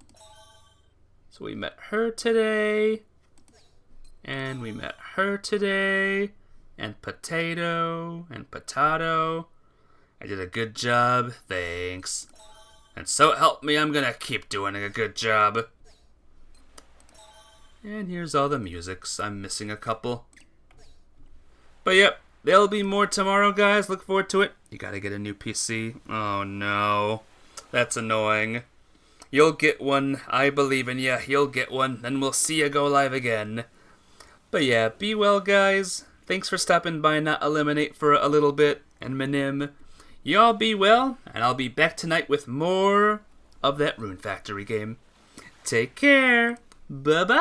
So we met her today. And we met her today. And Potato. And Potato. I did a good job. Thanks. And so help me, I'm gonna keep doing a good job. And here's all the musics. I'm missing a couple. But yep, there'll be more tomorrow, guys. Look forward to it. You gotta get a new PC. Oh no. That's annoying. You'll get one. I believe in ya. You'll get one. Then we'll see ya go live again. But yeah, be well, guys. Thanks for stopping by Not Eliminate for a little bit. And Minim, Y'all be well, and I'll be back tonight with more of that Rune Factory game. Take care. Bye-bye.